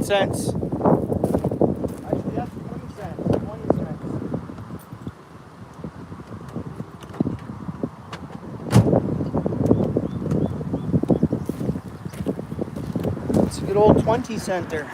cents. Actually, that's 20 cents. 20 cents. It's a good old 20-center.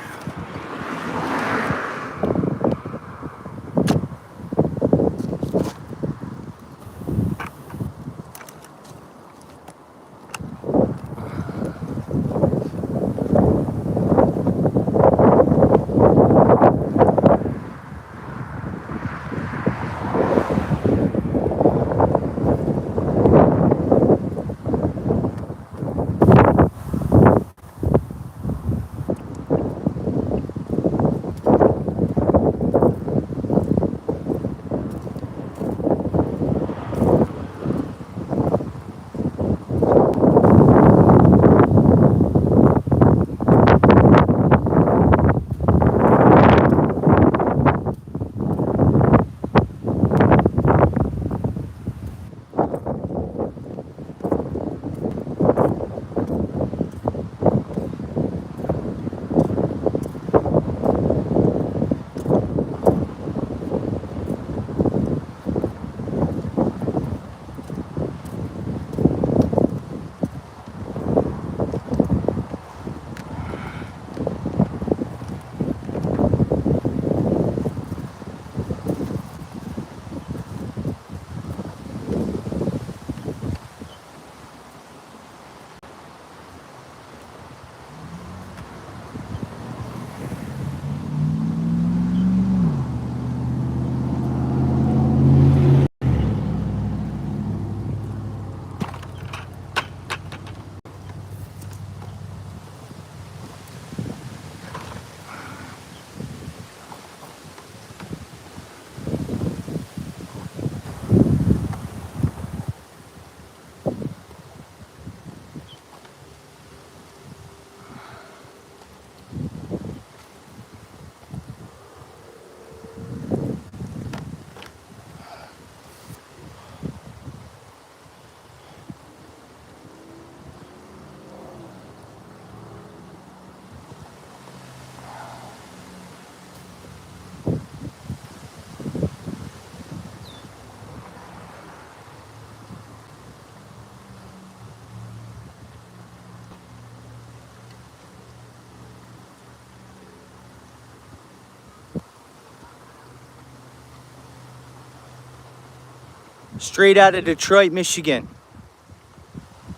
Straight out of Detroit, Michigan.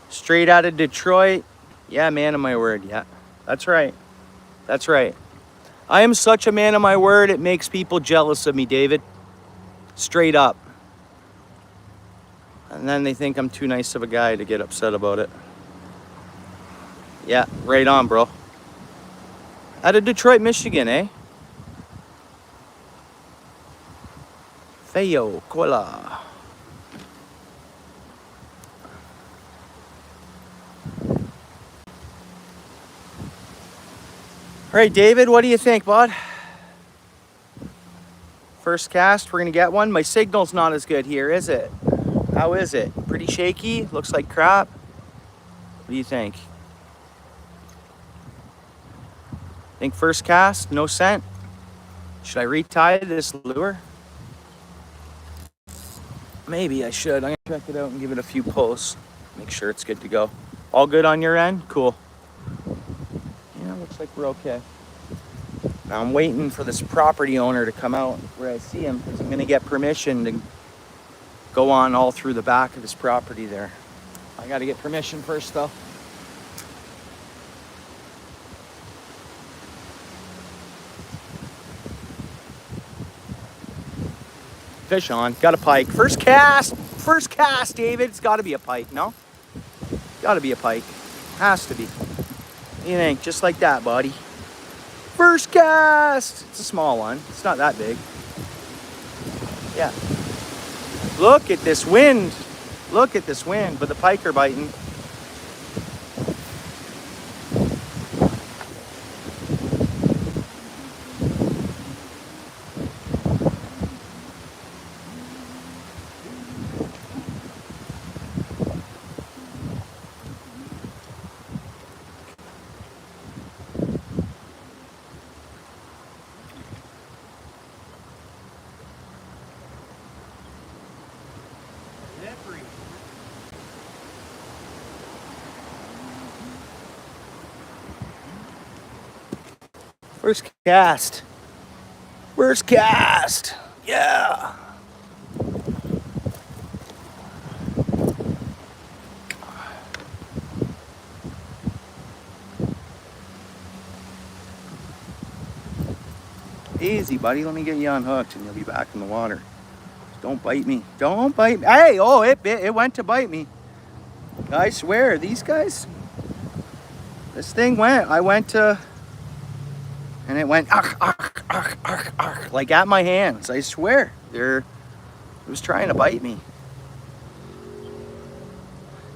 Straight out of Detroit. Yeah, man of my word. Yeah, that's right. That's right. I am such a man of my word, it makes people jealous of me, David. Straight up. And then they think I'm too nice of a guy to get upset about it. Yeah, right on, bro. Out of Detroit, Michigan, eh? Feo, cola. All right, David, what do you think, bud? First cast, we're gonna get one. My signal's not as good here, is it? How is it? Pretty shaky? Looks like crap? What do you think? Think first cast, no scent? Should I retie this lure? Maybe I should. I'm gonna check it out and give it a few pulls. Make sure it's good to go. All good on your end? Cool. Yeah, looks like we're okay. Now I'm waiting for this property owner to come out where I see him, because I'm gonna get permission to go on all through the back of his property there. I gotta get permission first though. Fish on, got a pike. First cast, David. It's gotta be a pike, no? Gotta be a pike, has to be. What do you think? Just like that, buddy. First cast. It's a small one, it's not that big. Yeah. Look at this wind. Look at this wind, but the pike are biting. First cast. First cast. Yeah. Easy, buddy. Let me get you unhooked and you'll be back in the water. Don't bite me. Don't bite me. Hey, oh, it went to bite me. I swear, these guys, this thing went. I went to, and it went ark, ark, ark, ark, ark, like at my hands. I swear, it was trying to bite me.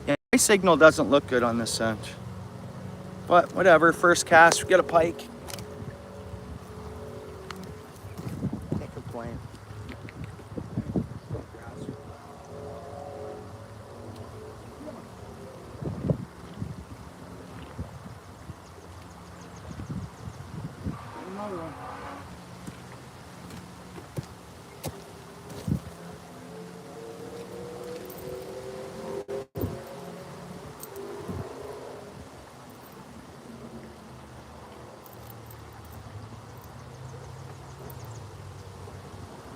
Yeah, my signal doesn't look good on this cinch. But whatever, first cast, we get a pike. Can't complain. Another one.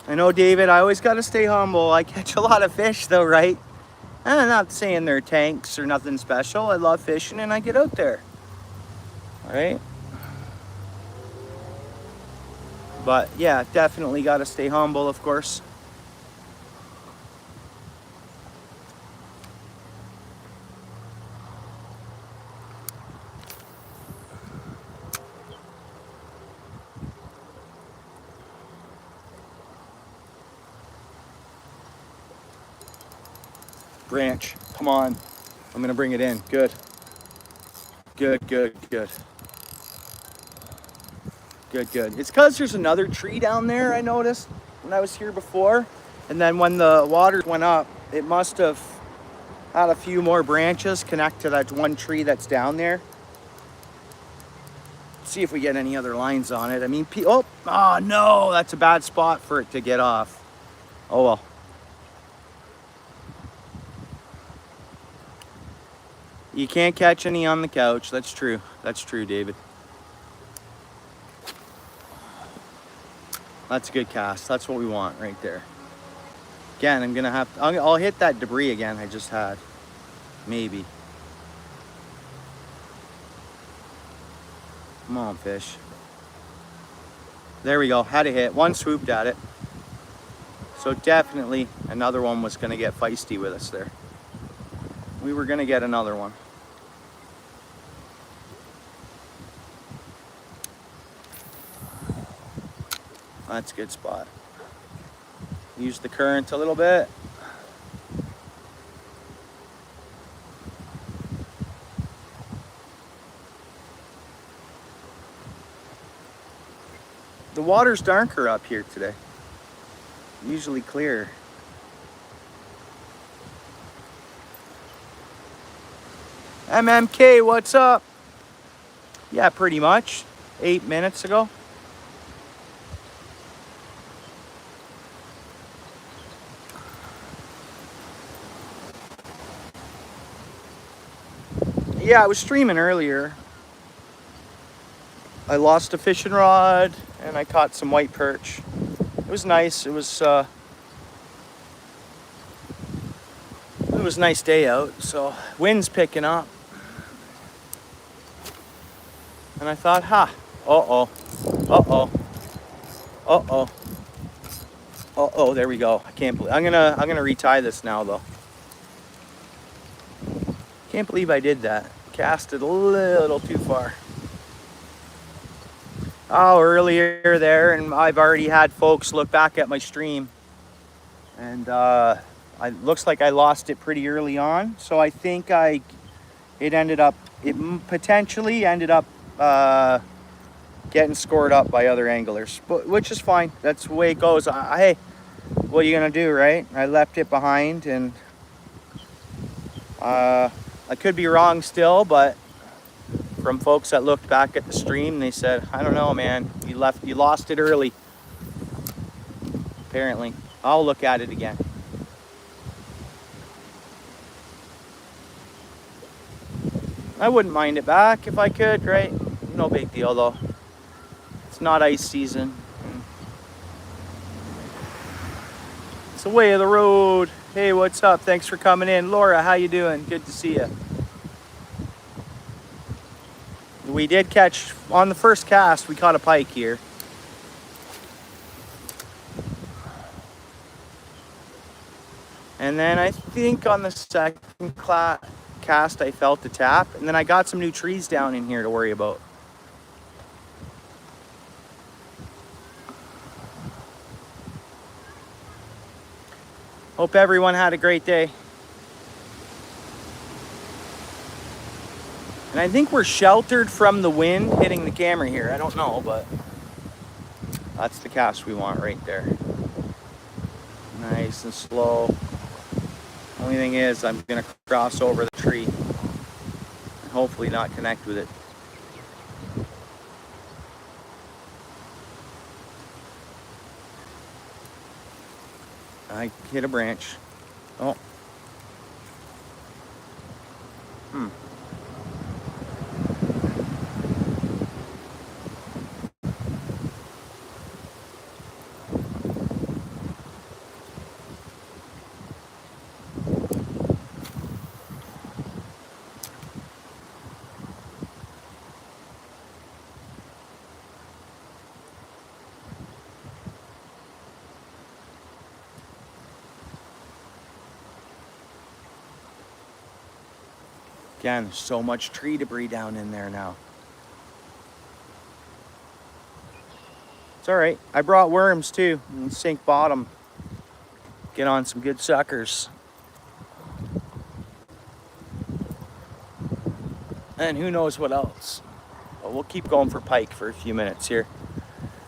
I know, David, I always got to stay humble. I catch a lot of fish though, right? And I'm not saying they're tanks or nothing special. I love fishing and I get out there. All right? But yeah, definitely got to stay humble, of course. Branch, come on. I'm gonna bring it in. Good. Good, good, good. Good, good. It's because there's another tree down there, I noticed when I was here before. And then when the water went up, it must have had a few more branches connect to that one tree that's down there. See if we get any other lines on it. I mean, oh no, that's a bad spot for it to get off. Oh well. You can't catch any on the couch. That's true. That's true, David. That's a good cast. That's what we want right there. Again, I'm gonna have to, I'll hit that debris again I just had. Maybe. Come on, fish. There we go. Had a hit. One swooped at it. So definitely another one was gonna get feisty with us there. We were gonna get another one. That's a good spot. Use the current a little bit. The water's darker up here today. Usually clear. MMK, what's up? Yeah, pretty much. 8 minutes ago. Yeah, I was streaming earlier. I lost a fishing rod and I caught some white perch. It was nice. It was a nice day out. So wind's picking up. And I thought, uh-oh, there we go. I can't believe, I'm gonna retie this now though. Can't believe I did that. Cast it a little too far. Oh, earlier there, and I've already had folks look back at my stream, and it looks like I lost it pretty early on. So I think it potentially ended up getting scored up by other anglers, which is fine. That's the way it goes. Hey, what are you gonna do, right? I left it behind, and I could be wrong still, but from folks that looked back at the stream, they said, I don't know, man, you lost it early. Apparently. I'll look at it again. I wouldn't mind it back if I could, right? No big deal though. It's not ice season. It's the way of the road. Hey, what's up? Thanks for coming in. Laura, how you doing? Good to see you. We did catch, on the first cast, we caught a pike here. And then I think on the second cast I felt the tap. And then I got some new trees down in here to worry about. Hope everyone had a great day. And I think we're sheltered from the wind hitting the camera here. I don't know, but that's the cast we want right there. Nice and slow. Only thing is, I'm gonna cross over the tree and hopefully not connect with it. I hit a branch. Oh. Again, there's so much tree debris down in there now. It's all right. I brought worms too. And sink bottom. Get on some good suckers. And who knows what else. But we'll keep going for pike for a few minutes here.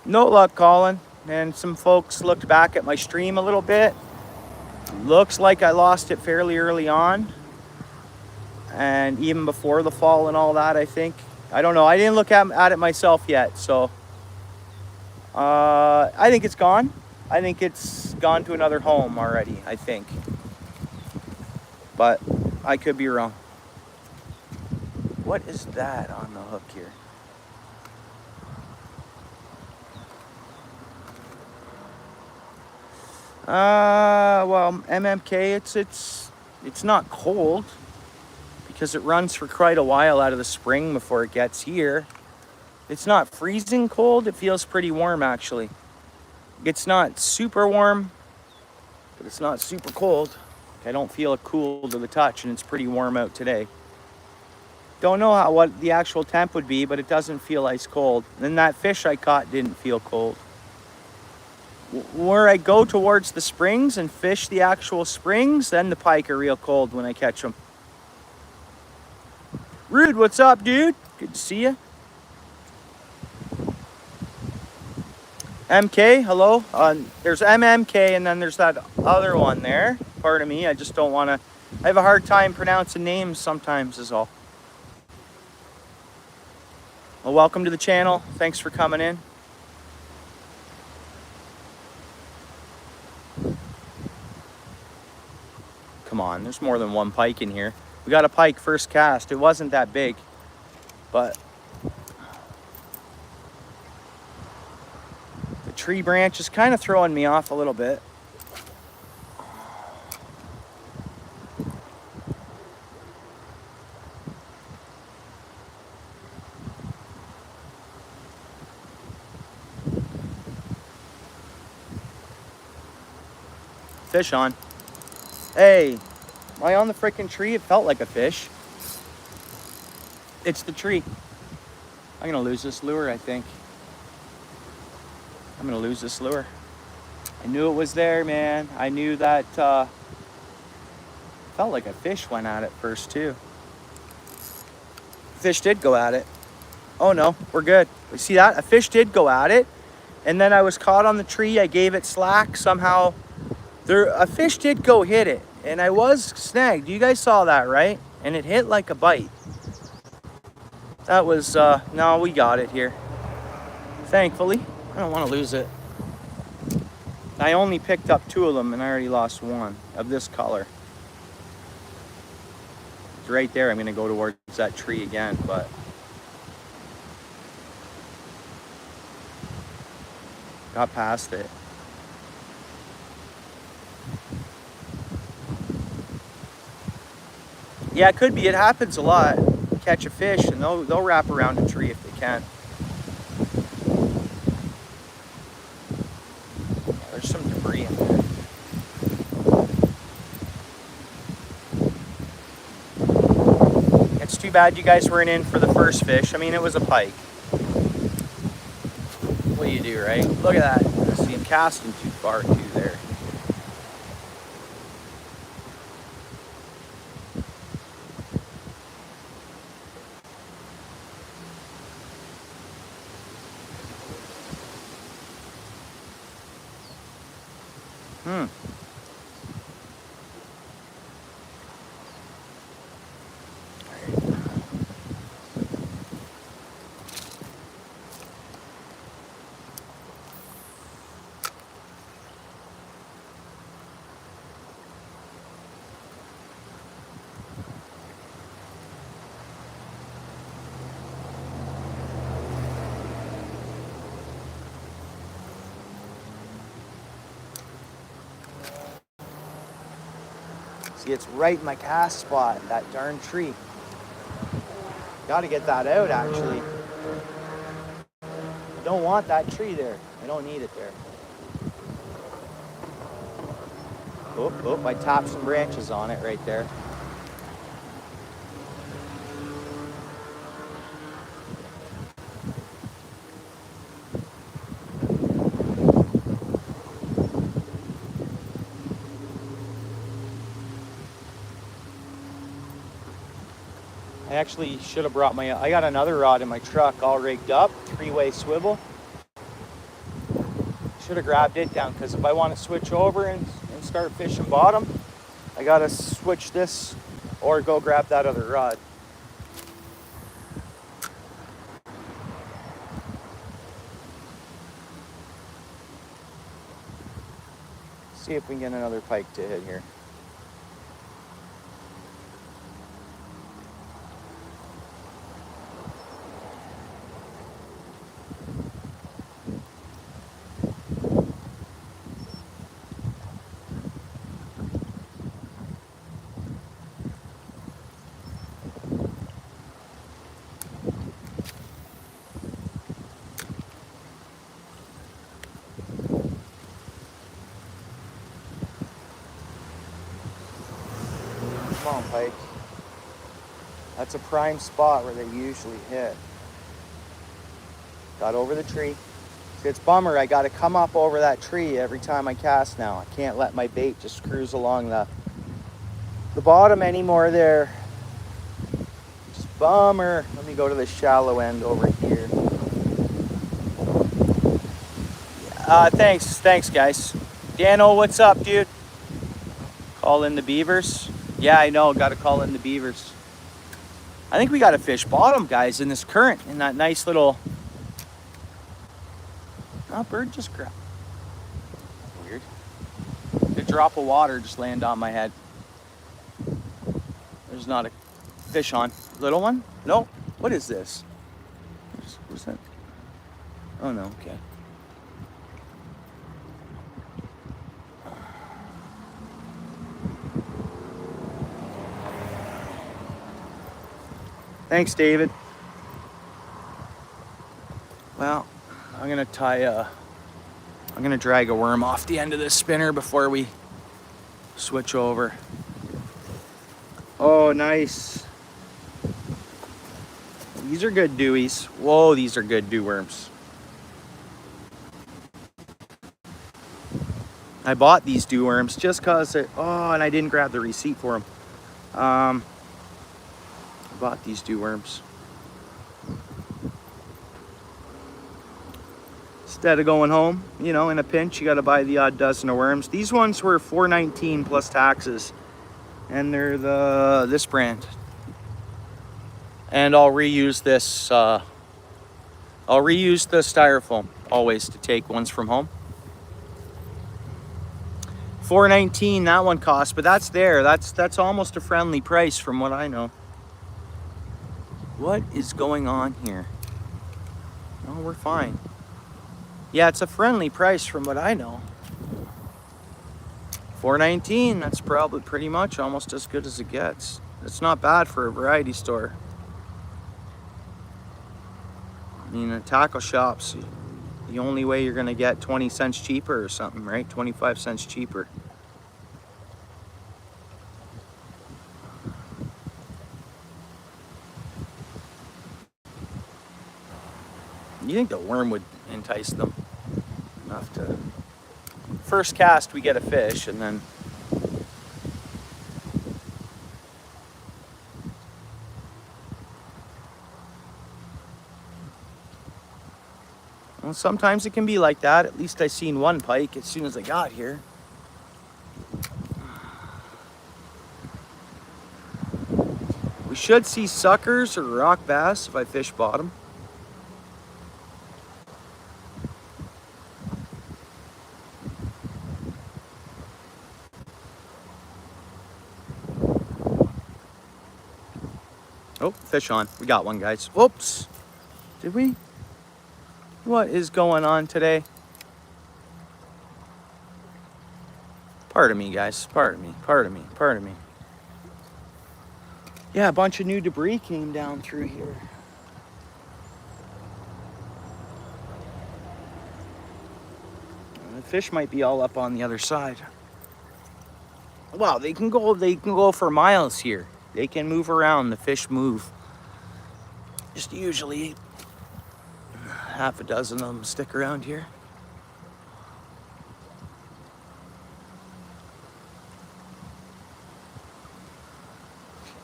No luck, Colin. And some folks looked back at my stream a little bit. Looks like I lost it fairly early on. And even before the fall and all that, I think. I don't know. I didn't look at it myself yet. So I think it's gone. I think it's gone to another home already, I think. But I could be wrong. What is that on the hook here? Well, MMK, it's not cold because it runs for quite a while out of the spring before it gets here. It's not freezing cold. It feels pretty warm, actually. It's not super warm, but it's not super cold. I don't feel it cool to the touch, and it's pretty warm out today. Don't know what the actual temp would be, but it doesn't feel ice cold. And that fish I caught didn't feel cold. Where I go towards the springs and fish the actual springs, then the pike are real cold when I catch them. Rude, what's up, dude? Good to see you. MK, hello. There's MMK, and then there's that other one there. Pardon me, I just don't want to. I have a hard time pronouncing names sometimes, is all. Well, welcome to the channel. Thanks for coming in. Come on, there's more than one pike in here. We got a pike first cast. It wasn't that big, but the tree branch is kind of throwing me off a little bit. Fish on. Hey, am I on the freaking tree? It felt like a fish. It's the tree. I'm gonna lose this lure, I think. I'm gonna lose this lure. I knew it was there, man. I knew that felt like a fish went at it first too. Fish did go at it. Oh no, we're good. You see that? A fish did go at it, and then I was caught on the tree. I gave it slack somehow. A fish did go hit it, and I was snagged. You guys saw that, right? And it hit like a bite. That was, no, we got it here. Thankfully, I don't want to lose it. I only picked up 2 of them, and I already lost 1 of this color. It's right there. I'm going to go towards that tree again, but Got past it. Yeah, it could be. It happens a lot. Catch a fish and they'll wrap around a tree if they can. Yeah, there's some debris in there. It's too bad you guys weren't in for the first fish. I mean, it was a pike. What do you do, right? Look at that. I see him casting too far too there. See, it's right in my cast spot, that darn tree. Got to get that out, actually. I don't want that tree there. I don't need it there. Oh, I tapped some branches on it right there. I actually should have brought I got another rod in my truck all rigged up, 3-way swivel. Should have grabbed it down, because if I want to switch over and start fishing bottom, I got to switch this or go grab that other rod. See if we can get another pike to hit here. Come on, pike. That's a prime spot where they usually hit. Got over the tree. See, it's a bummer. I got to come up over that tree every time I cast now. I can't let my bait just cruise along the bottom anymore there. Just bummer. Let me go to the shallow end over here. Thanks guys. Dano, what's up, dude? Call in the beavers. Yeah, I know, got to call in the beavers. I think we got to fish bottom, guys, in this current, in that nice little... Oh, bird just grabbed. Weird. A drop of water just landed on my head. There's not a fish on. Little one? No. What is this? What's that? Oh, no, okay. Thanks, David. Well, I'm gonna I'm gonna drag a worm off the end of this spinner before we switch over. Oh, nice. These are good dewies. Whoa, these are good dew worms. I bought these dew worms just cause and I didn't grab the receipt for them. I bought these dew worms. Instead of going home, you know, in a pinch, you got to buy the odd dozen of worms. These ones were $4.19 plus taxes, and they're this brand. And I'll reuse this. I'll reuse the styrofoam always to take ones from home. $4.19 that one costs, but that's there. That's almost a friendly price from what I know. What is going on here? No, we're fine. Yeah, it's a friendly price from what I know. $4.19, that's probably pretty much almost as good as it gets. It's not bad for a variety store. I mean, in tackle shops, the only way you're gonna get 20 cents cheaper or something, right? 25 cents cheaper. You think the worm would entice them enough to... First cast, we get a fish, and then... Well, sometimes it can be like that. At least I seen one pike as soon as I got here. We should see suckers or rock bass if I fish bottom. Oh, fish on. We got one, guys. Whoops. Did we? What is going on today? Pardon me, guys. Pardon me. Pardon me. Pardon me. Yeah, a bunch of new debris came down through here. The fish might be all up on the other side. Wow, they can go for miles here. They can move around. The fish move. Just usually half a dozen of them stick around here.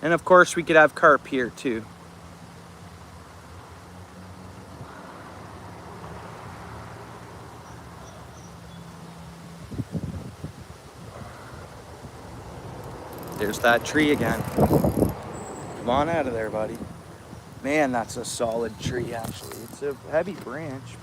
And of course we could have carp here too. There's that tree again. Come on out of there, buddy. Man, that's a solid tree actually. It's a heavy branch.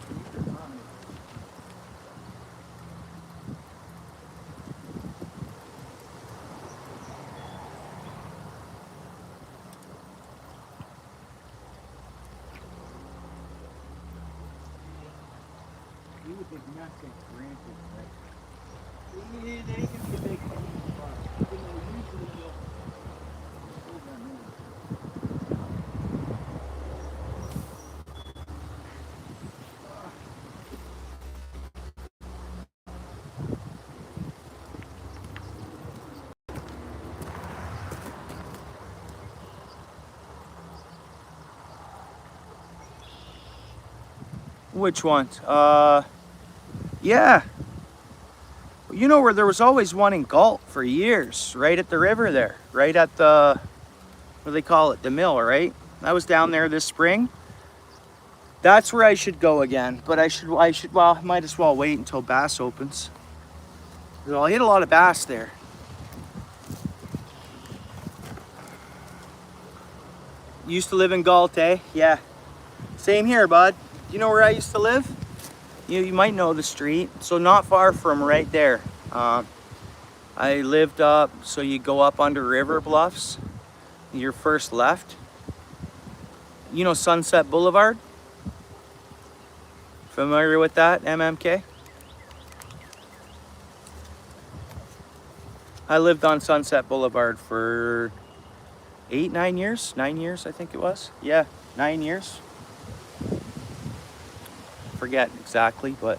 Which ones? Yeah. You know where there was always one in Galt for years, right at the river there, right at the, what do they call it, the mill, right? I was down there this spring. That's where I should go again, but well, I might as well wait until bass opens. I'll hit a lot of bass there. Used to live in Galt, eh? Yeah. Same here, bud. You know where I used to live? You might know the street. So not far from right there. I lived up, so you go up under river bluffs. Your first left. You know Sunset Boulevard? Familiar with that, MMK? I lived on Sunset Boulevard for 9 years? 9 years, I think it was. Yeah, 9 years. Forget exactly, but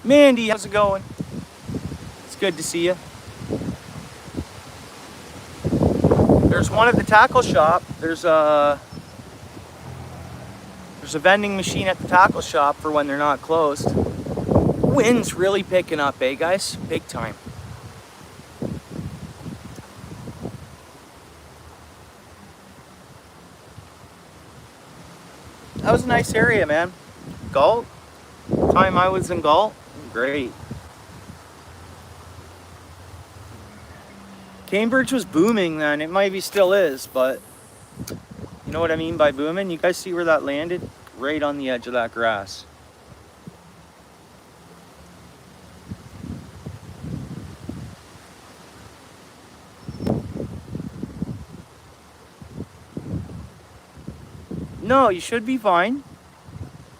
Mandy, how's it going? It's good to see you. There's one at the tackle shop. There's a vending machine at the tackle shop for when they're not closed. Wind's really picking up, eh, guys? Big time. That was a nice area, man. Galt. Time I was in Galt, great. Cambridge was booming then. It maybe still is, but you know what I mean by booming? You guys see where that landed? Right on the edge of that grass. No, you should be fine.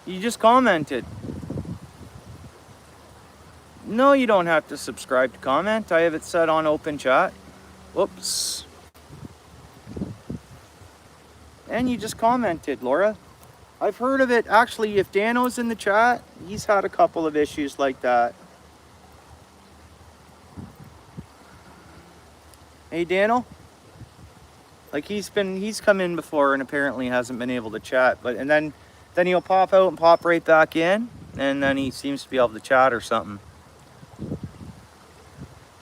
You just commented. No, you don't have to subscribe to comment. I have it set on open chat. Whoops. And you just commented, Laura. I've heard of it. Actually, if Dano's in the chat, he's had a couple of issues like that. Hey, Dano? Like he's come in before and apparently hasn't been able to chat, but and then he'll pop out and pop right back in, and then he seems to be able to chat or something.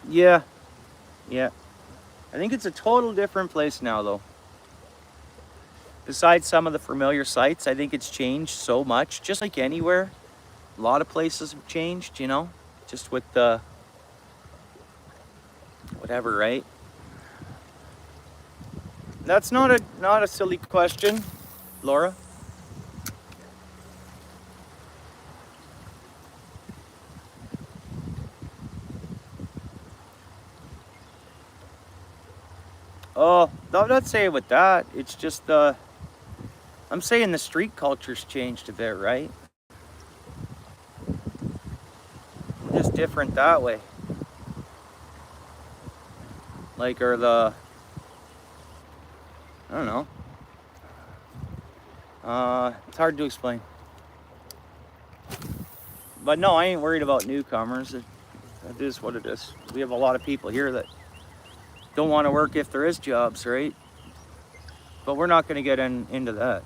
Yeah. I think it's a total different place now though. Besides some of the familiar sites, I think it's changed so much, just like anywhere. A lot of places have changed, you know, just with the whatever, right? That's not a silly question, Laura. Oh, not saying with that. It's just I'm saying the street culture's changed a bit, right? Just different that way. Like, or the, I don't know. It's hard to explain. But no, I ain't worried about newcomers. It is what it is. We have a lot of people here that don't want to work if there is jobs, right? But we're not going to get into that.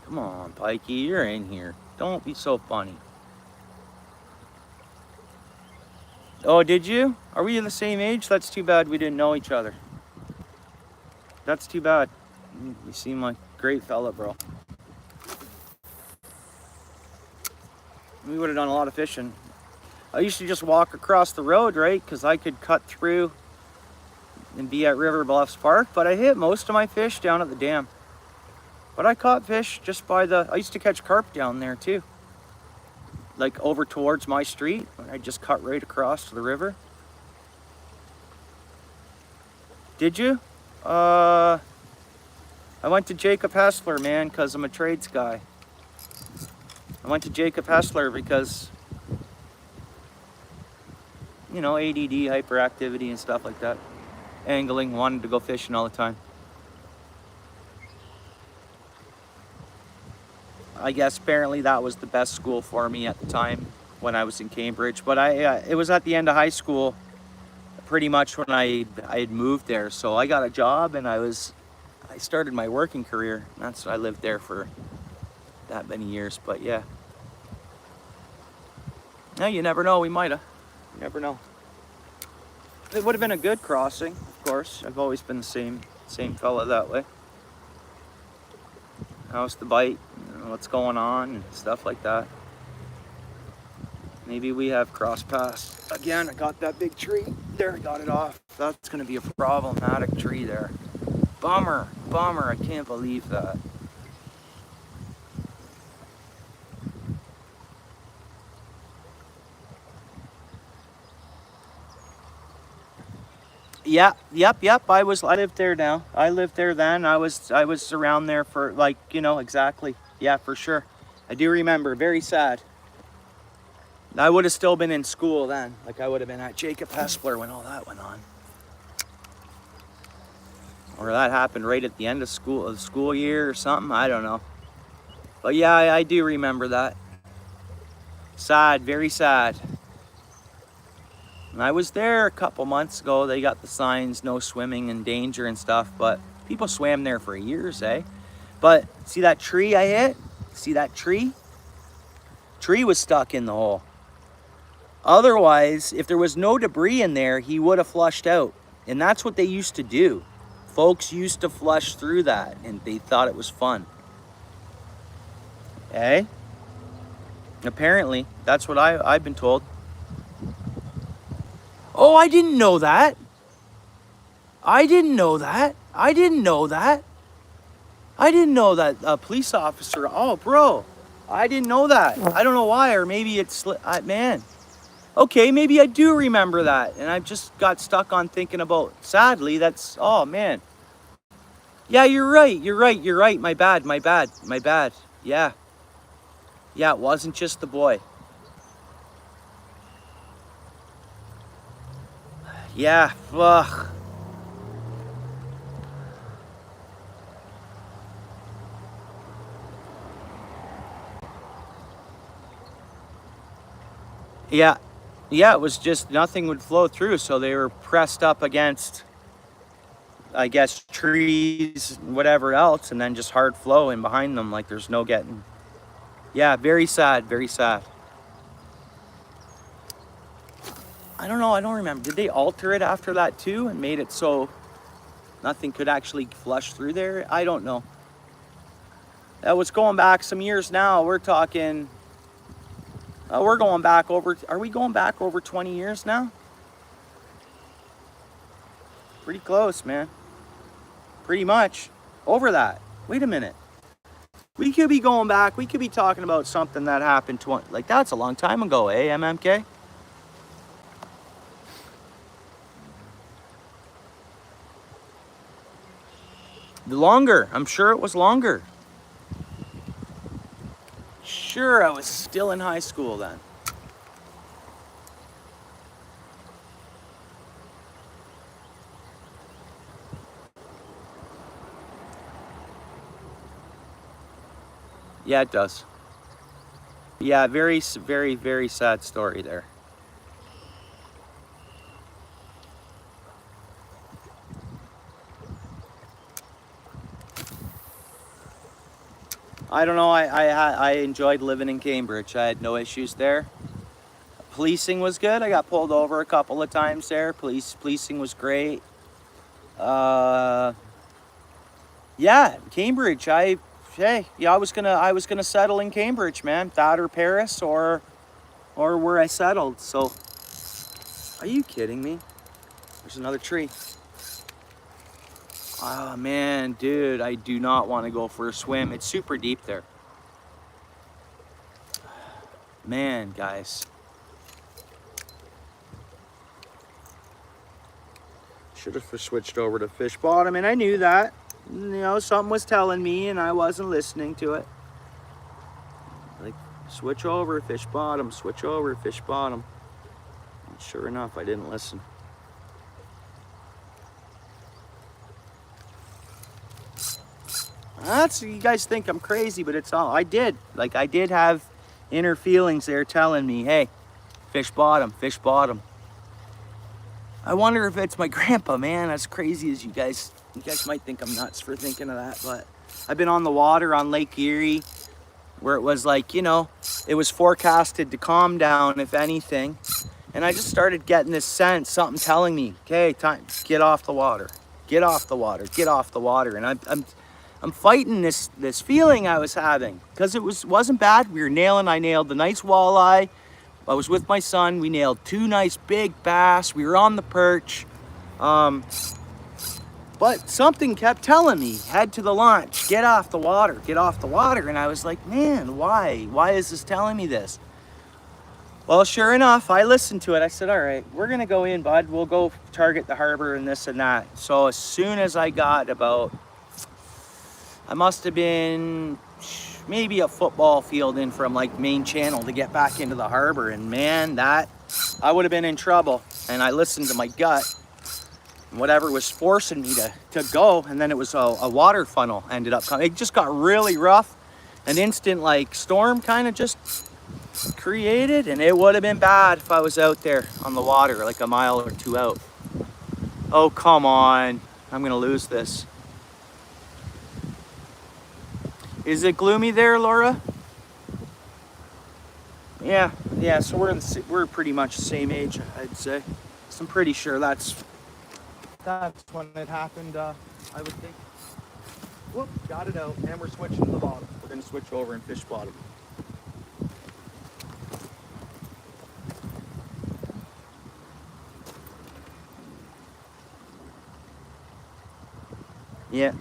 Come on, Pikey, you're in here. Don't be so funny. Oh, did you? Are we the same age? That's too bad we didn't know each other. That's too bad. You seem like a great fella, bro. We would have done a lot of fishing. I used to just walk across the road, right? Because I could cut through and be at River Bluffs Park. But I hit most of my fish down at the dam. But I caught fish just by I used to catch carp down there too. Like over towards my street. I just cut right across to the river. Did you? I went to Jacob Hessler, man, because I'm a trades guy. I went to Jacob Hessler because, you know, ADD, hyperactivity and stuff like that. Angling, wanted to go fishing all the time. I guess apparently that was the best school for me at the time when I was in Cambridge. But it was at the end of high school, pretty much when I had moved there. So I got a job and I started my working career. I lived there for that many years, but yeah. Now you never know, we might have. You never know. It would have been a good crossing, of course. I've always been the same fella that way. How's the bite? What's going on and stuff like that. Maybe we have cross paths. Again, I got that big tree. There, I got it off. That's gonna be a problematic tree there. Bummer, I can't believe that. Yeah, yep. I lived there now. I lived there then. I was around there for, like, you know, exactly. Yeah, for sure. I do remember. Very sad. I would have still been in school then. Like, I would have been at Jacob Hessler when all that went on. Or that happened right at the end of the school year or something. I don't know. But yeah, I do remember that. Sad, very sad. And I was there a couple months ago. They got the signs, no swimming in danger and stuff, but people swam there for years, eh? But see that tree I hit? See that tree? Tree was stuck in the hole. Otherwise, if there was no debris in there, he would have flushed out. And that's what they used to do. Folks used to flush through that, and they thought it was fun. Eh? Apparently, that's what I've been told. Oh, I didn't know that. I didn't know that a police officer. Oh, bro, I didn't know that. I don't know why, or maybe it's man. Okay, maybe I do remember that. And I just got stuck on thinking about, sadly, that's, oh man. Yeah, you're right. You're right. You're right. My bad. My bad. My bad. Yeah. Yeah, it wasn't just the boy. Yeah. Ugh. Yeah. Yeah, it was just nothing would flow through. So they were pressed up against, I guess, trees, whatever else, and then just hard flow in behind them. Like there's no getting. Yeah, very sad. Very sad. I don't know. I don't remember. Did they alter it after that too and made it so nothing could actually flush through there? I don't know. That was going back some years now. We're talking, we're going back over, are we going back over 20 years now? Pretty close, man. Pretty much over that. Wait a minute. We could be going back. We could be talking about something that happened 20, like that's a long time ago, eh, MMK? Longer. I'm sure it was longer. Sure, I was still in high school then. Yeah, it does. Yeah, very, very, very sad story there. I don't know. I enjoyed living in Cambridge. I had no issues there. Policing was good. I got pulled over a couple of times there. Policing was great. Uh, yeah, Cambridge. Hey, yeah, I was gonna settle in Cambridge, man. That or Paris or where I settled. So, are you kidding me? There's another tree. Oh man, dude, I do not want to go for a swim. It's super deep there. Man, guys. Should have switched over to fish bottom, and I knew that. You know, something was telling me, and I wasn't listening to it. Like, switch over, fish bottom, switch over, fish bottom. And sure enough, I didn't listen. That's, you guys think I'm crazy, but it's all, I did. Like, I did have inner feelings there telling me, hey, fish bottom, fish bottom. I wonder if it's my grandpa, man. As crazy as you guys might think I'm nuts for thinking of that, but I've been on the water on Lake Erie where it was like, you know, it was forecasted to calm down, if anything. And I just started getting this sense, something telling me, okay, time, get off the water, get off the water, get off the water. And I'm fighting this feeling I was having because it wasn't bad. I nailed the nice walleye. I was with my son. We nailed 2 nice big bass. We were on the perch. But something kept telling me, head to the launch, get off the water, get off the water. And I was like, man, why? Why is this telling me this? Well, sure enough, I listened to it. I said, all right, we're going to go in, bud. We'll go target the harbor and this and that. So as soon as I got about, I must have been maybe a football field in from like main channel to get back into the harbor. And man, that, I would have been in trouble. And I listened to my gut. Whatever was forcing me to go, and then it was a water funnel ended up coming. It just got really rough. An instant like storm kind of just created, and it would have been bad if I was out there on the water like a mile or 2 out. Oh, come on. I'm gonna lose this. Is it gloomy there, Laura? Yeah, so we're pretty much the same age, I'd say. So I'm pretty sure that's when it happened, I would think. Whoop, got it out, and we're switching to the bottom. We're gonna switch over and fish bottom. Yeah.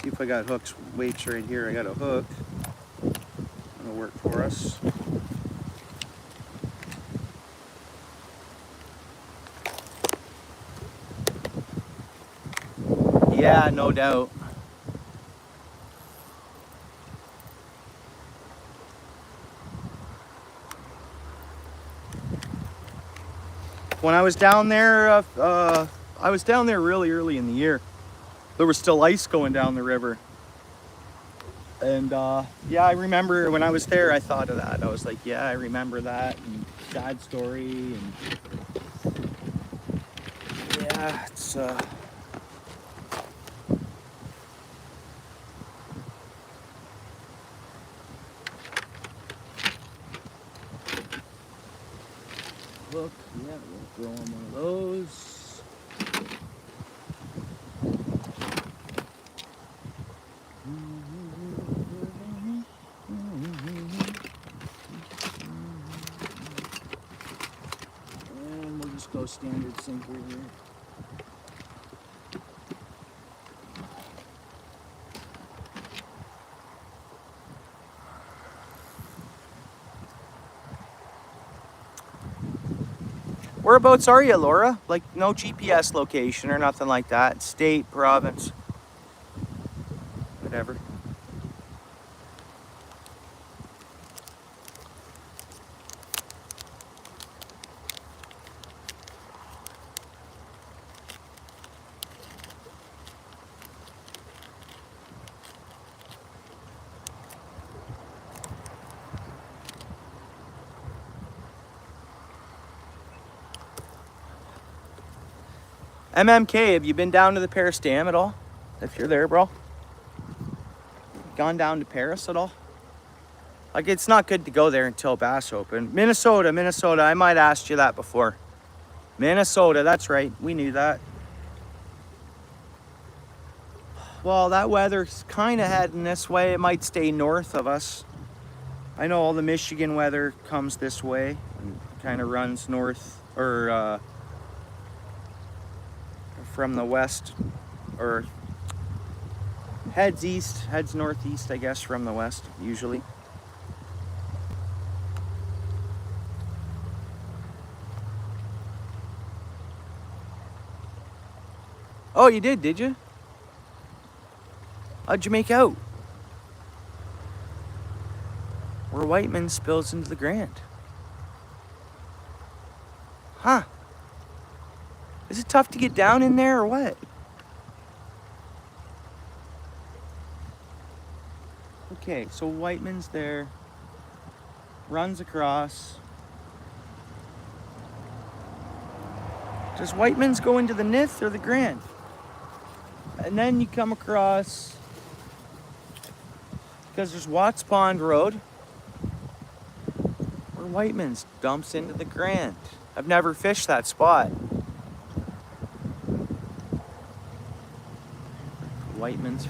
See if I got hooks, weights right here. I got a hook. That'll work for us. Yeah, no doubt. When I was down there, I was down there really early in the year. There was still ice going down the river. And yeah, I remember when I was there, I thought of that. I was like, yeah, I remember that, and sad story, and yeah, it's look, yeah, we'll throw on one of those. And we'll just go standard sinker here. Whereabouts are you, Laura? Like no GPS location or nothing like that? State, province, whatever. MMK, have you been down to the Paris Dam at all? If you're there, bro. Gone down to Paris at all? Like, it's not good to go there until bass open. Minnesota, I might have asked you that before. Minnesota, that's right. We knew that. Well, that weather's kind of heading this way. It might stay north of us. I know all the Michigan weather comes this way and kind of runs north, or from the west, or heads east, heads northeast, I guess, from the west, usually. Oh, you did you? How'd you make out? Where Whiteman spills into the Grand. Huh. Is it tough to get down in there or what? Okay, so Whiteman's there. Runs across. Does Whiteman's go into the Nith or the Grand? And then you come across, because there's Watts Pond Road, where Whiteman's dumps into the Grand. I've never fished that spot. Whiteman's.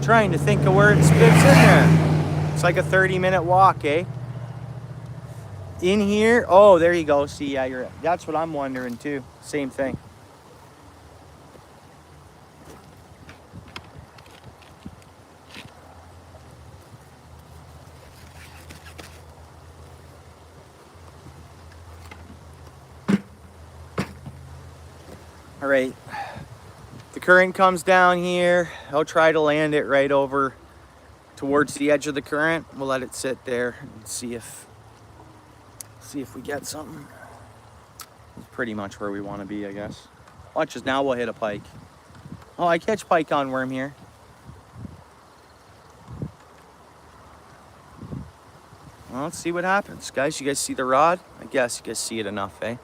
Trying to think of where it spits in there. It's like a 30-minute walk, eh? In here, oh, there you go. See, yeah, that's what I'm wondering too. Same thing. All right, the current comes down here. I'll try to land it right over towards the edge of the current. We'll let it sit there and see if we get something. It's pretty much where we want to be, I guess. Watch us now, we'll hit a pike. Oh, I catch pike on worm here. Well, let's see what happens. Guys, you guys see the rod? I guess you guys see it enough, eh?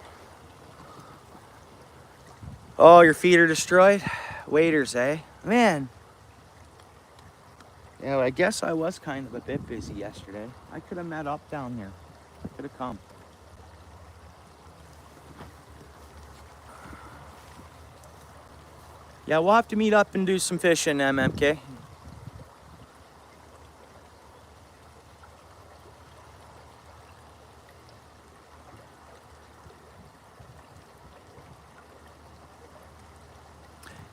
Oh, your feet are destroyed? Waders, eh? Man. Yeah, well, I guess I was kind of a bit busy yesterday. I could have met up down here. I could have come. Yeah, we'll have to meet up and do some fishing, MMK.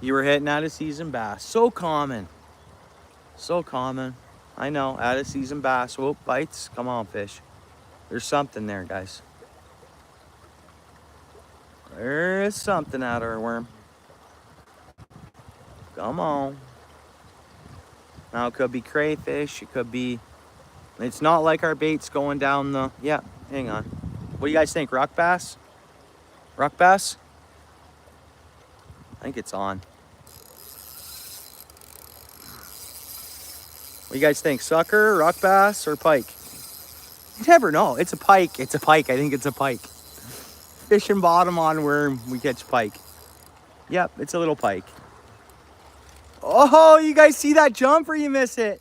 You were hitting out of season bass. So common. So common. I know, out of season bass. Whoop, bites. Come on, fish. There's something there, guys. There is something out of our worm. Come on. Now, it could be crayfish. It could be... It's not like our bait's going down the... Yeah, hang on. What do you guys think? Rock bass? Rock bass? I think it's on. What do you guys think? Sucker, rock bass, or pike? You never know. It's a pike. It's a pike. I think it's a pike. Fishing bottom on worm, we catch pike. Yep, it's a little pike. Oh, you guys see that jump or you miss it?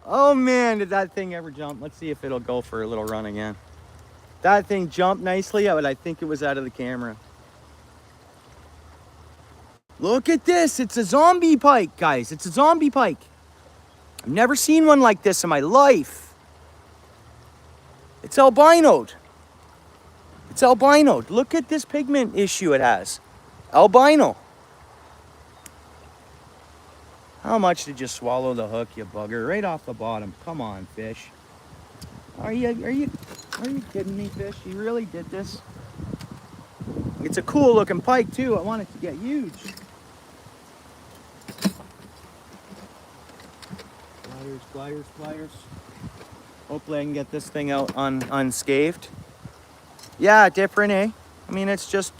Oh man, did that thing ever jump? Let's see if it'll go for a little run again. That thing jumped nicely, but I think it was out of the camera. Look at this. It's a zombie pike, guys. It's a zombie pike. I've never seen one like this in my life. It's albinoed. It's albinoed. Look at this pigment issue it has. Albino. How much did you swallow the hook, you bugger? Right off the bottom. Come on, fish. Are you kidding me, fish? You really did this? It's a cool looking pike too. I want it to get huge. Pliers. Hopefully I can get this thing out unscathed. Yeah, different, eh? I mean, it's just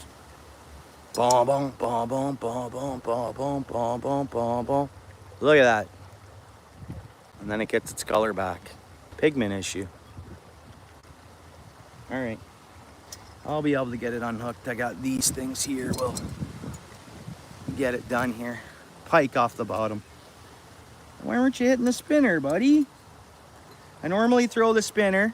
boom, boom, boom, boom, boom, boom, boom, boom, boom, boom, boom, boom. Look at that. And then it gets its color back. Pigment issue. All right. I'll be able to get it unhooked. I got these things here. We'll get it done here. Pike off the bottom. Why weren't you hitting the spinner, buddy? I normally throw the spinner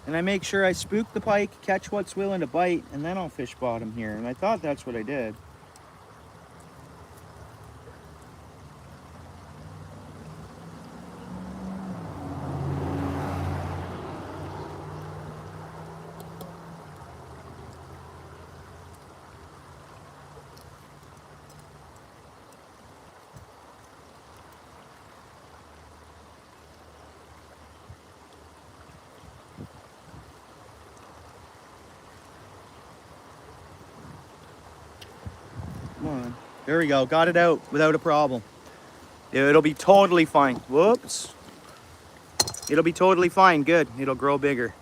and I make sure I spook the pike, catch what's willing to bite, and then I'll fish bottom here. And I thought that's what I did. Come on. There we go. Got it out without a problem. It'll be totally fine. Whoops. It'll be totally fine. Good. It'll grow bigger.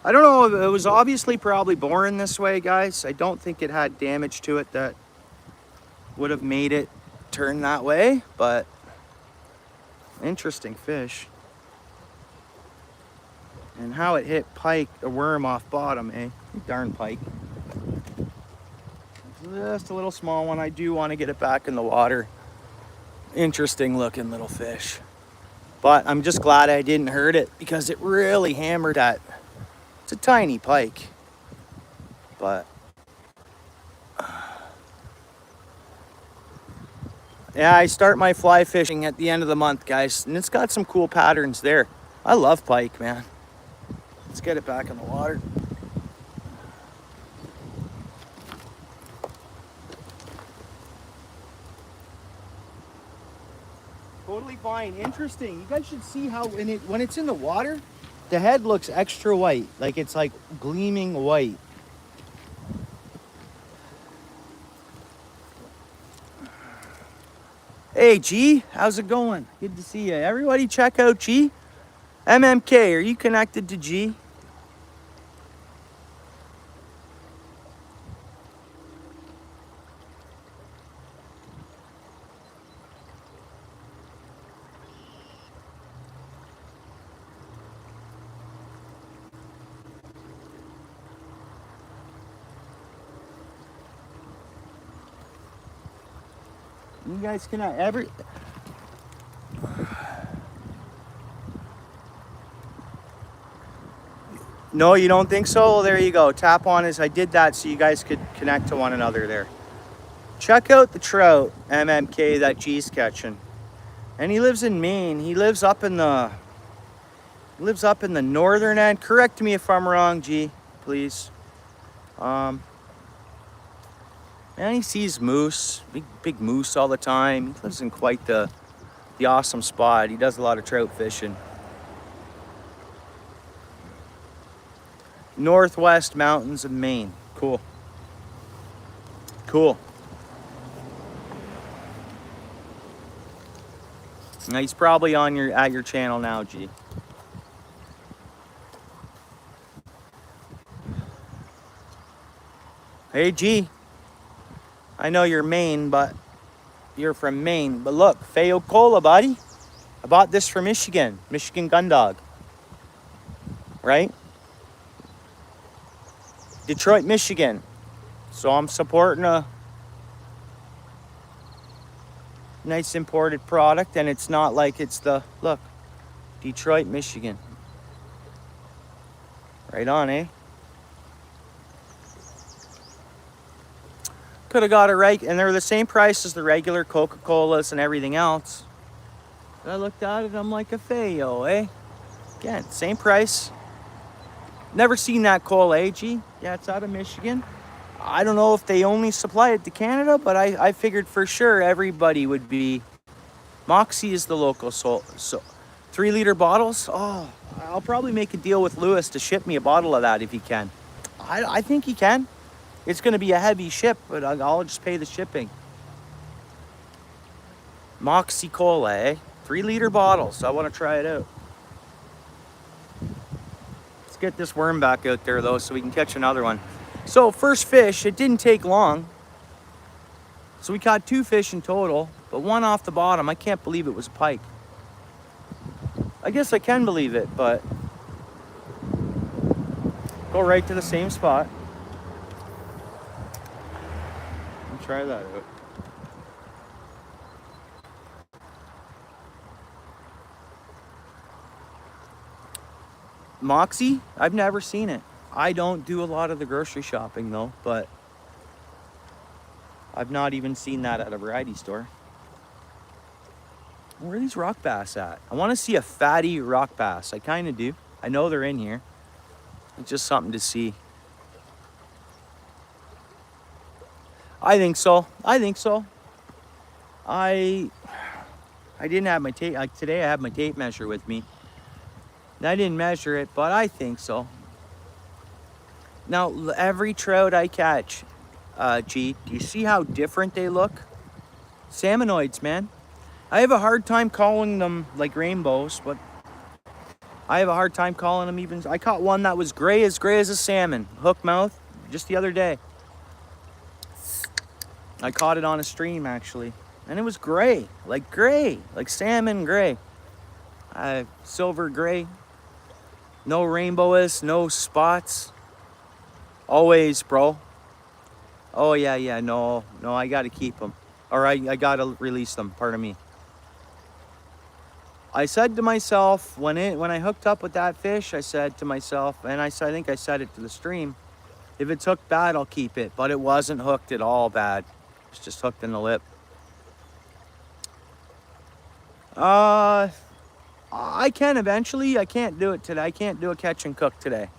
I don't know. It was obviously probably born this way, guys. I don't think it had damage to it that would have made it turn that way, but interesting fish. And how it hit pike, the worm off bottom, eh? Darn pike. Just a little small one. I do want to get it back in the water. Interesting looking little fish. But I'm just glad I didn't hurt it because it really hammered at. It's a tiny pike. But yeah, I start my fly fishing at the end of the month, guys. And it's got some cool patterns there. I love pike, man. Let's get it back in the water. Totally fine. Interesting. You guys should see how when it's in the water, the head looks extra white. Like it's like gleaming white. Hey, G. How's it going? Good to see you. Everybody check out G. MMK, are you connected to G? You guys cannot ever... No, you don't think so? Well, there you go. Tap on is I did that so you guys could connect to one another there. Check out the trout, MMK, that G's catching. And he lives in Maine. He lives up in the northern end. Correct me if I'm wrong, G, please. And And he sees moose, big moose all the time. He lives in quite the awesome spot. He does a lot of trout fishing. Northwest mountains of Maine. Cool. Cool. Now he's probably on at your channel now, G. Hey, G. I know you're Maine, but you're from Maine. But look, Feo Cola, buddy. I bought this from Michigan. Michigan Gun Dog. Right? Detroit, Michigan. So I'm supporting a nice imported product, and it's not like it's the, look, Detroit, Michigan. Right on, eh? Could have got it right, and they're the same price as the regular Coca-Colas and everything else. I looked at it, I'm like, a Feo, eh? Again, same price. Never seen that cola, eh, G? Yeah, it's out of Michigan. I don't know if they only supply it to Canada, but I figured for sure everybody would be. Moxie is the local, so 3-liter bottles. Oh, I'll probably make a deal with Lewis to ship me a bottle of that if he can. I think he can. It's going to be a heavy ship, but I'll just pay the shipping. Moxie Cola, eh? 3-liter bottles. I want to try it out. Let's get this worm back out there, though, so we can catch another one. So, first fish, it didn't take long. So we caught 2 fish in total, but one off the bottom. I can't believe it was a pike. I guess I can believe it, but go right to the same spot. Try that out. Moxie? I've never seen it. I don't do a lot of the grocery shopping though, but I've not even seen that at a variety store. Where are these rock bass at? I want to see a fatty rock bass. I kind of do. I know they're in here. It's just something to see. I think so. I think so. I didn't have my tape. Like today I have my tape measure with me. And I didn't measure it, but I think so. Now, every trout I catch, G, do you see how different they look? Salmonoids, man. I have a hard time calling them like rainbows, but I have a hard time calling them even. I caught one that was gray as a salmon, hook mouth, just the other day. I caught it on a stream actually, and it was gray, like salmon gray, silver gray, no rainbowish, no spots. Always, bro. Oh yeah, no, I gotta keep them, or I gotta release them. Pardon me. I said to myself when I hooked up with that fish, I said to myself, and I think I said it to the stream, if it's hooked bad, I'll keep it. But it wasn't hooked at all bad. It's just hooked in the lip. I can eventually. I can't do it today. I can't do a catch and cook today.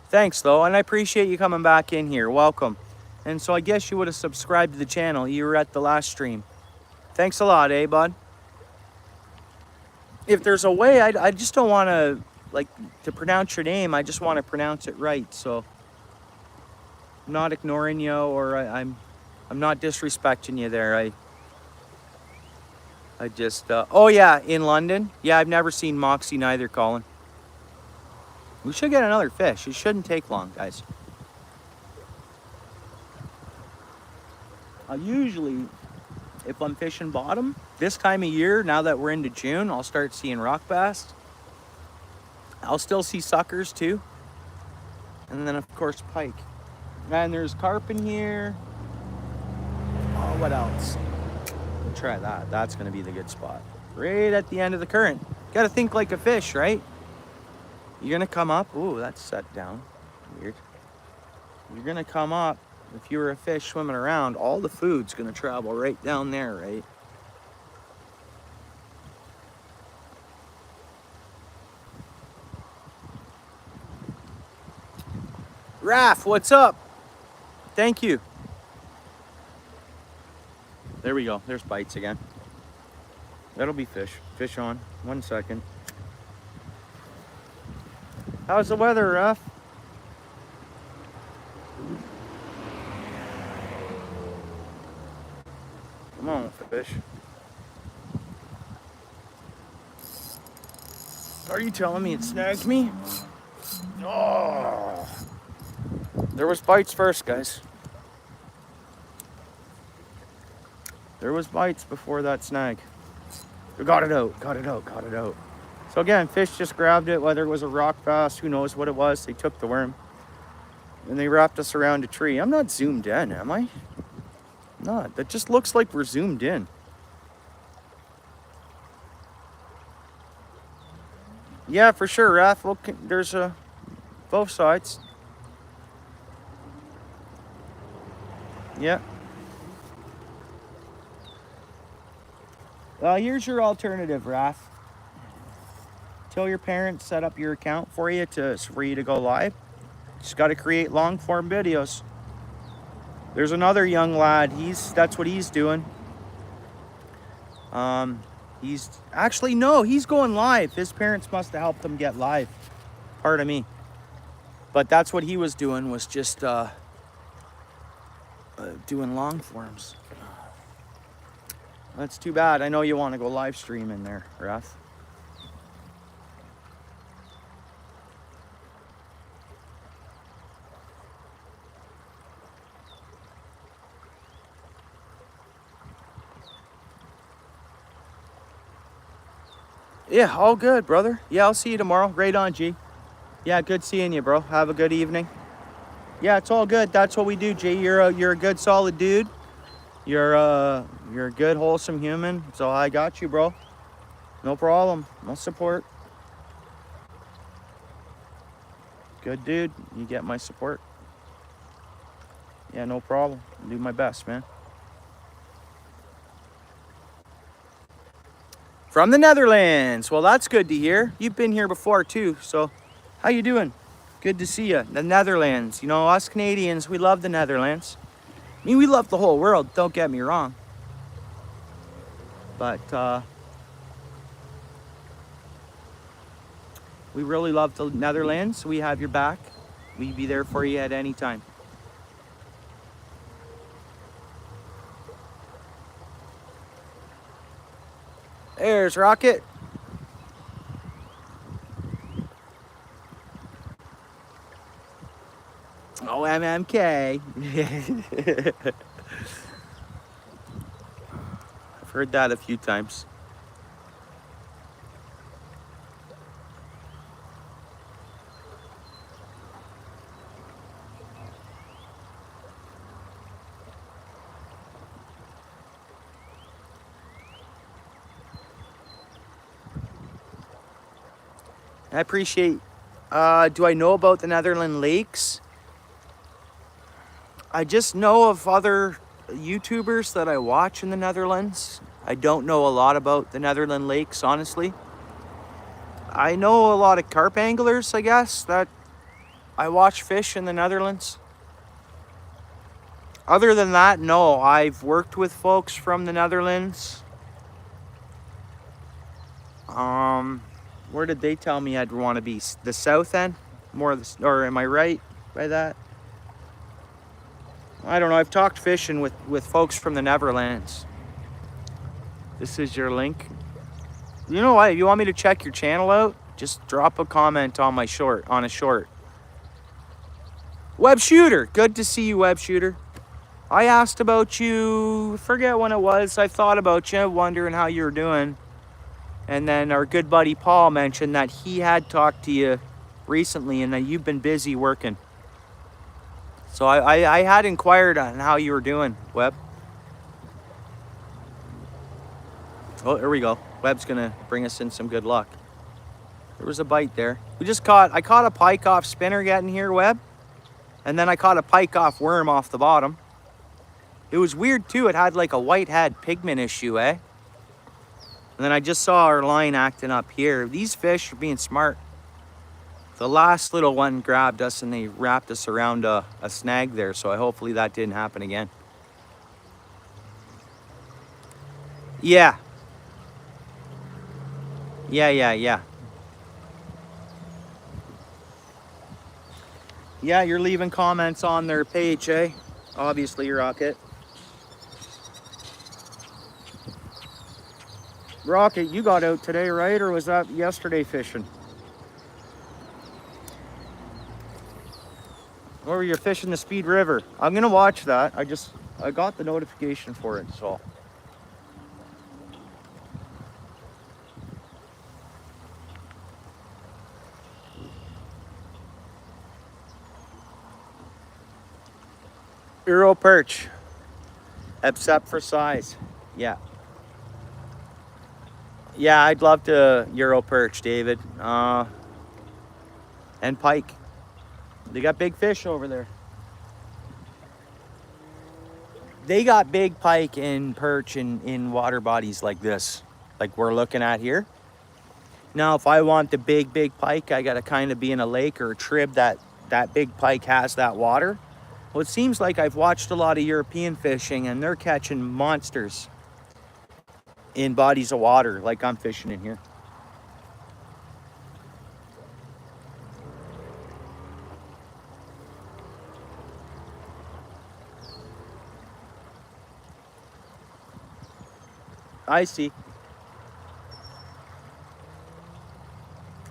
Thanks though, and I appreciate you coming back in here. Welcome. And so I guess you would have subscribed to the channel. You were at the last stream. Thanks a lot, eh, bud? If there's a way, I just don't want to pronounce your name. I just want to pronounce it right. So I'm not ignoring you, or I'm not disrespecting you there. I just oh yeah, in London. Yeah, I've never seen Moxie neither, Colin. We should get another fish. It shouldn't take long, guys. Usually, if I'm fishing bottom, this time of year, now that we're into June, I'll start seeing rock bass. I'll still see suckers too. And then of course pike. And there's carp in here. Oh, what else? We'll try that. That's gonna be the good spot. Right at the end of the current. Gotta think like a fish, right? You're gonna come up. Ooh, that's set down. Weird. You're gonna come up. If you were a fish swimming around, all the food's gonna travel right down there, right? Raph, what's up? Thank you. there we go. There's bites again. That'll be fish. Fish on. 1 second. How's the weather, Ruff? Come on, fish. Are you telling me it snagged me? Oh. There was bites first, guys. There was bites before that snag. We got it out, got it out, got it out. So again, fish just grabbed it, whether it was a rock bass, who knows what it was. They took the worm and they wrapped us around a tree. I'm not zoomed in, am I? Not. That just looks like we're zoomed in. Yeah, for sure, Raph. Look, there's both sides. Yeah. Well, here's your alternative, Raph. Tell your parents set up your account for you for you to go live. Just got to create long form videos. There's another young lad. That's what he's doing. He's actually he's going live. His parents must have helped him get live. Pardon me. But that's what he was doing, was just doing long forms. That's too bad. I know you want to go live stream in there, Raph. Yeah, all good, brother. Yeah, I'll see you tomorrow. Right on, G. Yeah, good seeing you, bro. Have a good evening. Yeah, it's all good. That's what we do, G. You're a good, solid dude. You're a good, wholesome human. So I got you, bro. No problem. No support. Good dude. You get my support. Yeah, no problem. I'll do my best, man. From the Netherlands. Well, that's good to hear. You've been here before too, so how you doing? Good to see you. The Netherlands. You know, us Canadians, we love the Netherlands. I mean, we love the whole world, don't get me wrong. But we really love the Netherlands. We have your back. We'd be there for you at any time. There's Rocket. Oh, MMK. I've heard that a few times. I appreciate, do I know about the Netherlands lakes? I just know of other YouTubers that I watch in the Netherlands. I don't know a lot about the Netherlands lakes, honestly. I know a lot of carp anglers, I guess, that I watch fish in the Netherlands. Other than that, no. I've worked with folks from the Netherlands. Where did they tell me I'd want to be? The south end? Or am I right by that? I don't know. I've talked fishing with folks from the Netherlands. This is your link. You know what? If you want me to check your channel out, just drop a comment on my short, on a short. Web Shooter. Good to see you, Web Shooter. I asked about you, forget when it was. I thought about you, wondering how you were doing. And then our good buddy Paul mentioned that he had talked to you recently and that you've been busy working. So I had inquired on how you were doing, Webb. Oh, here we go. Webb's gonna bring us in some good luck. There was a bite there. I caught a pike off spinner getting here, Webb. And then I caught a pike off worm off the bottom. It was weird too. It had like a white head pigment issue, eh? And then I just saw our line acting up here. These fish are being smart. The last little one grabbed us and they wrapped us around a snag there. So hopefully that didn't happen again. Yeah. Yeah. Yeah, you're leaving comments on their page, eh? Obviously, Rocket. Rocket, you got out today, right? Or was that yesterday fishing? Or you're fishing the Speed River? I'm gonna watch that. I got the notification for it, so. Euro perch, except for size. Yeah. Yeah, I'd love to Euro perch, David. And pike. They got big fish over there. They got big pike and perch in water bodies like this, like we're looking at here. Now, if I want the big pike, I gotta kind of be in a lake or a trib that big pike has that water. Well, it seems like I've watched a lot of European fishing and they're catching monsters in bodies of water like I'm fishing in here. I see.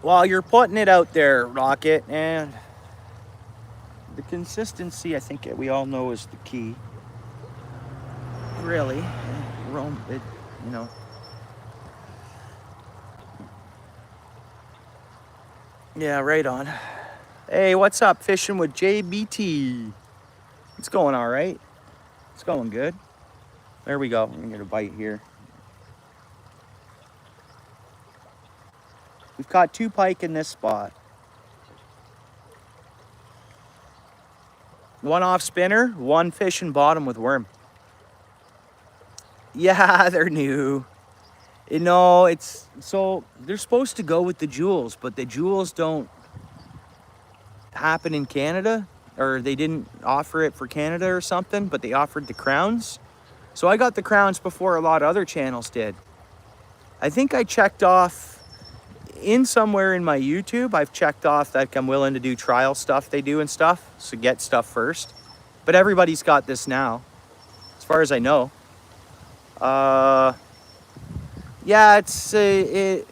Well, you're putting it out there, Rocket, and the consistency, I think we all know, is the key. Really, you know. Yeah, right on. Hey, what's up? Fishing with JBT. It's going all right. It's going good. There we go. I'm gonna get a bite here. We've caught 2 pike in this spot. One off spinner, 1 fishing bottom with worm. Yeah, they're new. You know, it's so they're supposed to go with the jewels, but the jewels don't happen in Canada, or they didn't offer it for Canada or something, but they offered the crowns. So I got the crowns before a lot of other channels did. I think I checked off in somewhere in my YouTube, I've checked off that I'm willing to do trial stuff they do and stuff, so get stuff first. But everybody's got this now, as far as I know. Yeah, I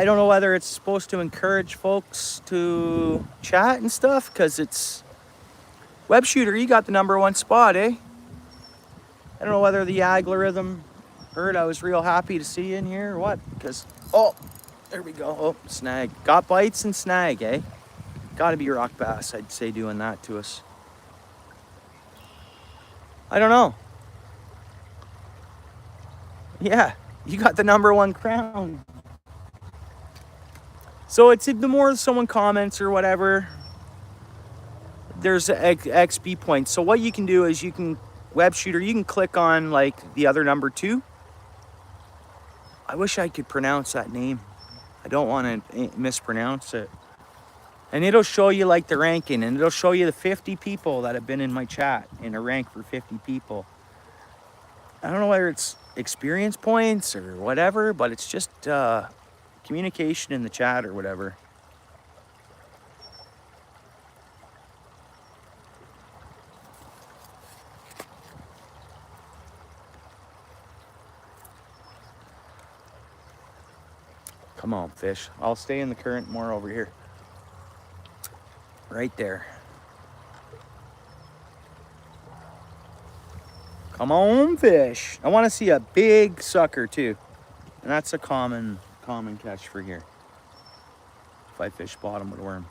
don't know whether it's supposed to encourage folks to chat and stuff, because it's web shooter. You got the #1 spot, eh? I don't know whether the algorithm heard I was real happy to see you in here or what, because, oh, there we go. Oh, snag. Got bites and snag, eh? Gotta be rock bass, I'd say, doing that to us. I don't know. Yeah, you got the #1 crown. So it's the more someone comments or whatever, there's XP points. So what you can do is you can, web shooter, you can click on like the other #2. I wish I could pronounce that name. I don't want to mispronounce it. And it'll show you like the ranking, and it'll show you the 50 people that have been in my chat in a rank for 50 people. I don't know whether it's experience points or whatever, but it's just communication in the chat or whatever. Come on, fish. I'll stay in the current more over here. Right there. Come on, fish. I want to see a big sucker too. And that's a common catch for here. If I fish bottom with worm.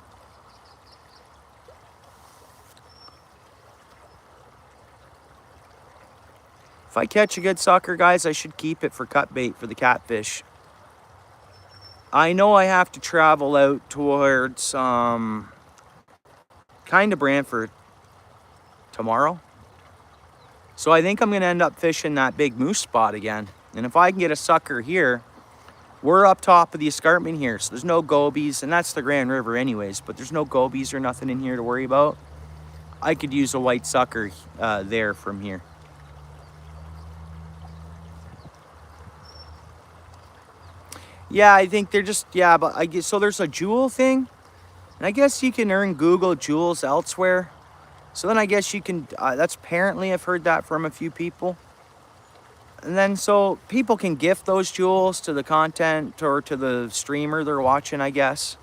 If I catch a good sucker, guys, I should keep it for cut bait for the catfish. I know I have to travel out towards kind of Brantford tomorrow. So I think I'm going to end up fishing that big moose spot again. And if I can get a sucker here, we're up top of the escarpment here. So there's no gobies, and that's the Grand River anyways, but there's no gobies or nothing in here to worry about. I could use a white sucker there from here. Yeah, I think they're just, yeah, but I guess, so there's a jewel thing. And I guess you can earn Google jewels elsewhere. So then I guess you can, that's apparently, I've heard that from a few people. And then so people can gift those jewels to the content or to the streamer they're watching, I guess.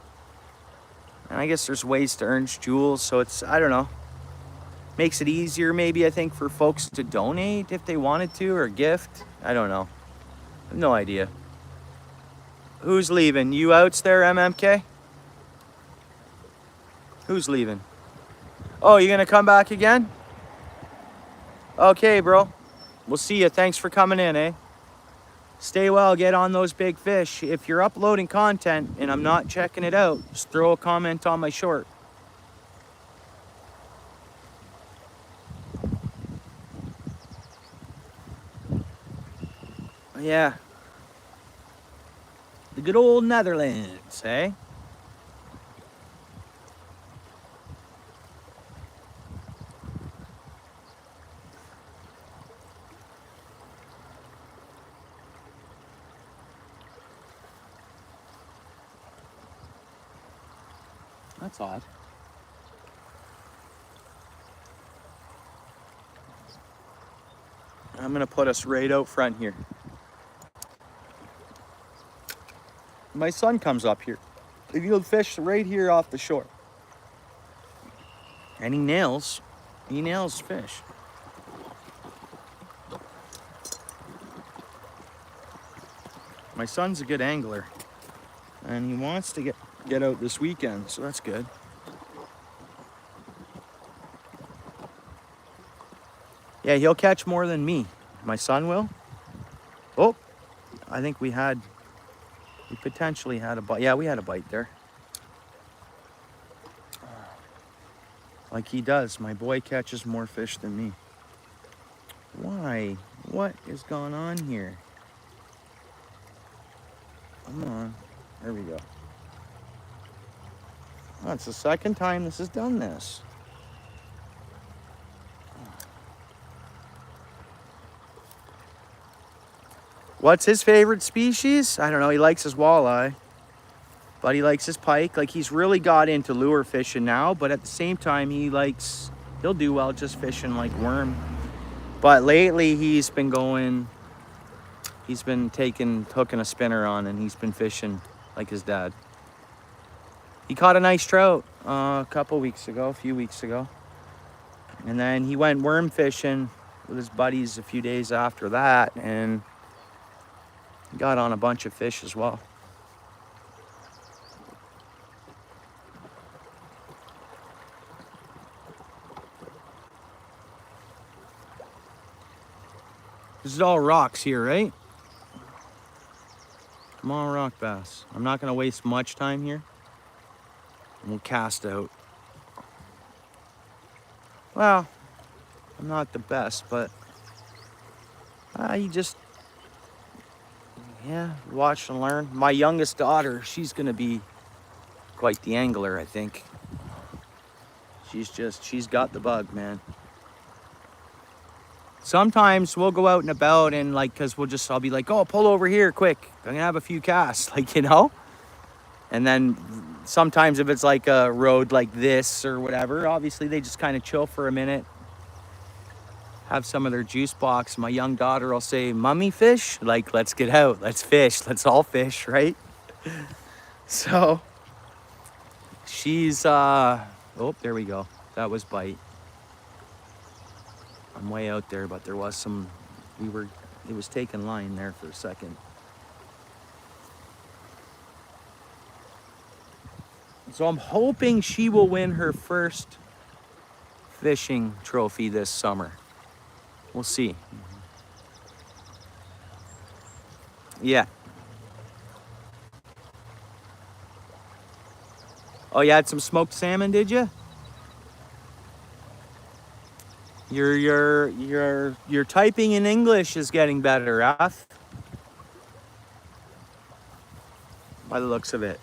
And I guess there's ways to earn jewels. So it's, I don't know. Makes it easier maybe, I think, for folks to donate if they wanted to, or gift. I don't know. I have no idea. Who's leaving? You outs there, MMK? Who's leaving? Oh, you gonna come back again? Okay, bro. We'll see you. Thanks for coming in, eh? Stay well, get on those big fish. If you're uploading content and I'm not checking it out, just throw a comment on my short. Yeah. The good old Netherlands, eh? That's odd. I'm gonna put us right out front here. My son comes up here. He'll fish right here off the shore. And he nails fish. My son's a good angler. And he wants to get out this weekend, so that's good. Yeah, he'll catch more than me. My son will. Oh, I think we potentially had a bite. Yeah, we had a bite there. Like he does. My boy catches more fish than me. Why? What is going on here? Come on. There we go. Oh, it's the second time this has done this. What's his favorite species? I don't know. He likes his walleye, but he likes his pike. Like, he's really got into lure fishing now, but at the same time, he'll do well just fishing like worm. But lately, he's been hooking a spinner on, and he's been fishing like his dad. He caught a nice trout a few weeks ago. And then he went worm fishing with his buddies a few days after that, and got on a bunch of fish as well. This is all rocks here, right? Come on, rock bass. I'm not gonna waste much time here. We'll cast out. Well, I'm not the best, but watch and learn. My youngest daughter, she's gonna be quite the angler, I think. She's got the bug, man. Sometimes we'll go out and about and I'll be like, oh, pull over here quick. I'm gonna have a few casts, And then sometimes if it's like a road like this or whatever, obviously they just kind of chill for a minute, have some of their juice box. My young daughter will say, "Mummy fish?" Like, let's get out, let's fish, let's all fish, right? So she's, oh, there we go. That was bite. I'm way out there, but there was it was taking line there for a second. So I'm hoping she will win her first fishing trophy this summer. We'll see. Yeah. Oh, you had some smoked salmon, did you? Your typing in English is getting better, Rath. By the looks of it.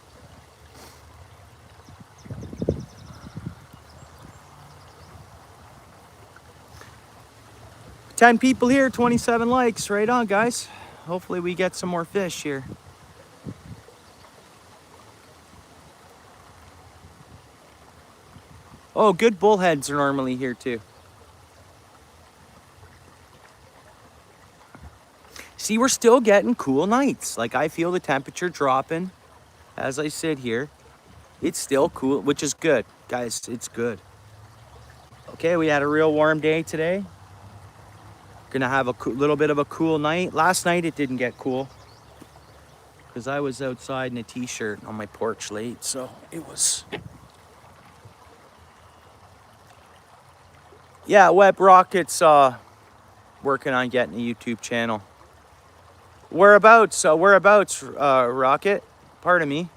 $10 people here, 27 likes. Right on, guys. Hopefully we get some more fish here. Oh, good bullheads are normally here too. See, we're still getting cool nights. Like, I feel the temperature dropping as I sit here. It's still cool, which is good. Guys, it's good. Okay, we had a real warm day today. Gonna have a little bit of a cool night. Last night it didn't get cool because I was outside in a t-shirt on my porch late, so it was... Yeah, Web Rocket's working on getting a YouTube channel. Whereabouts, Rocket? Pardon me.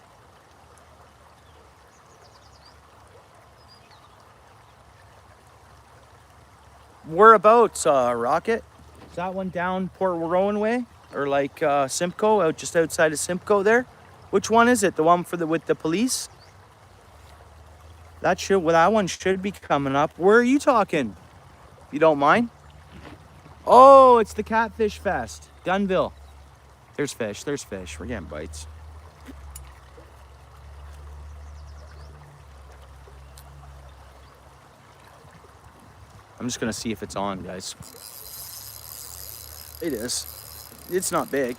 Whereabouts, Rocket? Is that one down Port Rowan way? Or like Simcoe, out just outside of Simcoe there? Which one is it? The one with the police? That one should be coming up. Where are you talking? You don't mind? Oh, it's the Catfish Fest. Dunville. There's fish. We're getting bites. I'm just gonna see if it's on, guys. It is. It's not big.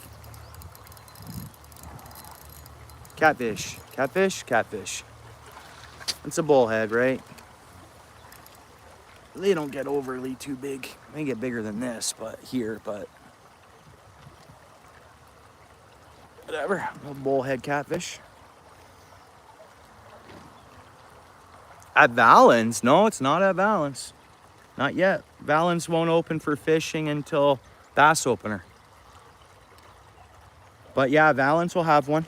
Catfish. Catfish. It's a bullhead, right? They don't get overly too big. They get bigger than this, but whatever. A bullhead catfish. At Valens? No, it's not at Valens. Not yet. Valens won't open for fishing until bass opener. But yeah, Valens will have one.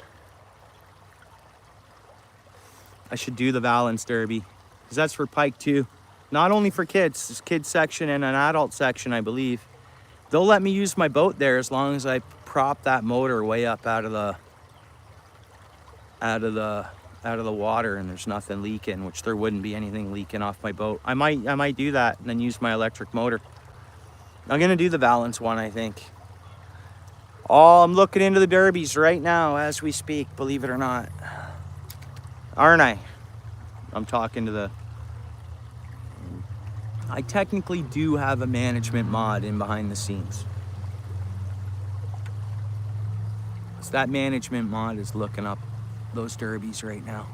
I should do the Valens Derby, because that's for pike too. Not only for kids, there's kids section and an adult section, I believe. They'll let me use my boat there as long as I prop that motor way up out of the water and there's nothing leaking, which there wouldn't be anything leaking off my boat. I might do that and then use my electric motor. I'm gonna do the Valens one, I think. Oh, I'm looking into the derbies right now as we speak, believe it or not. Aren't I? I'm talking to the... I technically do have a management mod in behind the scenes. So that management mod is looking up those derbies right now.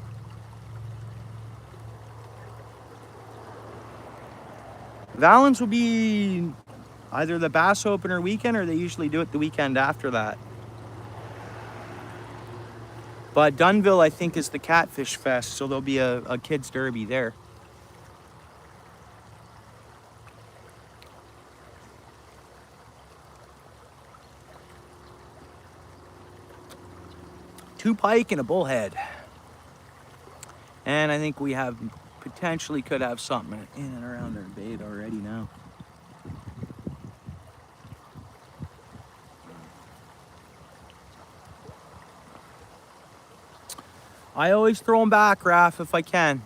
Valens will be either the bass opener weekend or they usually do it the weekend after that. But Dunville, I think, is the Catfish Fest, so there'll be a kids derby there. Two pike and a bullhead. And I think we have potentially could have something in and around our bait already now. I always throw them back, Raph, if I can.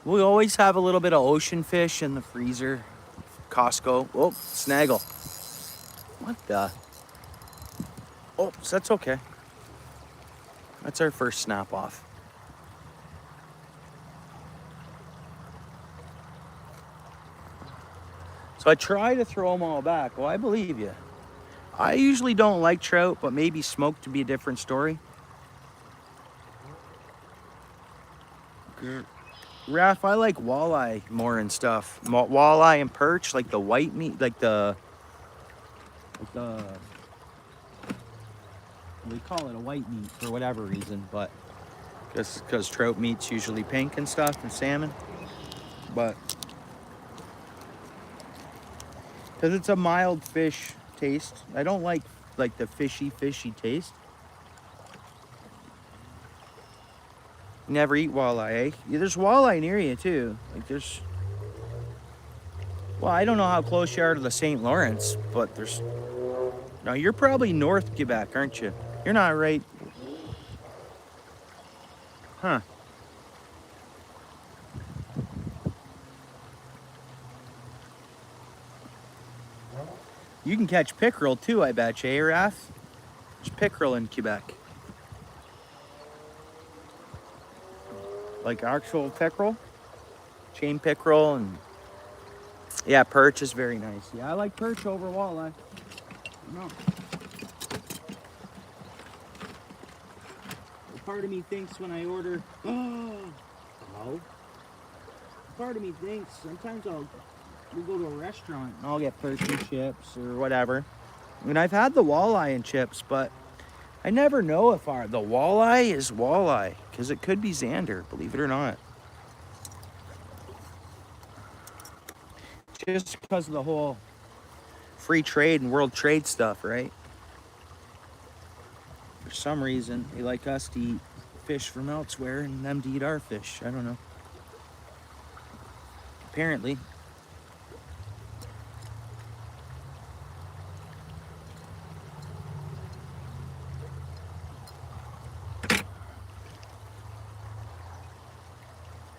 We always have a little bit of ocean fish in the freezer. Costco. Oh, snaggle. What the? Oh, that's okay. That's our first snap off. So I try to throw them all back. Well, I believe you. I usually don't like trout, but maybe smoked to be a different story. Raph, I like walleye more and stuff. Walleye and perch, like the white meat, we call it a white meat for whatever reason, but just because trout meat's usually pink and stuff, and salmon. But because it's a mild fish taste. I don't like the fishy taste. Never eat walleye, eh? Yeah, there's walleye near you too. Like there's... Well, I don't know how close you are to the St. Lawrence, but there's... No, you're probably North Quebec, aren't you? You're not right... Huh. You can catch pickerel too, I bet you, eh, Raph? There's pickerel in Quebec. Like actual pickerel? chain pickerel, and yeah, perch is very nice. Yeah, I like perch over walleye. No. Part of me thinks when I order, oh, part of me thinks sometimes we'll go to a restaurant and I'll get perch and chips or whatever. And I've had the walleye and chips, but I never know if the walleye is walleye, because it could be Xander, believe it or not. Just because of the whole free trade and world trade stuff, right? For some reason, they like us to eat fish from elsewhere and them to eat our fish. I don't know. Apparently.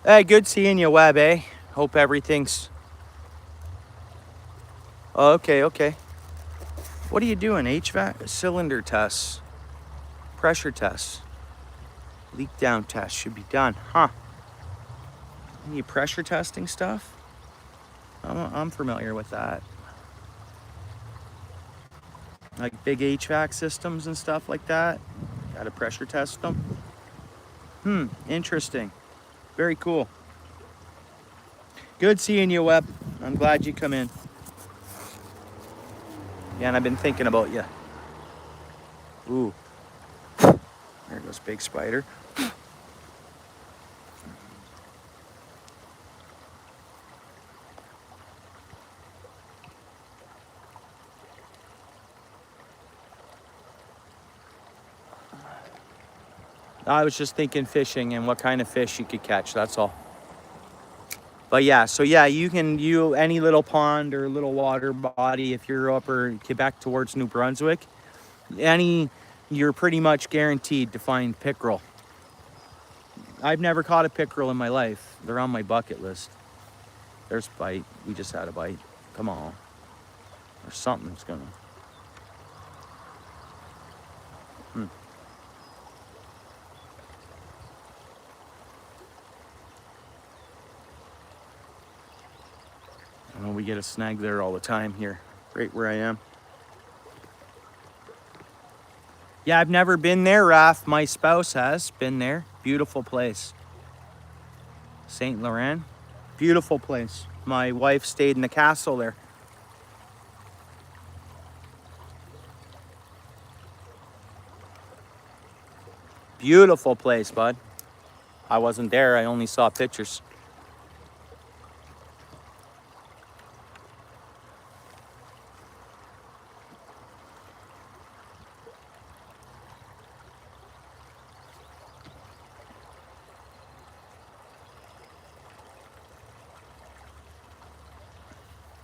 Hey, good seeing you, Webb, eh? Hope everything's... Oh, okay. What are you doing? HVAC? Cylinder tests. Pressure tests. Leak down test should be done. Huh. Any pressure testing stuff? I'm familiar with that. Like big HVAC systems and stuff like that. Gotta pressure test them. Interesting. Very cool. Good seeing you, Webb. I'm glad you come in. Yeah, and I've been thinking about you. Ooh. There goes big spider. I was just thinking fishing and what kind of fish you could catch, that's all. But yeah, so yeah, any little pond or little water body, if you're up or Quebec towards New Brunswick, you're pretty much guaranteed to find pickerel. I've never caught a pickerel in my life. They're on my bucket list. There's a bite. We just had a bite. Come on. Or something's gonna. I know we get a snag there all the time here, right where I am. Yeah, I've never been there, Raph. My spouse has been there. Beautiful place. St. Laurent. Beautiful place. My wife stayed in the castle there. Beautiful place, bud. I wasn't there. I only saw pictures.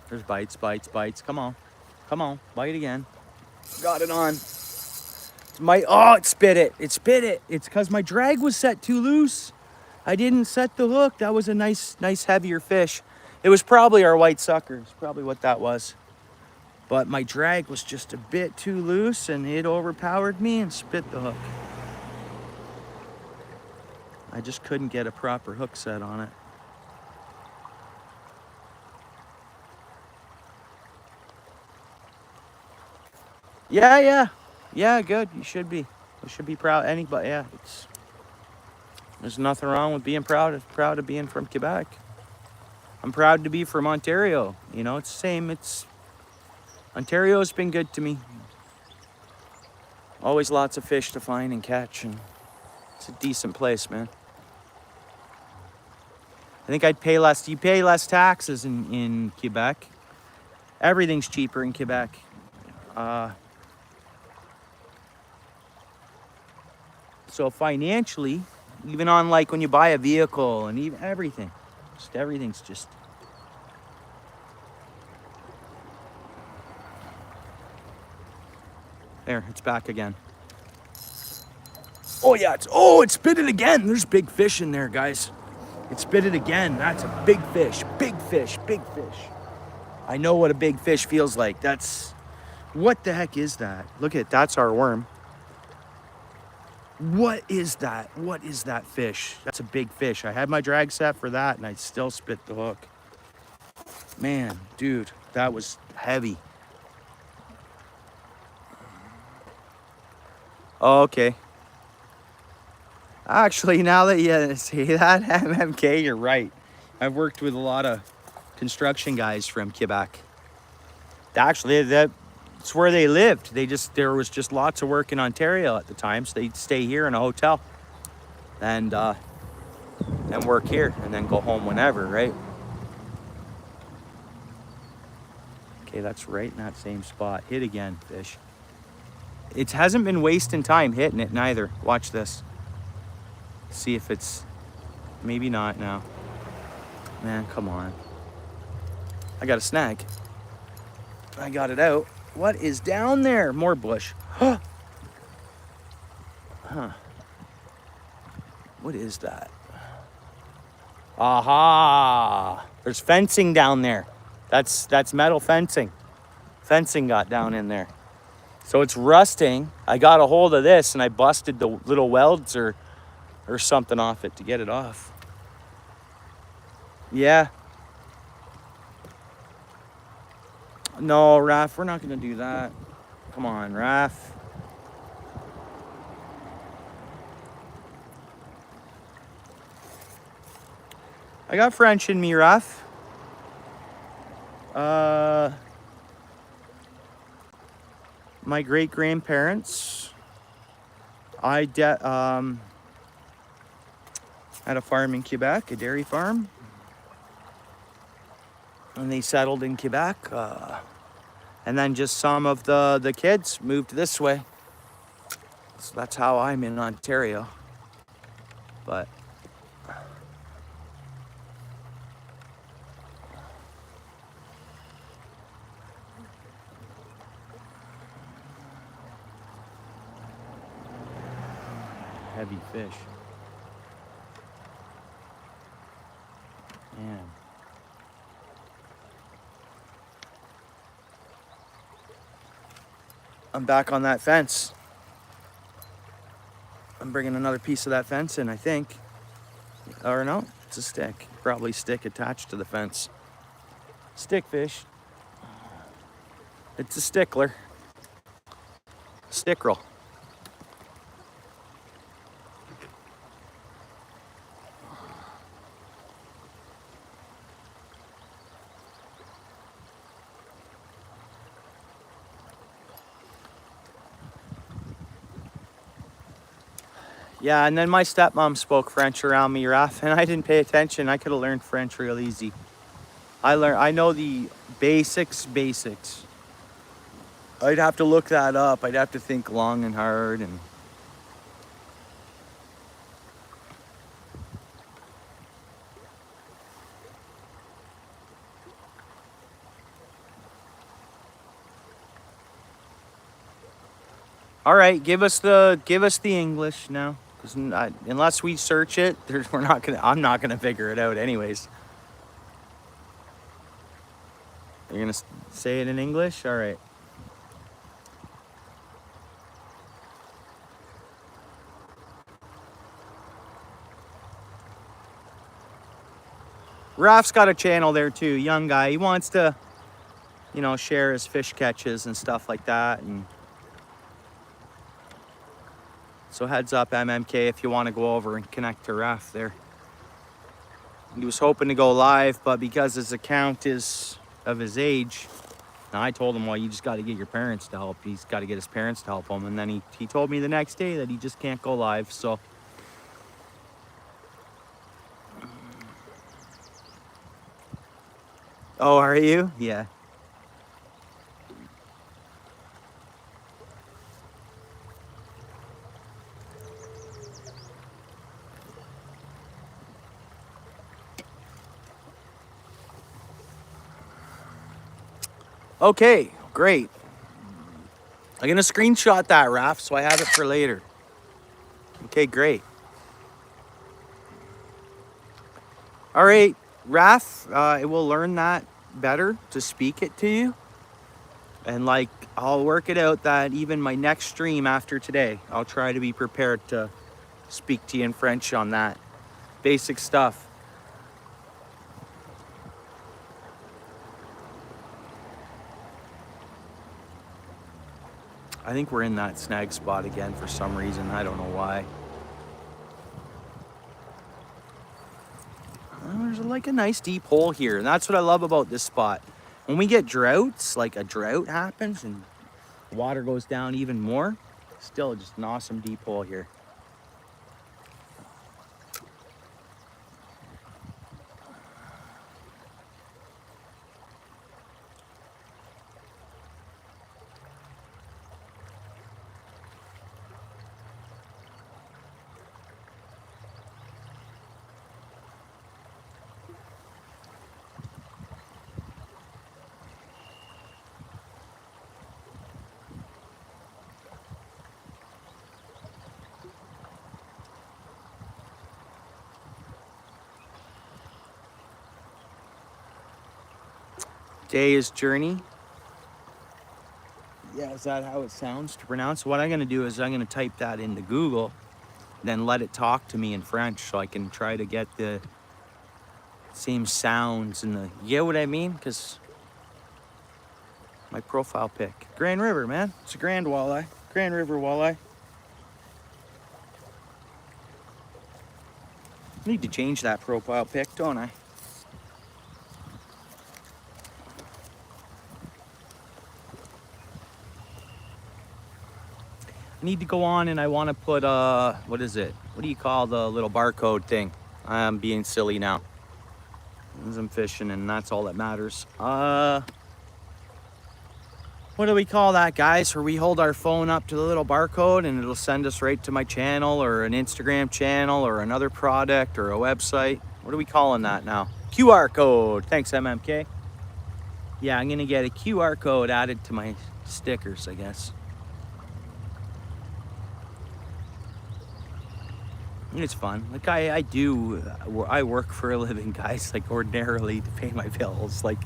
There's bites. Come on, bite again. Got it on. It spit it. It spit it. It's because my drag was set too loose. I didn't set the hook. That was a nice heavier fish. It was probably our white sucker. It's probably what that was. But my drag was just a bit too loose and it overpowered me and spit the hook. I just couldn't get a proper hook set on it. Yeah, good. You should be. You should be proud. Anybody, yeah. There's nothing wrong with being proud of being from Quebec. I'm proud to be from Ontario. You know, it's the same. Ontario's been good to me. Always lots of fish to find and catch, and it's a decent place, man. I think I'd pay less. You pay less taxes in Quebec. Everything's cheaper in Quebec. So financially, even on like when you buy a vehicle and even everything's just. There, it's back again. Oh yeah, it spit it again. There's big fish in there, guys. It spit it again. That's a big fish. I know what a big fish feels like. What the heck is that? Look at, that's our worm. What is that? What is that fish? That's a big fish. I had my drag set for that and I still spit the hook. Man, dude, that was heavy. Okay. Actually, now that you say that, MMK, you're right. I've worked with a lot of construction guys from Quebec. Actually, that's where they lived. There was just lots of work in Ontario at the time, so they'd stay here in a hotel and work here and then go home whenever, right? Okay, that's right in that same spot. Hit again, fish. It hasn't been wasting time hitting it neither. Watch this. See if it's, maybe not now. Man, come on. I got a snag. I got it out. What is down there? More bush. Huh. What is that? Aha! There's fencing down there. That's metal fencing. Fencing got down in there. So it's rusting. I got a hold of this and I busted the little welds or something off it to get it off. Yeah. No, Raph, we're not gonna do that. Come on, Raph. I got French in me, Raph. My great-grandparents, had a farm in Quebec, a dairy farm. And they settled in Quebec. And then just some of the kids moved this way. So that's how I'm in Ontario. But heavy fish. Man. I'm back on that fence. I'm bringing another piece of that fence in, I think. Or no, it's a stick. Probably stick attached to the fence. Stick fish. It's a stickler. Stickerel. Yeah, and then my stepmom spoke French around me, Raph, and I didn't pay attention. I could have learned French real easy. I know the basics. I'd have to look that up. I'd have to think long and hard and all right, give us the English now. Unless we search it, I'm not gonna figure it out anyways. You're gonna say it in English? All right. Raf's got a channel there too, young guy. He wants to, share his fish catches and stuff like that. And so heads up, MMK, if you want to go over and connect to Raf there. He was hoping to go live, but because his account is of his age, and I told him, well, you just got to get your parents to help. He's got to get his parents to help him. And then he told me the next day that he just can't go live. So oh, are you? Yeah. Okay, great. I'm gonna screenshot that, Raph, so I have it for later. Okay, great. All right, Raph, it will learn that better to speak it to you. And like, I'll work it out that even my next stream after today, I'll try to be prepared to speak to you in French on that. Basic stuff. I think we're in that snag spot again for some reason. I don't know why. There's like a nice deep hole here. And that's what I love about this spot. When we get droughts, like a drought happens and water goes down even more, still just an awesome deep hole here. Day is journey. Yeah, is that how it sounds to pronounce? What I'm gonna do is I'm gonna type that into Google, then let it talk to me in French so I can try to get the same sounds and you get what I mean? Because my profile pic. Grand River, man. It's a grand walleye. Grand River walleye. Need to change that profile pic, don't I? I need to go on and I want to put, what is it? What do you call the little barcode thing? I'm being silly now. As I'm fishing and that's all that matters. What do we call that, guys? Where we hold our phone up to the little barcode and it'll send us right to my channel or an Instagram channel or another product or a website. What are we calling that now? QR code. Thanks, MMK. Yeah, I'm gonna get a QR code added to my stickers, I guess. It's fun. Like I work for a living, guys, like ordinarily to pay my bills. Like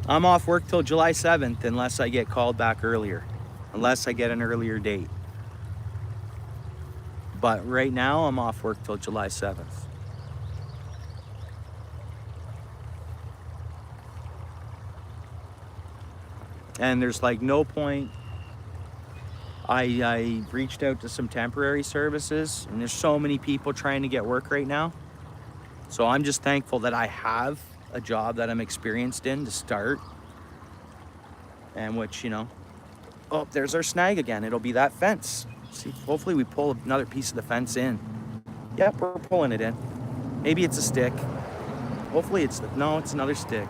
I'm off work till July 7th unless I get called back earlier, unless I get an earlier date. But right now I'm off work till July 7th. And there's like no point. I reached out to some temporary services and there's so many people trying to get work right now. So I'm just thankful that I have a job that I'm experienced in to start. And which, you know, oh, there's our snag again. It'll be that fence. See, hopefully we pull another piece of the fence in. Yep, we're pulling it in. Maybe it's a stick. Hopefully it's another stick.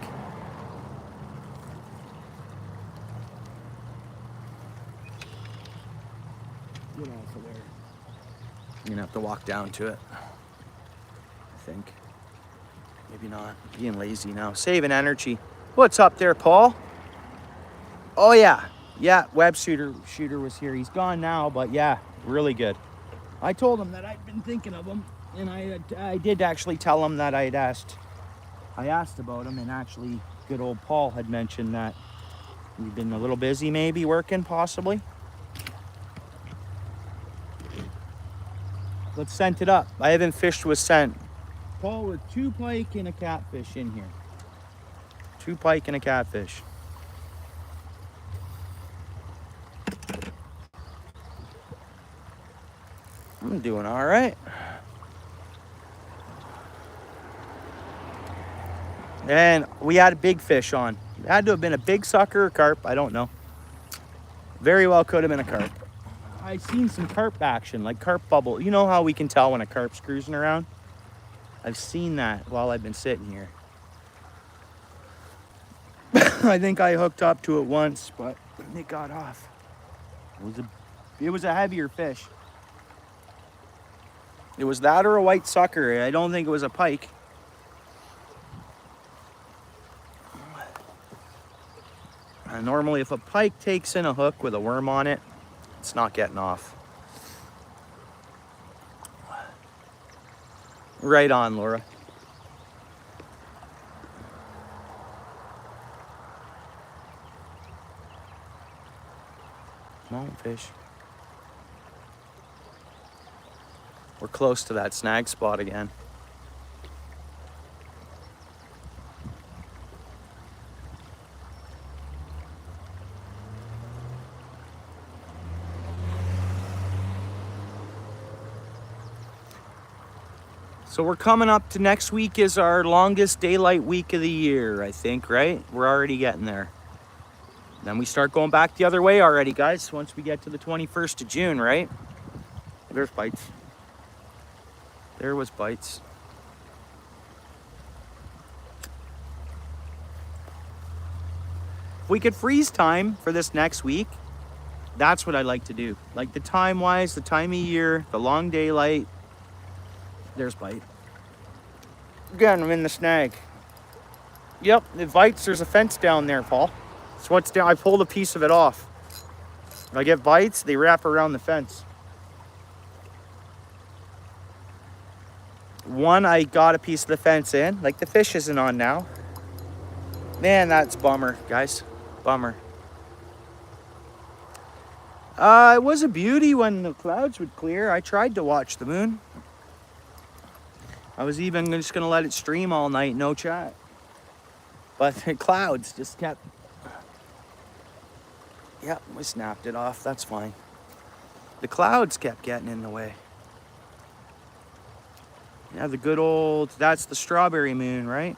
Get off of there. I'm gonna have to walk down to it, I think. Maybe not. Being lazy now. Saving energy. What's up there, Paul? Oh yeah. Yeah, web shooter was here. He's gone now, but yeah, really good. I told him that I'd been thinking of him, and I did actually tell him that I asked about him, and actually good old Paul had mentioned that you've been a little busy maybe working, possibly. Let's scent it up. I haven't fished with scent. Paul with 2 pike and a catfish in here. 2 pike and a catfish. I'm doing all right. And we had a big fish on. It had to have been a big sucker or carp. I don't know. Very well could have been a carp. I've seen some carp action, like carp bubble. You know how we can tell when a carp's cruising around? I've seen that while I've been sitting here. I think I hooked up to it once, but it got off. It was a heavier fish. It was that or a white sucker. I don't think it was a pike. And normally if a pike takes in a hook with a worm on it, it's not getting off. Right on, Laura. on, fish. We're close to that snag spot again. So we're coming up to next week is our longest daylight week of the year, I think, right? We're already getting there. Then we start going back the other way already, guys, once we get to the 21st of June, right? There's bites. There was bites. If we could freeze time for this next week, that's what I'd like to do. Like the time-wise, the time of year, the long daylight. There's bite. Again, I'm in the snag. Yep, it bites. There's a fence down there, Paul. So what's down? I pulled a piece of it off. When I get bites, they wrap around the fence. One, I got a piece of the fence in. Like the fish isn't on now. Man, that's bummer, guys. Bummer. It was a beauty when the clouds would clear. I tried to watch the moon. I was even just gonna let it stream all night, no chat. But the clouds just kept... Yep, we snapped it off, that's fine. The clouds kept getting in the way. Yeah, the good old, that's the strawberry moon, right?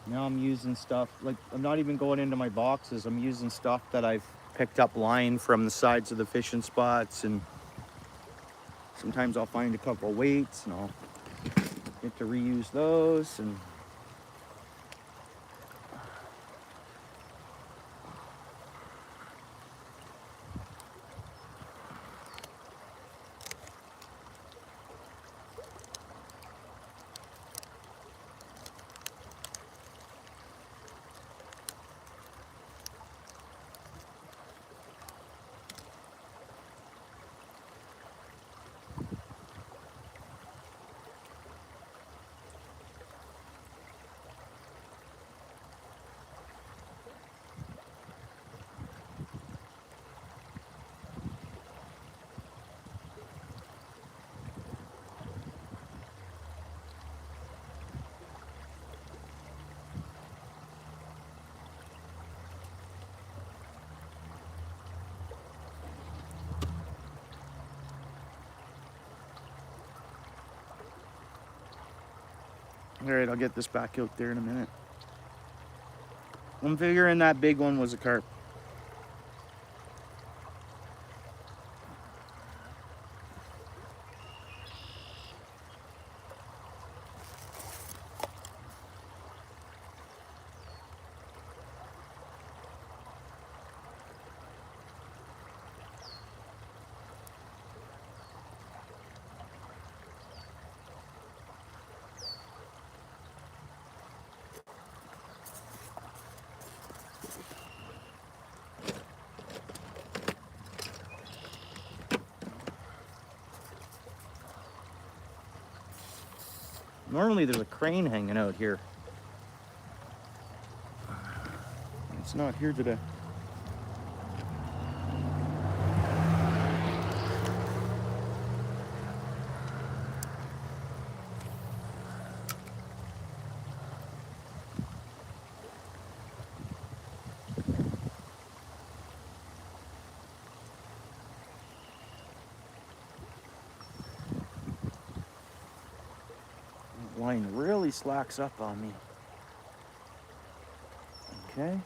Now I'm using stuff, like I'm not even going into my boxes. I'm using stuff that I've picked up line from the sides of the fishing spots, and sometimes I'll find a couple of weights and I'll get to reuse those. And all right, I'll get this back out there in a minute. I'm figuring that big one was a carp. Normally there's a crane hanging out here. It's not here today. Line really slacks up on me. Okay.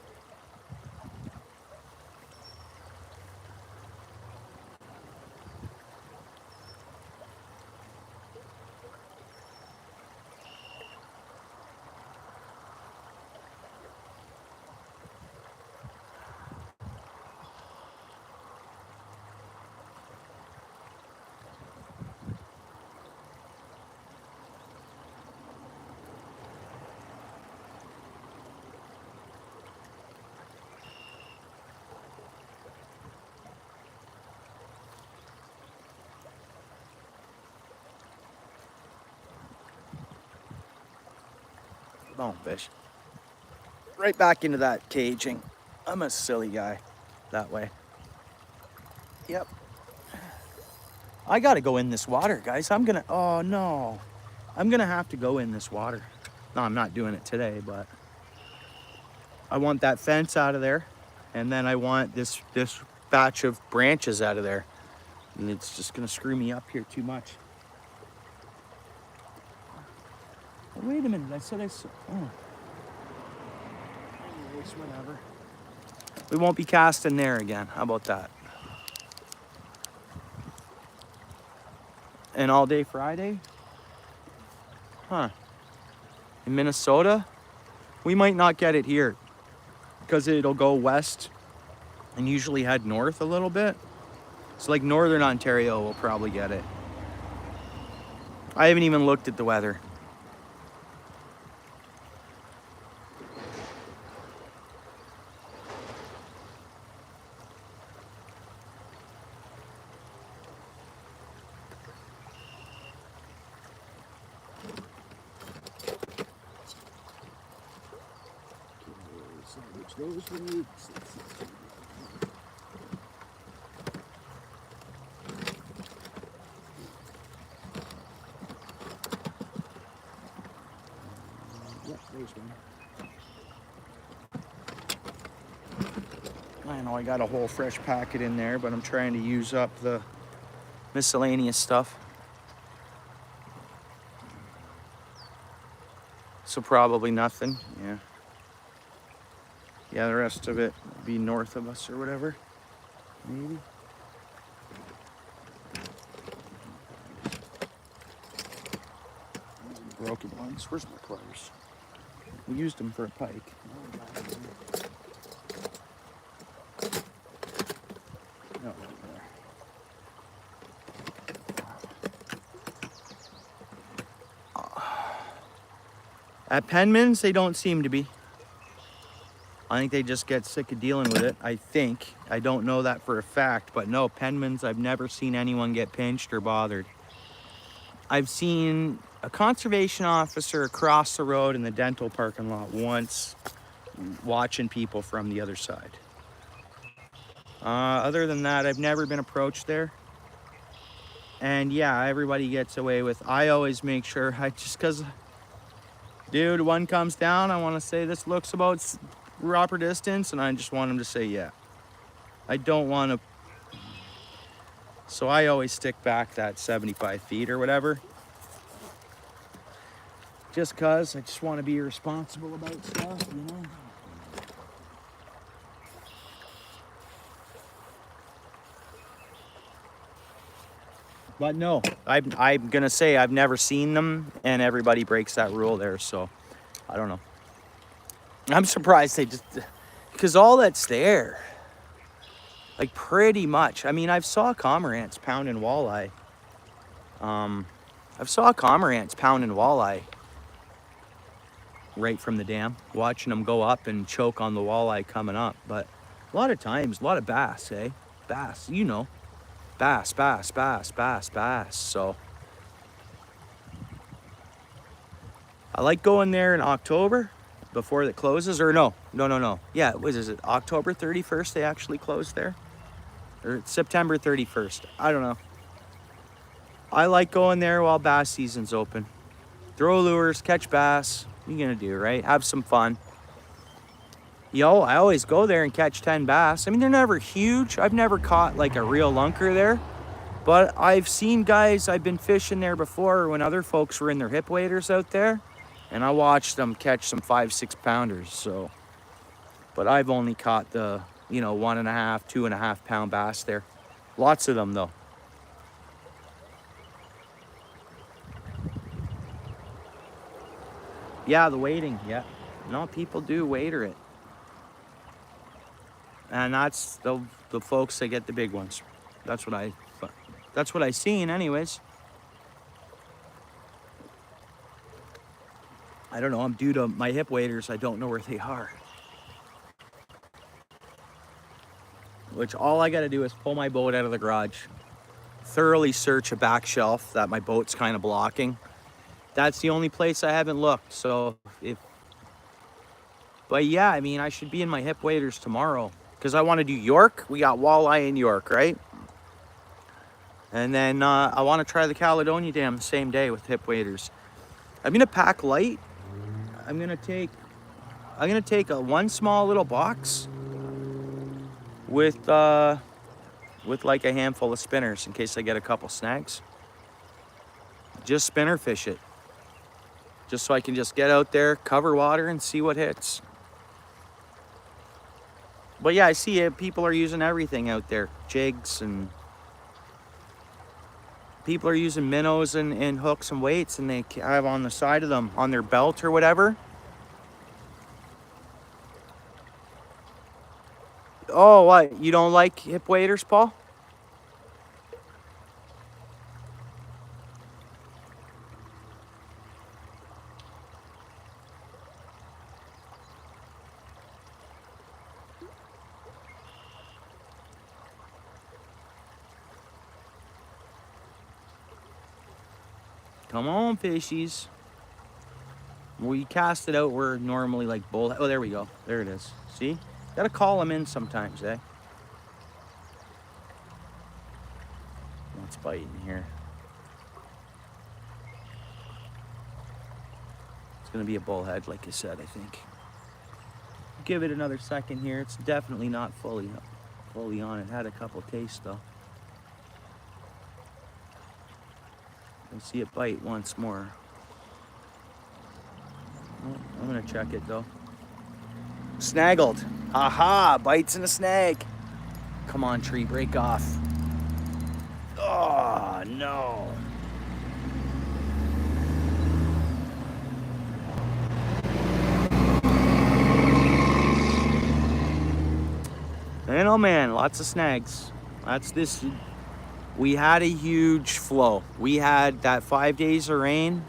bonefish. Right back into that caging. I'm a silly guy that way. Yep. I gotta go in this water, guys. Oh no. I'm gonna have to go in this water. No, I'm not doing it today, but I want that fence out of there. And then I want this batch of branches out of there. And it's just gonna screw me up here too much. Oh, wait a minute, I said I saw, oh. Anyways, whatever. We won't be casting there again. How about that? And all day Friday? Huh. In Minnesota? We might not get it here because it'll go west and usually head north a little bit. So like northern Ontario will probably get it. I haven't even looked at the weather. Yep, there's one. I know I got a whole fresh packet in there, but I'm trying to use up the miscellaneous stuff. So probably nothing, yeah. Yeah, the rest of it will be north of us or whatever, maybe. Broken ones, where's my pliers? We used them for a pike. No, right there. At Penman's, they don't seem to be. I think they just get sick of dealing with it, I think. I don't know that for a fact, but no, Penman's, I've never seen anyone get pinched or bothered. I've seen a conservation officer across the road in the dental parking lot once, watching people from the other side. Other than that, I've never been approached there. And yeah, everybody gets away with, I always make sure, cause, dude, one comes down, I wanna say this looks about proper distance, and I just want them to say yeah. I don't want to, so I always stick back that 75 feet or whatever. Just cause I just want to be responsible about stuff, you know. But no, I'm gonna say I've never seen them, and everybody breaks that rule there, so I don't know. I'm surprised they just, because all that's there, like pretty much. I mean, I've saw cormorants pounding walleye. Right from the dam, watching them go up and choke on the walleye coming up. But a lot of times, a lot of bass, eh? Bass, you know. Bass. So I like going there in October before it closes, or no. Yeah, what is it, October 31st they actually close there? Or it's September 31st, I don't know. I like going there while bass season's open. Throw lures, catch bass. What are you gonna do, right? Have some fun. Yo, I always go there and catch 10 bass. I mean, they're never huge. I've never caught like a real lunker there, but I've seen guys, I've been fishing there before when other folks were in their hip waders out there, and I watched them catch some 5-6 pounders, so. But I've only caught the, 1.5, 2.5 pound bass there. Lots of them though. Yeah, the wading, yeah. No, people do wader it. And that's the folks that get the big ones. That's what I seen anyways. I don't know, I'm due to my hip waders. I don't know where they are. Which all I gotta do is pull my boat out of the garage, thoroughly search a back shelf that my boat's kind of blocking. That's the only place I haven't looked. So if But yeah, I mean, I should be in my hip waders tomorrow because I want to do York. We got walleye in York, right? And then I want to try the Caledonia Dam the same day with hip waders. I'm gonna pack light. I'm gonna take one small little box with like a handful of spinners in case I get a couple snags. Just spinner fish it. Just so I can just get out there, cover water, and see what hits. But yeah, I see it. People are using everything out there. Jigs, and people are using minnows and hooks and weights, and they have on the side of them, on their belt or whatever. Oh, what? You don't like hip waders, Paul? Come on, fishies. We cast it out. We're normally like bull. Oh, there we go. There it is. See? Gotta call them in sometimes, eh? It's biting here. It's gonna be a bullhead, like I said, I think. Give it another second here. It's definitely not fully on. It had a couple tastes though. Let's see it bite once more. Oh, I'm gonna check it though. Snaggled. Aha! Bites in a snag. Come on, tree, break off. Oh no. Man, oh man, lots of snags. That's this. We had a huge flow. We had that 5 days of rain.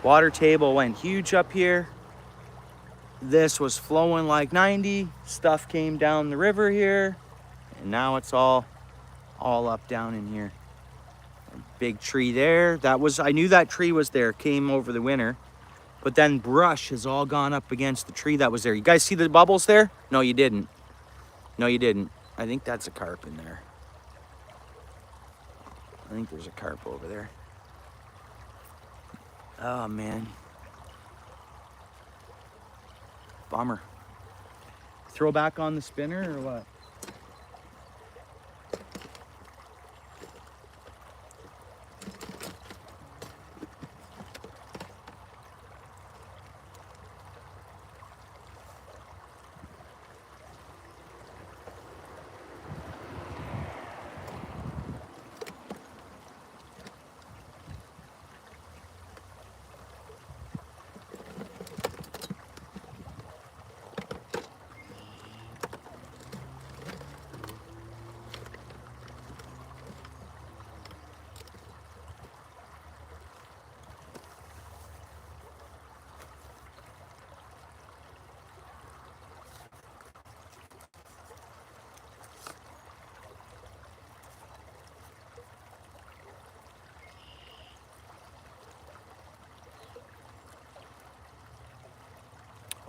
Water table went huge up here. This was flowing like 90. Stuff came down the river here. And now it's all up down in here. A big tree there. I knew that tree was there, came over the winter. But then brush has all gone up against the tree that was there. You guys see the bubbles there? No, you didn't. No, you didn't. I think that's a carp in there. I think there's a carp over there. Oh, man. Bummer. Throw back on the spinner or what?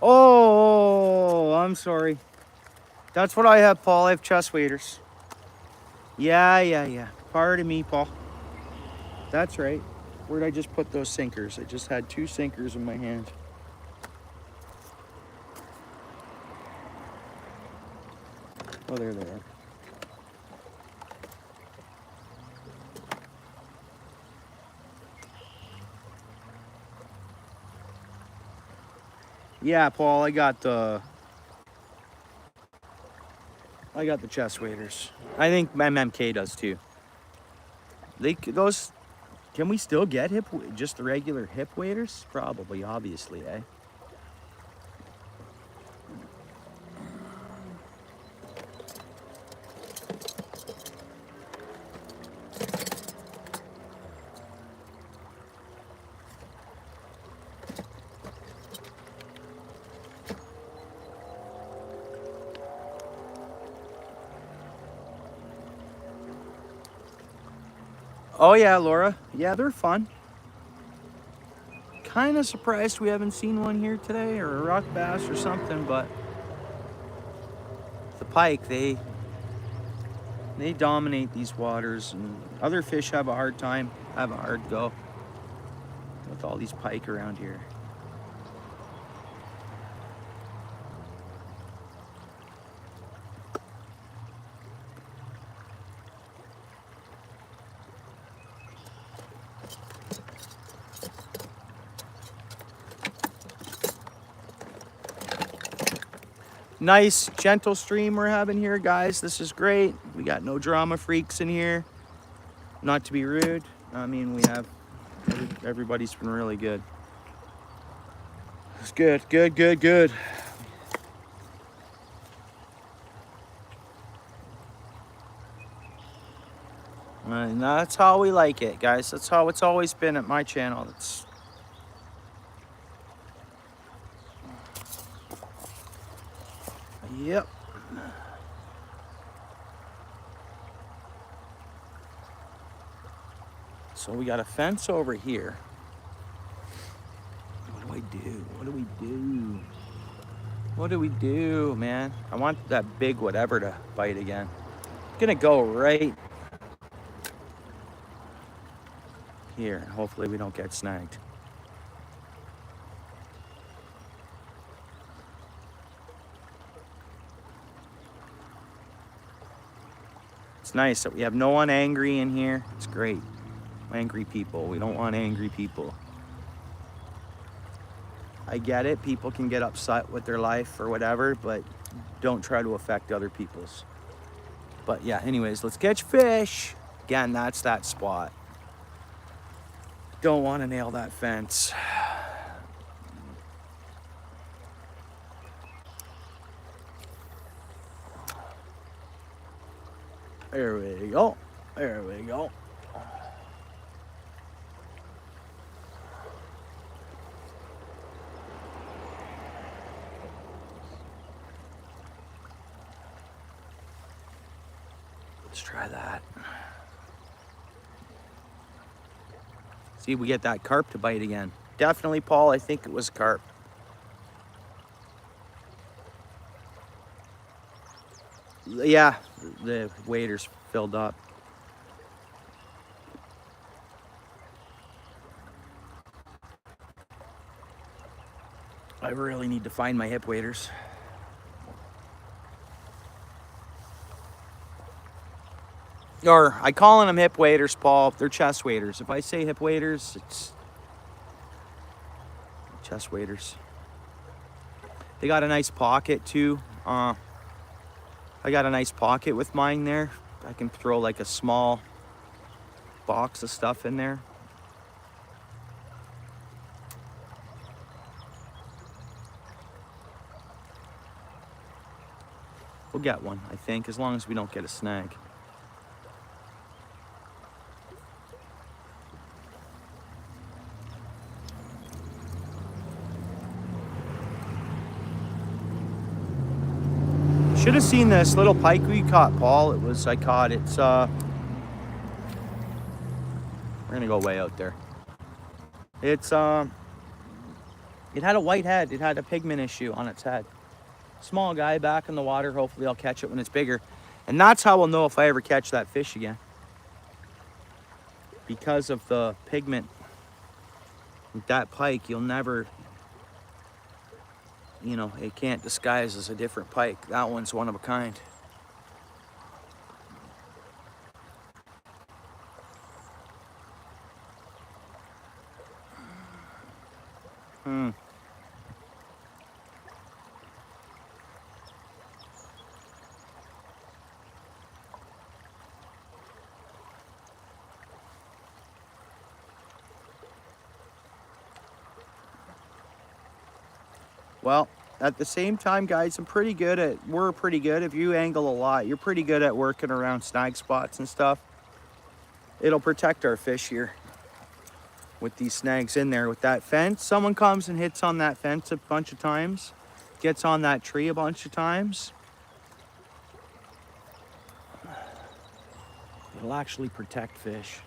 Oh, I'm sorry. That's what I have, Paul. I have chest waders. Yeah. Pardon me, Paul. That's right. Where'd I just put those sinkers? I just had 2 sinkers in my hand. Oh, there they are. Yeah, Paul, I got the chest waders. I think MMK does too. Can we still get just the regular hip waders? Probably, obviously, eh? Oh yeah, Laura. Yeah, they're fun. kind of surprised we haven't seen one here today, or a rock bass or something, but the pike, they dominate these waters, and other fish have a hard time, have a hard go with all these pike around here. Nice, gentle stream we're having here, guys. This is great. We got no drama freaks in here. Not to be rude. I mean, we have, everybody's been really good. It's good, good, good, good. And that's how we like it, guys. That's how it's always been at my channel. It's yep. So we got a fence over here. What do I do? What do we do? What do we do, man? I want that big whatever to bite again. I'm gonna go right here. Hopefully we don't get snagged. It's nice that we have no one angry in here. It's great. Angry people. We don't want angry people. I get it. People can get upset with their life or whatever, but don't try to affect other people's. But yeah, anyways, let's catch fish. Again, that's that spot. Don't want to nail that fence. There we go. There we go. Let's try that. See if we get that carp to bite again. Definitely, Paul, I think it was carp. Yeah, the waders filled up. I really need to find my hip waders. Or I calling them hip waders, Paul. They're chest waders. If I say hip waders, it's chest waders. They got a nice pocket too. I got a nice pocket with mine there. I can throw like a small box of stuff in there. We'll get one, I think, as long as we don't get a snag. Should have seen this little pike we caught, Paul. I caught it. We're gonna go way out there. It had a white head. It had a pigment issue on its head. Small guy back in the water. Hopefully I'll catch it when it's bigger. And that's how we'll know if I ever catch that fish again. Because of the pigment with that pike, you'll never, you know, it can't disguise as a different pike. That one's one of a kind. Well, at the same time, guys, we're pretty good. If you angle a lot, you're pretty good at working around snag spots and stuff. It'll protect our fish here with these snags in there with that fence. Someone comes and hits on that fence a bunch of times, gets on that tree a bunch of times. It'll actually protect fish.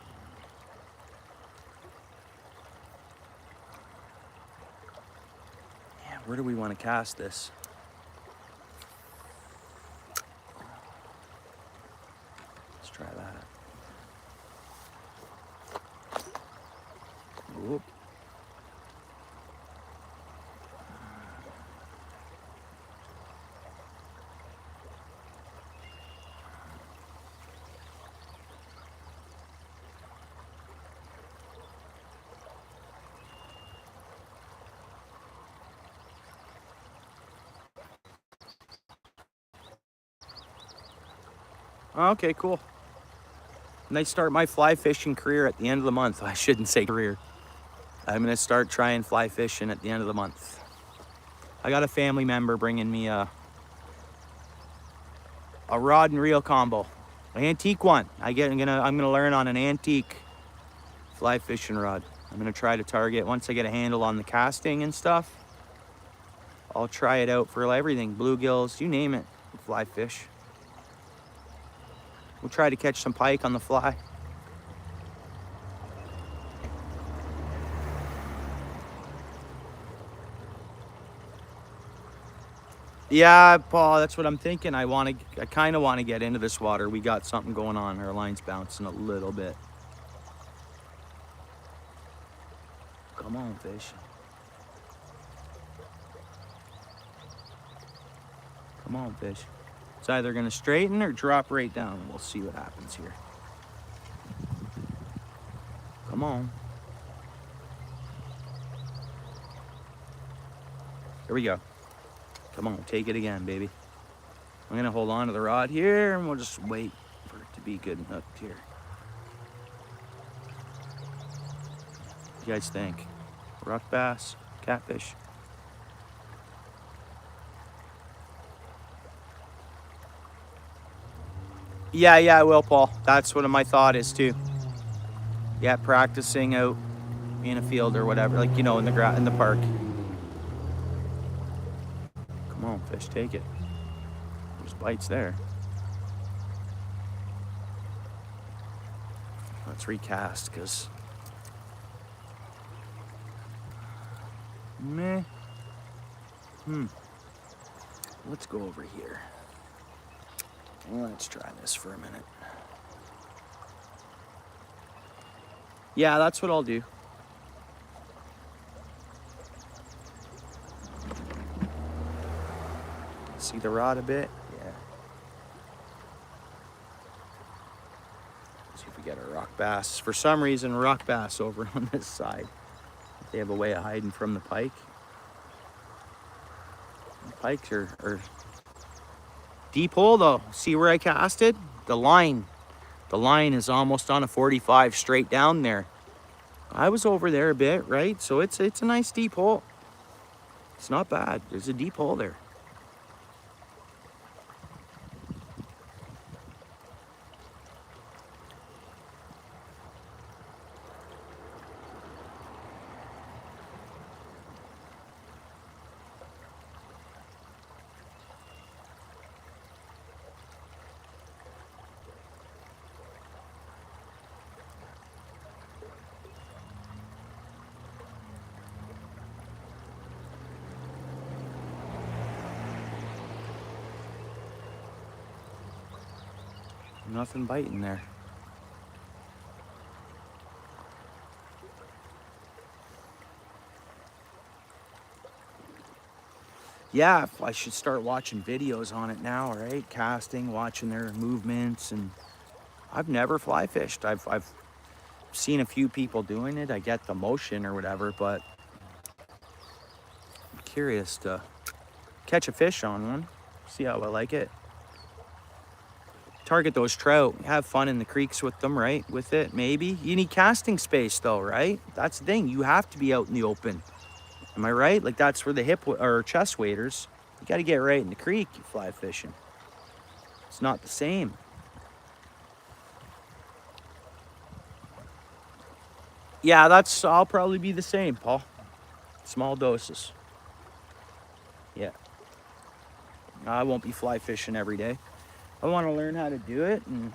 Where do we want to cast this? Let's try that. Whoop. Okay, cool. And I start my fly fishing career at the end of the month. I shouldn't say career. I'm gonna start trying fly fishing at the end of the month. I got a family member bringing me a rod and reel combo, an antique one. I'm gonna learn on an antique fly fishing rod. I'm gonna try to target once I get a handle on the casting and stuff. I'll try it out for everything, bluegills, you name it, fly fish. We'll try to catch some pike on the fly. Yeah, Paul, that's what I'm thinking. I kind of want to get into this water. We got something going on. Our line's bouncing a little bit. Come on, fish. Come on, fish. It's either going to straighten or drop right down. We'll see what happens here. Come on. Here we go. Come on, take it again, baby. I'm gonna hold on to the rod here and we'll just wait for it to be good and hooked here. What do you guys think? Rock bass, catfish? Yeah, I will, Paul. That's what my thought is too. Yeah, practicing out in a field or whatever, like, you know, in the park. Come on, fish, take it. There's bites there. Let's recast, because let's go over here. Let's try this for a minute. Yeah, that's what I'll do. See the rod a bit? Yeah. See if we get a rock bass. For some reason, rock bass over on this side. They have a way of hiding from the pike. The pikes are deep hole though. See where I casted? The line is almost on a 45 straight down there. I was over there a bit, right? So it's a nice deep hole. It's not bad. There's a deep hole there. Nothing biting there. Yeah, I should start watching videos on it now, right? Casting, watching their movements, and I've never fly fished. I've seen a few people doing it. I get the motion or whatever, but I'm curious to catch a fish on one, see how I like it. Target those trout, have fun in the creeks with them, right? With it, maybe. You need casting space though, right? That's the thing, you have to be out in the open. Am I right? Like that's where the hip or chest waders, you gotta get right in the creek, you fly fishing. It's not the same. Yeah, I'll probably be the same, Paul. Small doses. Yeah. I won't be fly fishing every day. I want to learn how to do it, and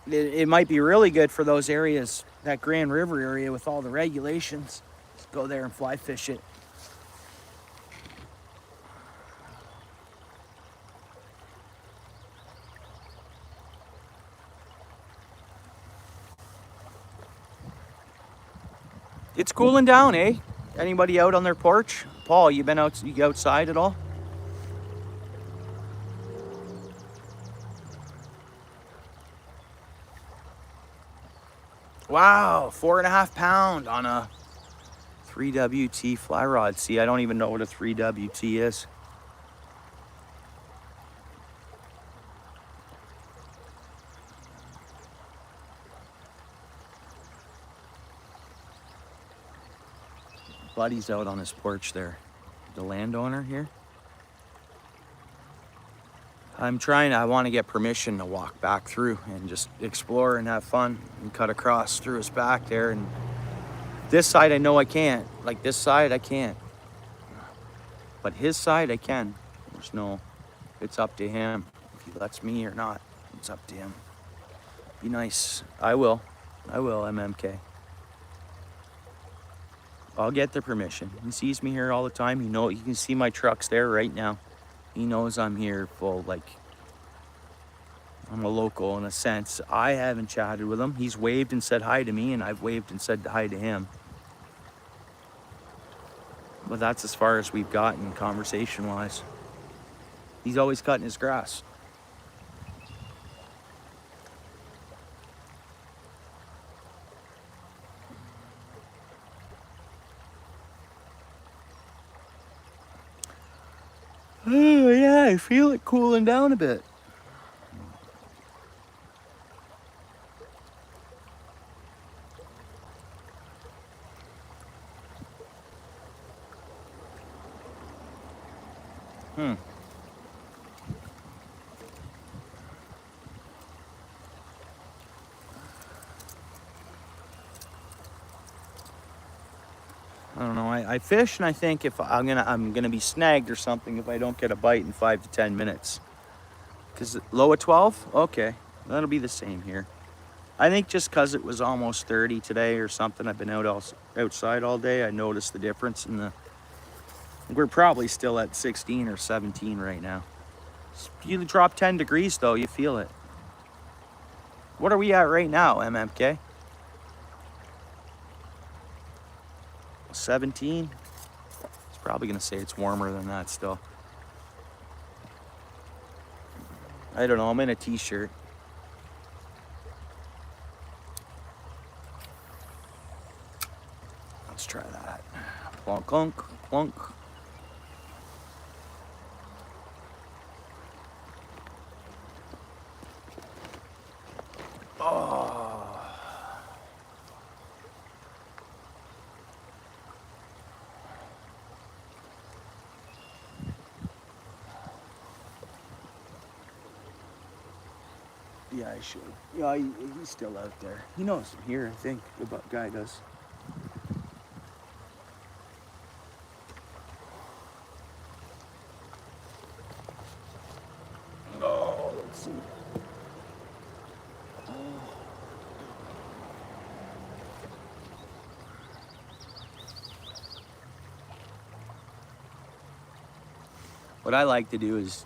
it might be really good for those areas, that Grand River area with all the regulations. Just go there and fly fish it. It's cooling down, eh? Anybody out on their porch? Paul, you been out? You outside at all? Wow, 4.5 pound on a 3WT fly rod. See, I don't even know what a 3WT is. Buddy's out on his porch there. The landowner here. I want to get permission to walk back through and just explore and have fun and cut across through his back there. And this side I know I can't. Like this side I can't. But his side I can. It's up to him. If he lets me or not, it's up to him. Be nice. I will, MMK. I'll get the permission. He sees me here all the time. You can see my trucks there right now. He knows I'm here full, like, I'm a local in a sense. I haven't chatted with him. He's waved and said hi to me, and I've waved and said hi to him. But that's as far as we've gotten conversation-wise. He's always cutting his grass. Oh, yeah, I feel it cooling down a bit. I don't know. I fish, and I think if I'm gonna be snagged or something if I don't get a bite in 5 to 10 minutes. Cause low at 12, okay, that'll be the same here. I think just cause it was almost 30 today or something. I've been outside all day. I noticed the difference in the. We're probably still at 16 or 17 right now. You drop 10 degrees though, you feel it. What are we at right now, MMK? 17. It's probably gonna say it's warmer than that still. I don't know, I'm in a t-shirt. Let's try that. Plunk, clunk, plunk. Oh. Yeah, I should. Yeah, he's still out there. He knows I'm here, I think. The guy does. Oh, let's see. What I like to do is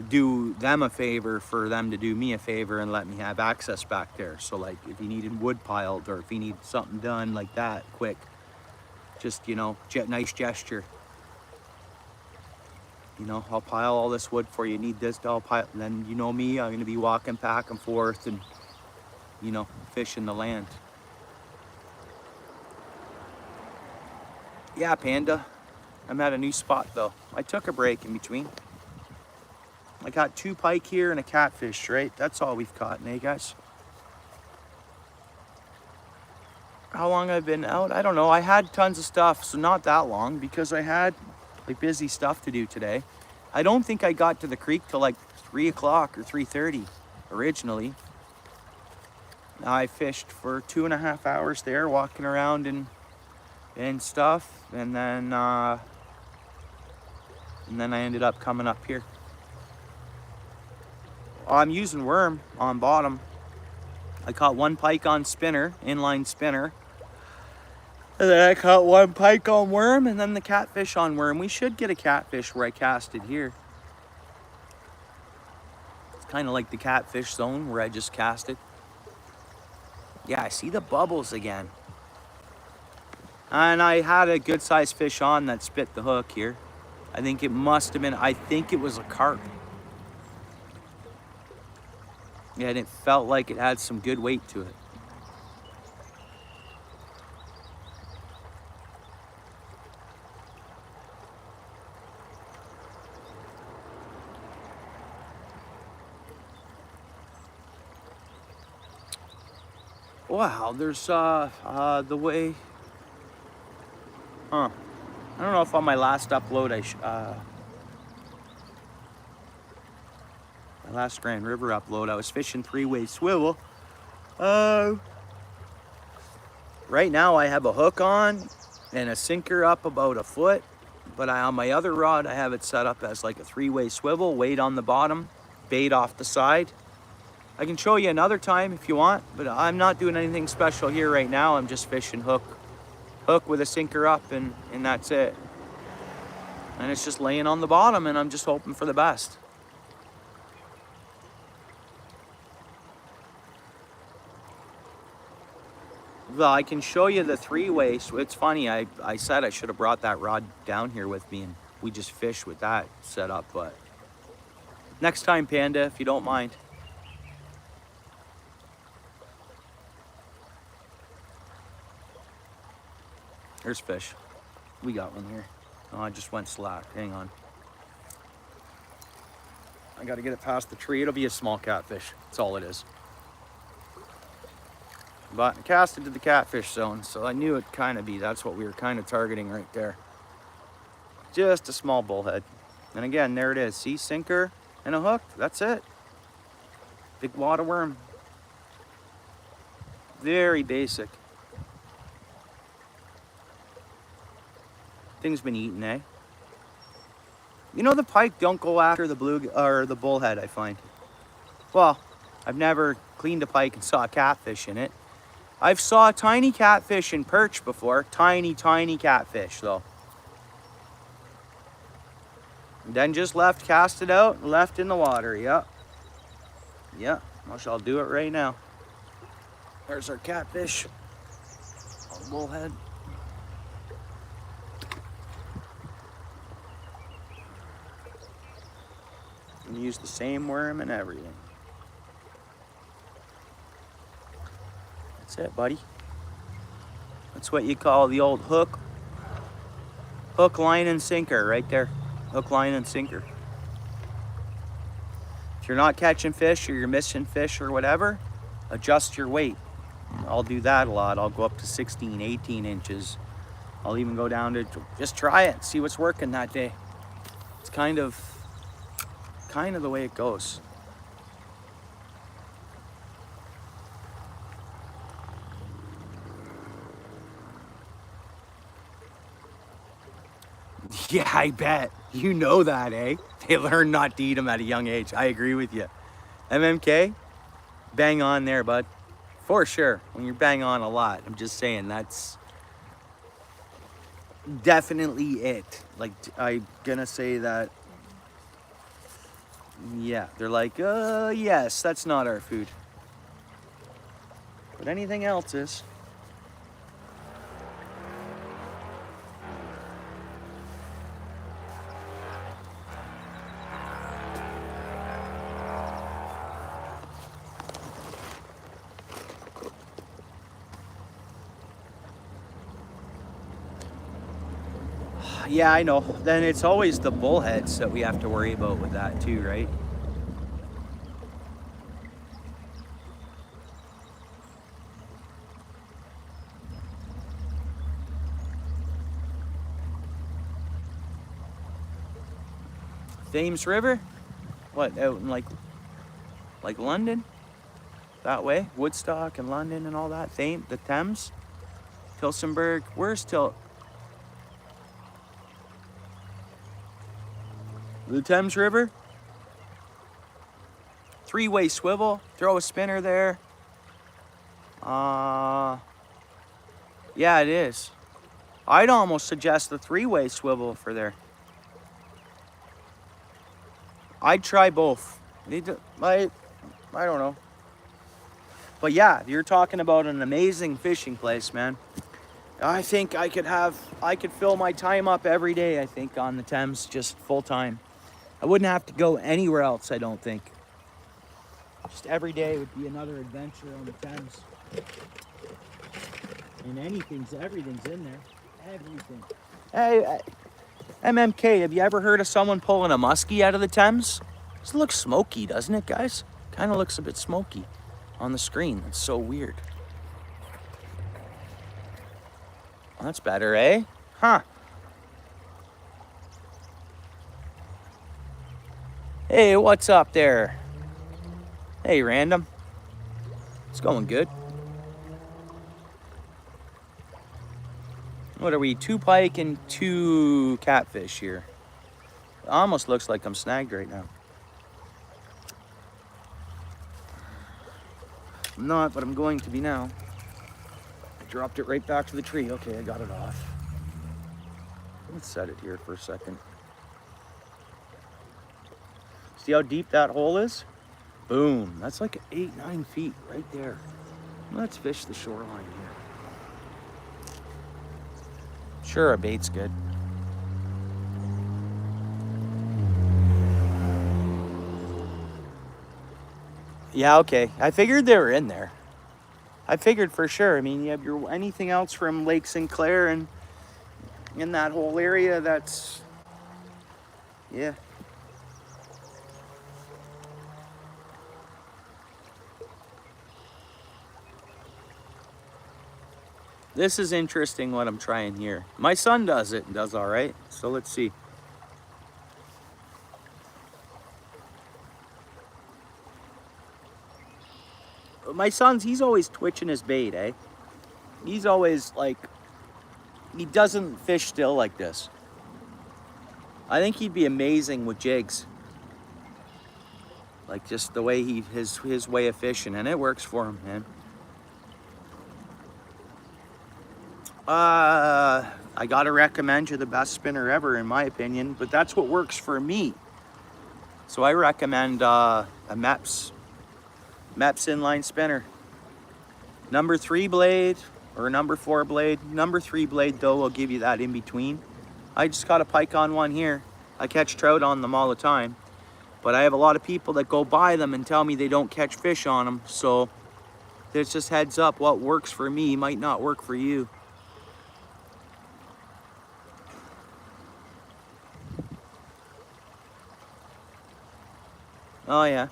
do them a favor for them to do me a favor and let me have access back there. So like if he needed wood piled or if he needed something done like that quick, just, nice gesture. I'll pile all this wood for you. Need this, I'll pile. And then me, I'm gonna be walking back and forth and, fishing the land. Yeah, Panda. I'm at a new spot though. I took a break in between. I got 2 pike here and a catfish, right? That's all we've caught, eh, guys? How long I've been out? I don't know. I had tons of stuff, so not that long because I had busy stuff to do today. I don't think I got to the creek till like 3 o'clock or 3:30 originally. I fished for 2.5 hours there, walking around and stuff, and then I ended up coming up here. I'm using worm on bottom. I caught 1 pike on spinner, inline spinner. And then I caught 1 pike on worm and then the catfish on worm. We should get a catfish where I cast it here. It's kind of like the catfish zone where I just cast it. Yeah, I see the bubbles again. And I had a good sized fish on that spit the hook here. I think it must have been, I think it was a carp. Yeah, and it felt like it had some good weight to it. Wow, there's the way, I don't know if on my last upload my last Grand River upload, I was fishing three-way swivel. Right now I have a hook on and a sinker up about a foot, but on my other rod, I have it set up as like a three-way swivel, weight on the bottom, bait off the side. I can show you another time if you want, but I'm not doing anything special here right now. I'm just fishing hook with a sinker up, and that's it. And it's just laying on the bottom, and I'm just hoping for the best. Well, I can show you the three-way. So it's funny, I said I should have brought that rod down here with me, and we just fish with that set up, but next time, Panda, if you don't mind. There's fish. We got one here. Oh, I just went slack. Hang on. I got to get it past the tree. It'll be a small catfish. That's all it is. But I cast it to the catfish zone, so I knew it'd kind of be. That's what we were kind of targeting right there. Just a small bullhead. And again, there it is. See, sinker and a hook. That's it. Big water worm. Very basic. Thing's been eaten, eh? You know, the pike don't go after the the bullhead, I find. Well, I've never cleaned a pike and saw a catfish in it. I've saw a tiny catfish in perch before. Tiny, tiny catfish, though. And then just left, cast it out, and left in the water. Yep. Yep. I'll do it right now. There's our catfish. Bullhead. And use the same worm and everything. That's it, buddy. That's what you call the old hook, line, and sinker right there. Hook, line, and sinker. If you're not catching fish or you're missing fish or whatever, adjust your weight. I'll do that a lot. I'll go up to 16, 18 inches. I'll even go down to, just try it, see what's working that day. It's kind of the way it goes. Yeah, I bet. You know that, eh? They learn not to eat them at a young age. I agree with you. MMK, bang on there, bud. For sure. When you're bang on a lot, I'm just saying that's definitely it. Like, I'm gonna say that. Yeah, they're like, yes, that's not our food. But anything else is. Yeah, I know. Then it's always the bullheads that we have to worry about with that too, right? Thames River? What, out in like London? That way? Woodstock and London and all that? The Thames? Tilsonburg? Where's the Thames River? Three-way swivel, throw a spinner there. Yeah, it is. I'd almost suggest the three-way swivel for there. I'd try both. I don't know. But yeah, you're talking about an amazing fishing place, man. I think I could fill my time up every day, I think, on the Thames, just full time. I wouldn't have to go anywhere else, I don't think. Just every day would be another adventure on the Thames. And everything's in there. Everything. Hey, MMK, have you ever heard of someone pulling a muskie out of the Thames? This looks smoky, doesn't it, guys? Kind of looks a bit smoky on the screen. It's so weird. That's better, eh? Huh. Hey, what's up there? Hey, random. It's going good. What are we? 2 pike and 2 catfish here. It almost looks like I'm snagged right now. I'm not, but I'm going to be now. I dropped it right back to the tree. Okay, I got it off. Let's set it here for a second. See how deep that hole is? Boom. That's like 8-9 feet right there. Let's fish the shoreline here. Sure, a bait's good. Yeah, okay. I figured they were in there. I figured for sure. I mean, you have your anything else from Lake Sinclair and in that whole area that's, yeah. This is interesting what I'm trying here. My son does it and does all right. So let's see. My son's, he's always twitching his bait, eh? He's always like, he doesn't fish still like this. I think he'd be amazing with jigs. Like just the way his way of fishing, and it works for him, man. I gotta recommend you the best spinner ever, in my opinion, but that's what works for me. So I recommend a Mepps inline spinner. Number 3 blade or number 4 blade. Number 3 blade though will give you that in between. I just caught a pike on one here. I catch trout on them all the time, but I have a lot of people that go buy them and tell me they don't catch fish on them. So there's just heads up, what works for me might not work for you. Oh yeah.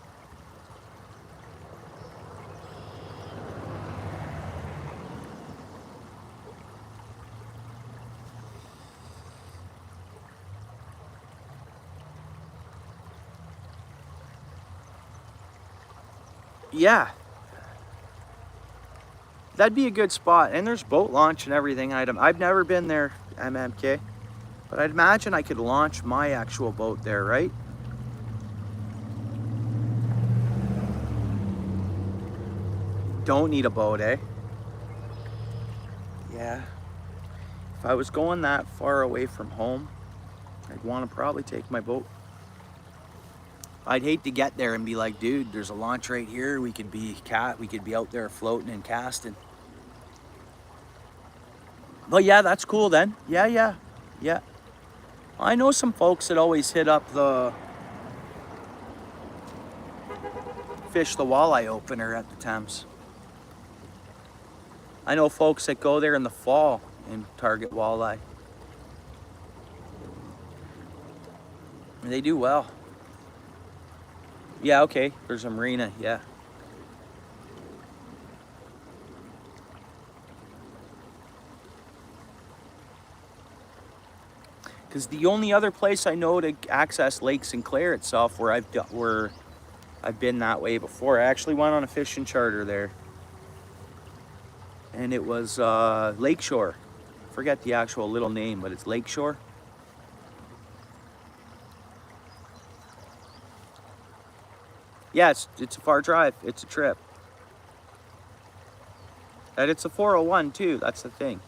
Yeah. That'd be a good spot. And there's boat launch and everything. I've never been there, MMK. But I'd imagine I could launch my actual boat there, right? Don't need a boat, eh? Yeah. If I was going that far away from home, I'd want to probably take my boat. I'd hate to get there and be like, dude, there's a launch right here. We could be out there floating and casting. But yeah, that's cool then. Yeah. I know some folks that always hit up the fish the walleye opener at the Thames. I know folks that go there in the fall and target walleye. And they do well. Yeah, okay, there's a marina, yeah. Because the only other place I know to access Lake Sinclair itself where I've been that way before. I actually went on a fishing charter there. And it was Lakeshore. Forget the actual little name, but it's Lakeshore. Yeah, it's a far drive. It's a trip. And it's a 401 too, that's the thing.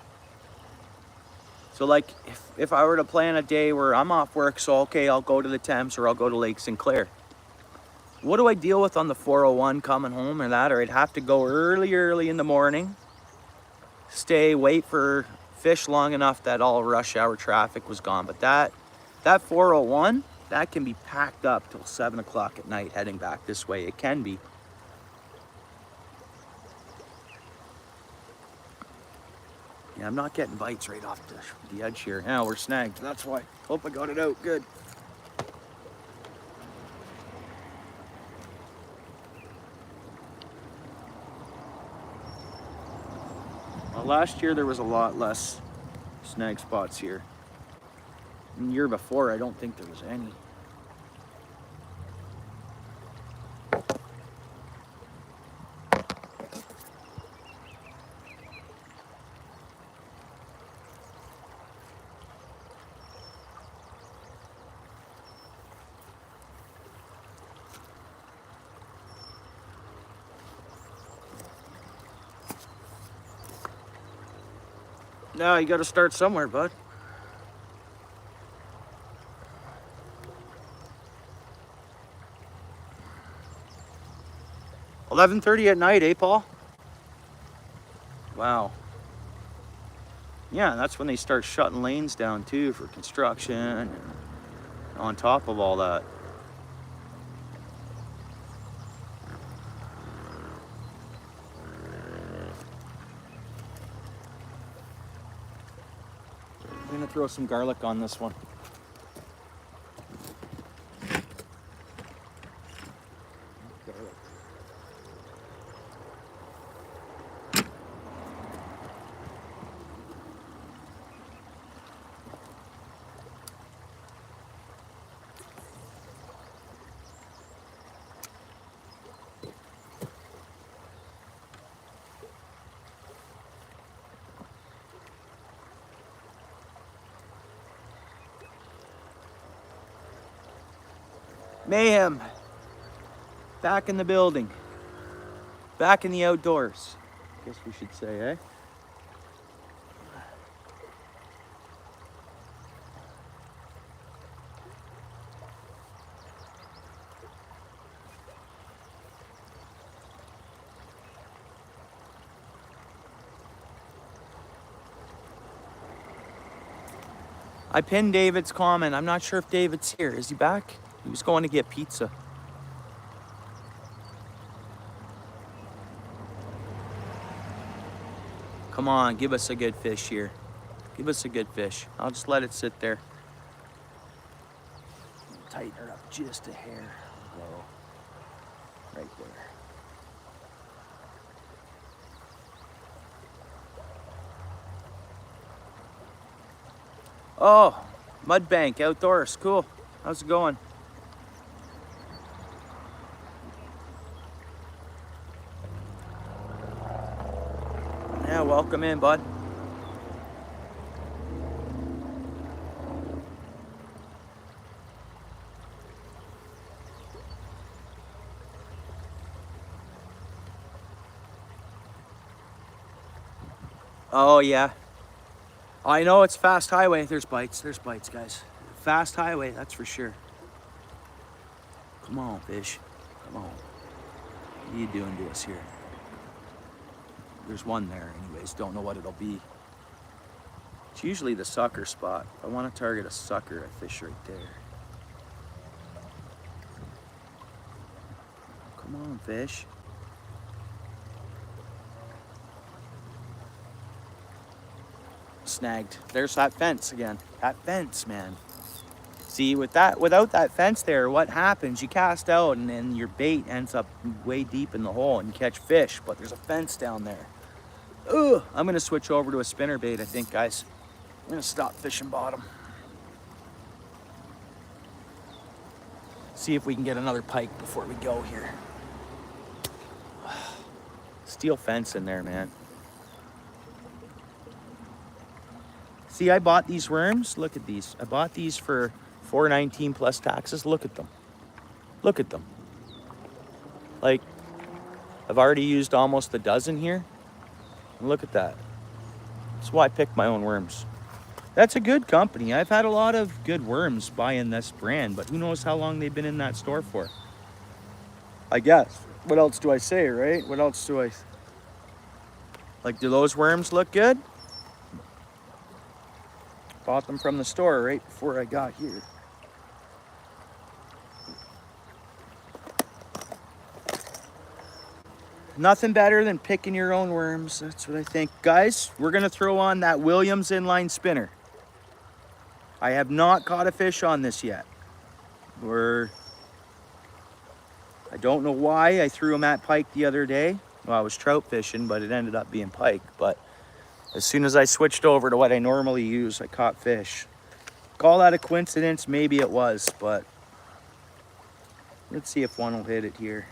So like, if I were to plan a day where I'm off work, so okay, I'll go to the Thames or I'll go to Lake Sinclair. What do I deal with on the 401 coming home or that? Or I'd have to go early in the morning, wait for fished long enough that all rush hour traffic was gone. But that 401, that can be packed up till 7 o'clock at night heading back this way. It can be. Yeah, I'm not getting bites right off the edge here. Now we're snagged. That's why. Hope I got it out good. Well, last year there was a lot less snag spots here. And the year before, I don't think there was any. No, you got to start somewhere, bud. $11:30 at night, eh, Paul? Wow. Yeah, that's when they start shutting lanes down too for construction and on top of all that. I'm gonna throw some garlic on this one. Garlic. Mayhem. Back in the building. Back in the outdoors. Guess we should say, eh? I pinned David's comment. I'm not sure if David's here. Is he back? He was going to get pizza. Come on, give us a good fish here. Give us a good fish. I'll just let it sit there. Tighten her up just a hair. Go. Right there. Oh, mud bank outdoors. Cool. How's it going? Yeah, welcome in, bud. Oh, yeah. I know it's fast highway. There's bites, guys. Fast highway, that's for sure. Come on, fish. Come on. What are you doing to us here? There's one there anyways, don't know what it'll be. It's usually the sucker spot. If I want to target a sucker, I fish right there. Come on, fish. Snagged. There's that fence again. That fence, man. See, without that fence there, what happens? You cast out and then your bait ends up way deep in the hole and you catch fish, but there's a fence down there. Ugh, I'm gonna switch over to a spinner bait, I think, guys. I'm gonna stop fishing bottom. See if we can get another pike before we go here. Steel fence in there, man. See, I bought these worms. Look at these. I bought these for $4.19 plus taxes. Look at them. Look at them. Like, I've already used almost a dozen here. And look at that. That's why I picked my own worms. That's a good company. I've had a lot of good worms buying this brand, but who knows how long they've been in that store for. I guess. What else do I say, right? What else do I... Like, do those worms look good? Bought them from the store right before I got here. Nothing better than picking your own worms. That's what I think. Guys, we're gonna throw on that Williams inline spinner. I have not caught a fish on this yet. I don't know why I threw them at pike the other day. Well, I was trout fishing, but it ended up being pike. But as soon as I switched over to what I normally use, I caught fish. Call that a coincidence? Maybe it was, but let's see if one will hit it here.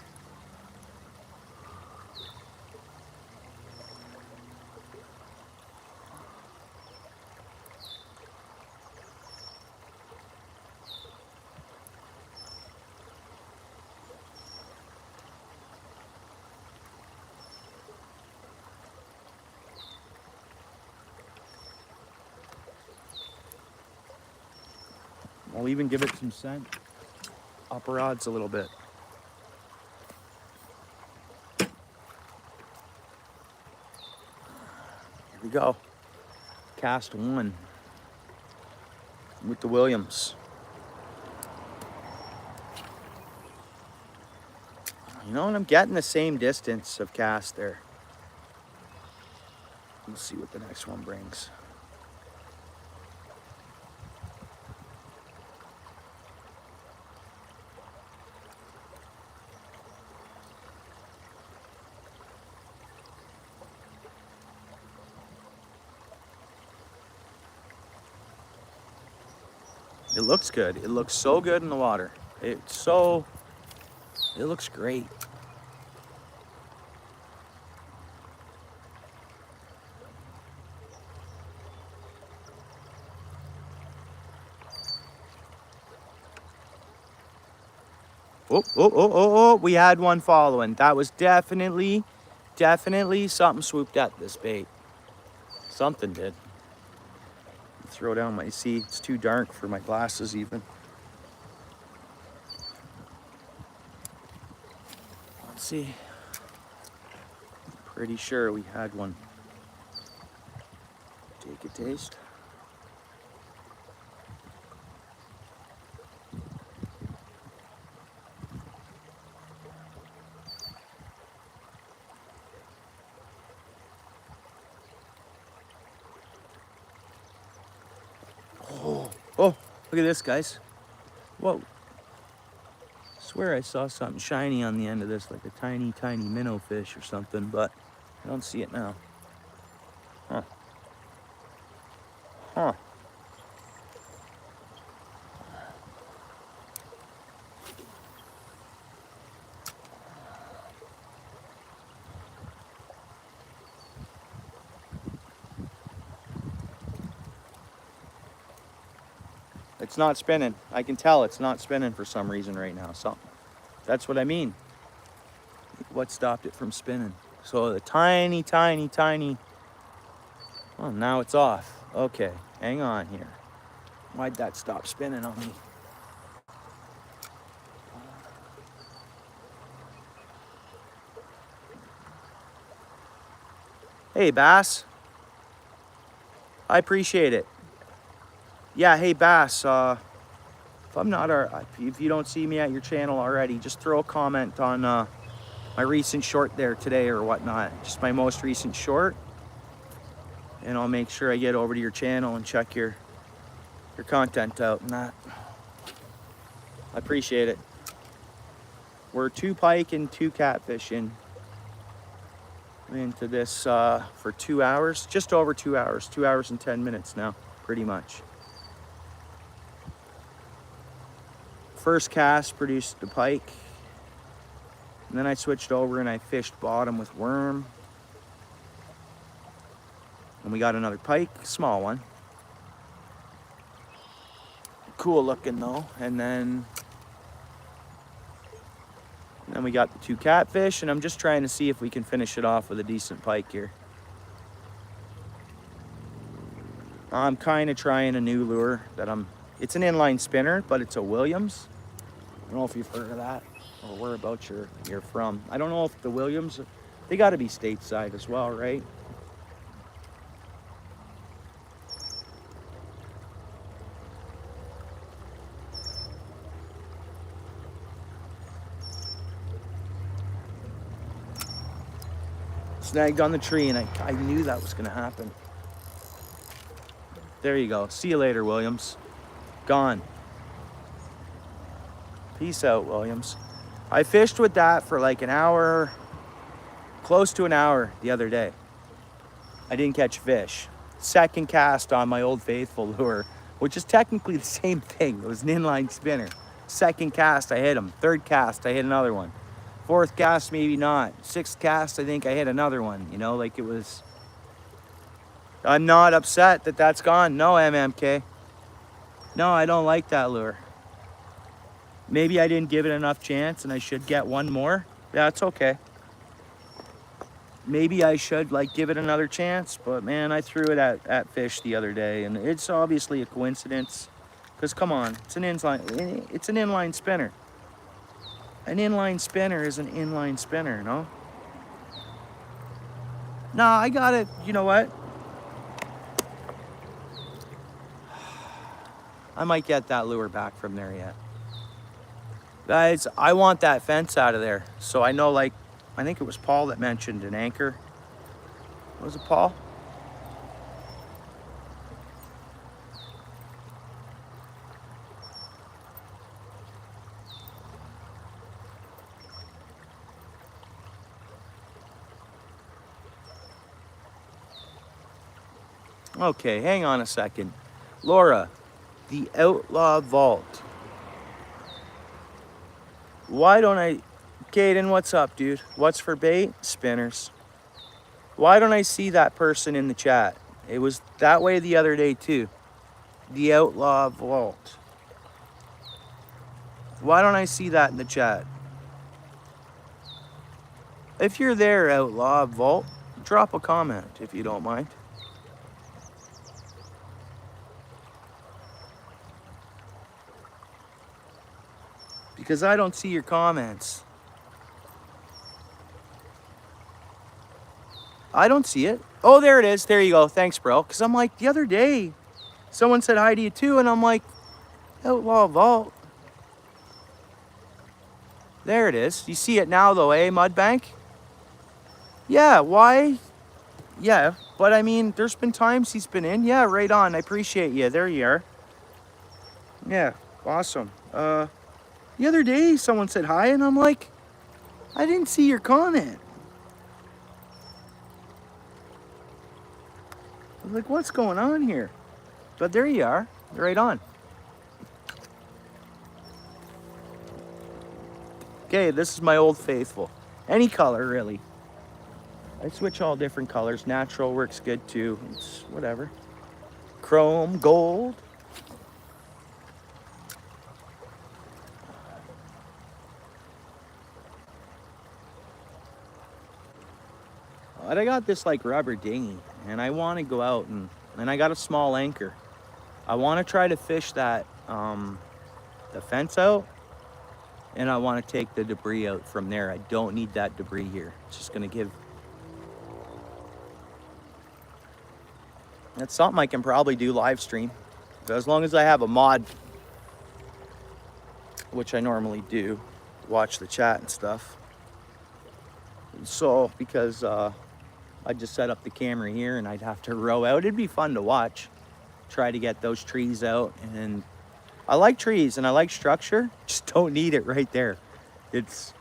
I'll even give it some scent. Upper odds a little bit. Here we go. Cast 1 with the Williams. You know, and I'm getting the same distance of cast there. Let's see what the next one brings. It looks good. It looks so good in the water. It looks great. Oh, we had one following. That was definitely something swooped at this bait. Something did. Throw down my seat. It's too dark for my glasses even. Let's see. Pretty sure we had one. Take a taste. Oh, look at this, guys. Whoa. I swear I saw something shiny on the end of this, like a tiny minnow fish or something, but I don't see it now. Huh. Huh. It's not spinning. I can tell it's not spinning for some reason right now. So that's what I mean. What stopped it from spinning? So the tiny. Oh, now it's off. Okay, hang on here. Why'd that stop spinning on me? Hey, Bass. I appreciate it. Yeah, hey Bass, if you don't see me at your channel already, just throw a comment on my recent short there today or whatnot. Just my most recent short. And I'll make sure I get over to your channel and check your content out and that. I appreciate it. We're 2 pike and 2 catfish into this for 2 hours, just over 2 hours, 2 hours and 10 minutes now, pretty much. First cast produced the pike, and then I switched over and I fished bottom with worm, and we got another pike, small one, cool looking though. And then we got the 2 catfish, and I'm just trying to see if we can finish it off with a decent pike here. I'm kind of trying a new lure that it's an inline spinner, but it's a Williams. I don't know if you've heard of that or whereabouts you're from. I don't know if the Williams, they got to be stateside as well, right? Snagged on the tree, and I knew that was gonna happen. There you go. See you later, Williams. Gone. Peace out, Williams. I fished with that for like an hour, close to an hour the other day. I didn't catch fish. Second cast on my Old Faithful lure, which is technically the same thing. It was an inline spinner. Second cast, I hit him. Third cast, I hit another one. Fourth cast, maybe not. Sixth cast, I think I hit another one. You know, like it was... I'm not upset that that's gone. No, MMK. No, I don't like that lure. Maybe I didn't give it enough chance and I should get one more. That's okay. Maybe I should like give it another chance, but man, I threw it at fish the other day, and it's obviously a coincidence. Because come on, it's an inline spinner. An inline spinner is an inline spinner, no? Nah, I got it. You know what? I might get that lure back from there yet. Guys, I want that fence out of there. So I know, like, I think it was Paul that mentioned an anchor. Was it Paul? Okay, hang on a second. Laura, the Outlaw Vault. Why don't I... Caden, what's up, dude? What's for bait? Spinners. Why don't I see that person in the chat? It was that way the other day, too. The Outlaw Vault. Why don't I see that in the chat? If you're there, Outlaw Vault, drop a comment if you don't mind. Because I don't see your comments. I don't see it. Oh, there it is. There you go. Thanks, bro. Because I'm like, the other day, someone said hi to you too, and I'm like, Outlaw Vault. There it is. You see it now, though, eh, Mudbank? Yeah, why? Yeah, but I mean, there's been times he's been in. Yeah, right on. I appreciate you. There you are. Yeah, awesome. The other day, someone said hi, and I'm like, I didn't see your comment. I was like, what's going on here? But there you are, right on. Okay, this is my Old Faithful. Any color, really. I switch all different colors. Natural works good, too. It's whatever. Chrome, gold. But I got this like rubber dinghy, and I want to go out and I got a small anchor. I want to try to fish that the fence out, and I want to take the debris out from there. I don't need that debris here. It's just gonna give. That's something I can probably do live stream, as long as I have a mod, which I normally do, watch the chat and stuff. So because I'd just set up the camera here and I'd have to row out. It'd be fun to watch. Try to get those trees out. And I like trees and I like structure. Just don't need it right there. This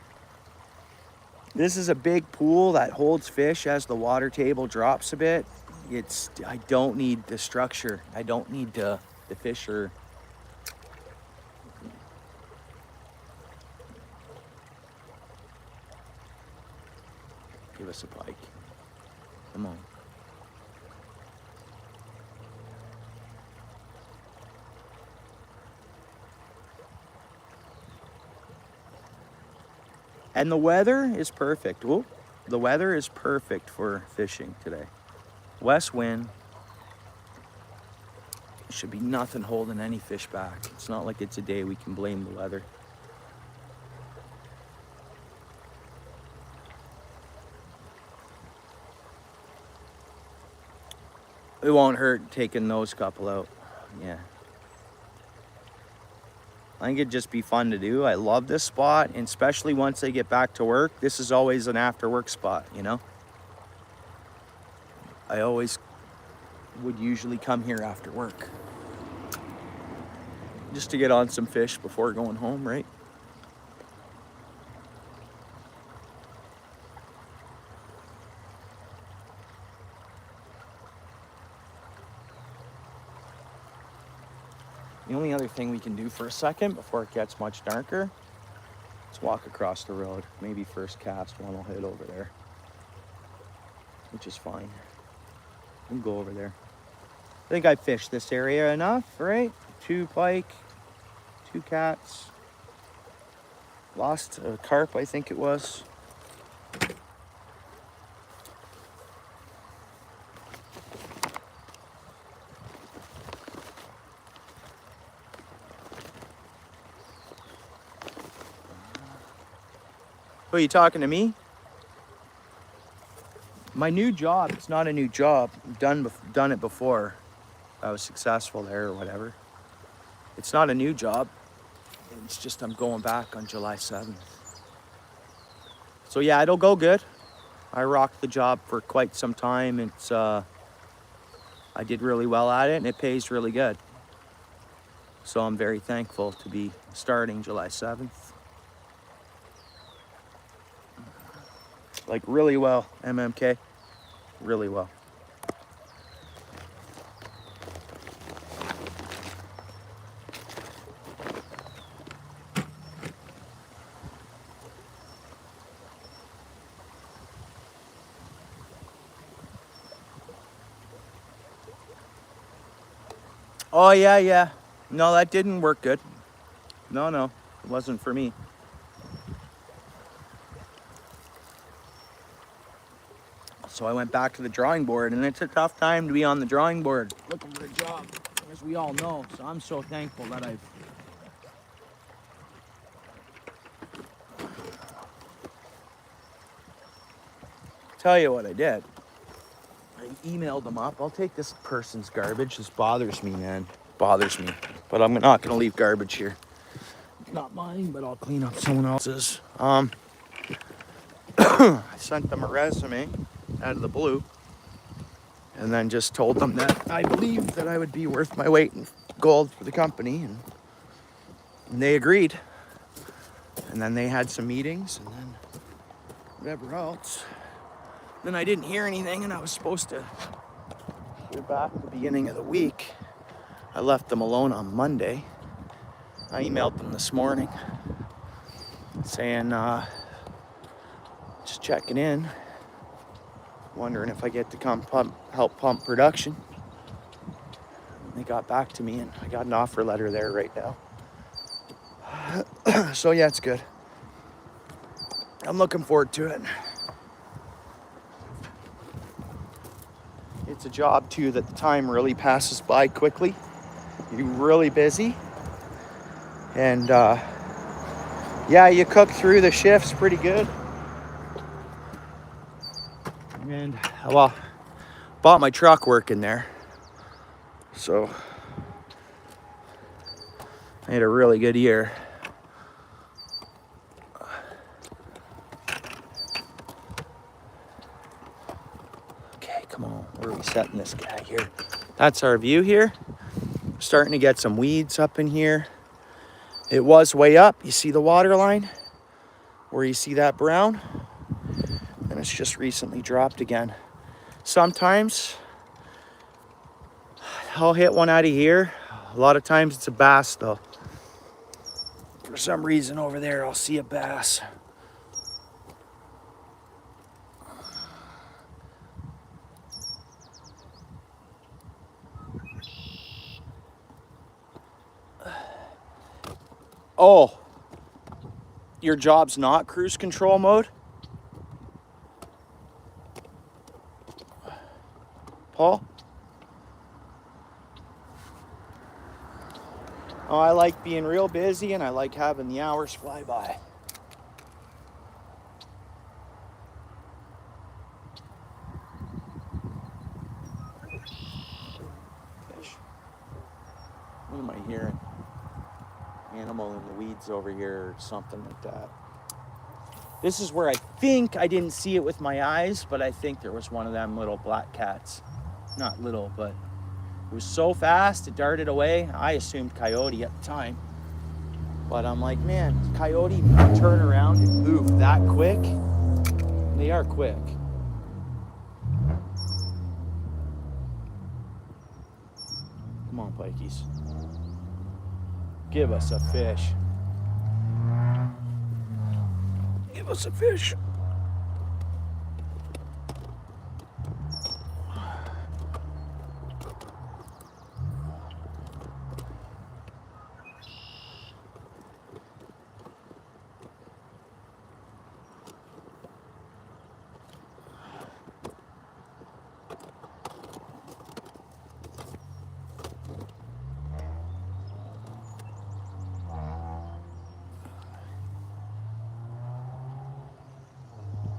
is a big pool that holds fish as the water table drops a bit. I don't need the structure. I don't need the fish or... Give us a pike. Come on. And the weather is perfect. Ooh, the weather is perfect for fishing today. West wind. Should be nothing holding any fish back. It's not like it's a day we can blame the weather. It won't hurt taking those couple out. Yeah. I think it'd just be fun to do. I love this spot, and especially once I get back to work, this is always an after work spot, you know? I always would usually come here after work. Just to get on some fish before going home, right? The only other thing we can do for a second before it gets much darker is walk across the road. Maybe first cast one will hit over there, which is fine. We'll go over there. I think I fished this area enough, right? 2 pike, 2 cats. Lost a carp, I think it was. Oh, you talking to me? My new job, it's not a new job. I've done it before. I was successful there or whatever. It's not a new job. It's just I'm going back on July 7th. So yeah, it'll go good. I rocked the job for quite some time. It's I did really well at it and it pays really good. So I'm very thankful to be starting July 7th. Like really well, MMK. Really well. Oh yeah. No, that didn't work good. No, it wasn't for me. So I went back to the drawing board, and it's a tough time to be on the drawing board looking for a job, as we all know. So I'm so thankful that I've tell you what I did. I emailed them up. I'll take this person's garbage. This bothers me, man. Bothers me. But I'm not gonna leave garbage here. Not mine, but I'll clean up someone else's. I sent them a resume out of the blue, and then just told them that I believed that I would be worth my weight in gold for the company, and they agreed. And then they had some meetings, and then whatever else. Then I didn't hear anything, and I was supposed to hear back at the beginning of the week. I left them alone on Monday. I emailed them this morning saying, just checking in, wondering if I get to come help pump production. They got back to me, and I got an offer letter there right now. So yeah, it's good. I'm looking forward to it. It's a job too that the time really passes by quickly. You're really busy. And yeah, you cook through the shifts pretty good. And well, bought my truck working there. So I had a really good year. Okay, come on. Where are we setting this guy here? That's our view here. Starting to get some weeds up in here. It was way up. You see the water line? Where you see that brown? And it's just recently dropped again. Sometimes I'll hit one out of here. A lot of times it's a bass though. For some reason over there I'll see a bass. Oh, your job's not cruise control mode? Paul? Oh, I like being real busy and I like having the hours fly by. Fish. What am I hearing? Animal in the weeds over here or something like that. This is where I think I didn't see it with my eyes, but I think there was one of them little black cats. Not little, but it was so fast, it darted away. I assumed coyote at the time. But I'm like, man, coyote turn around and move that quick? They are quick. Come on, pikeys. Give us a fish. Give us a fish.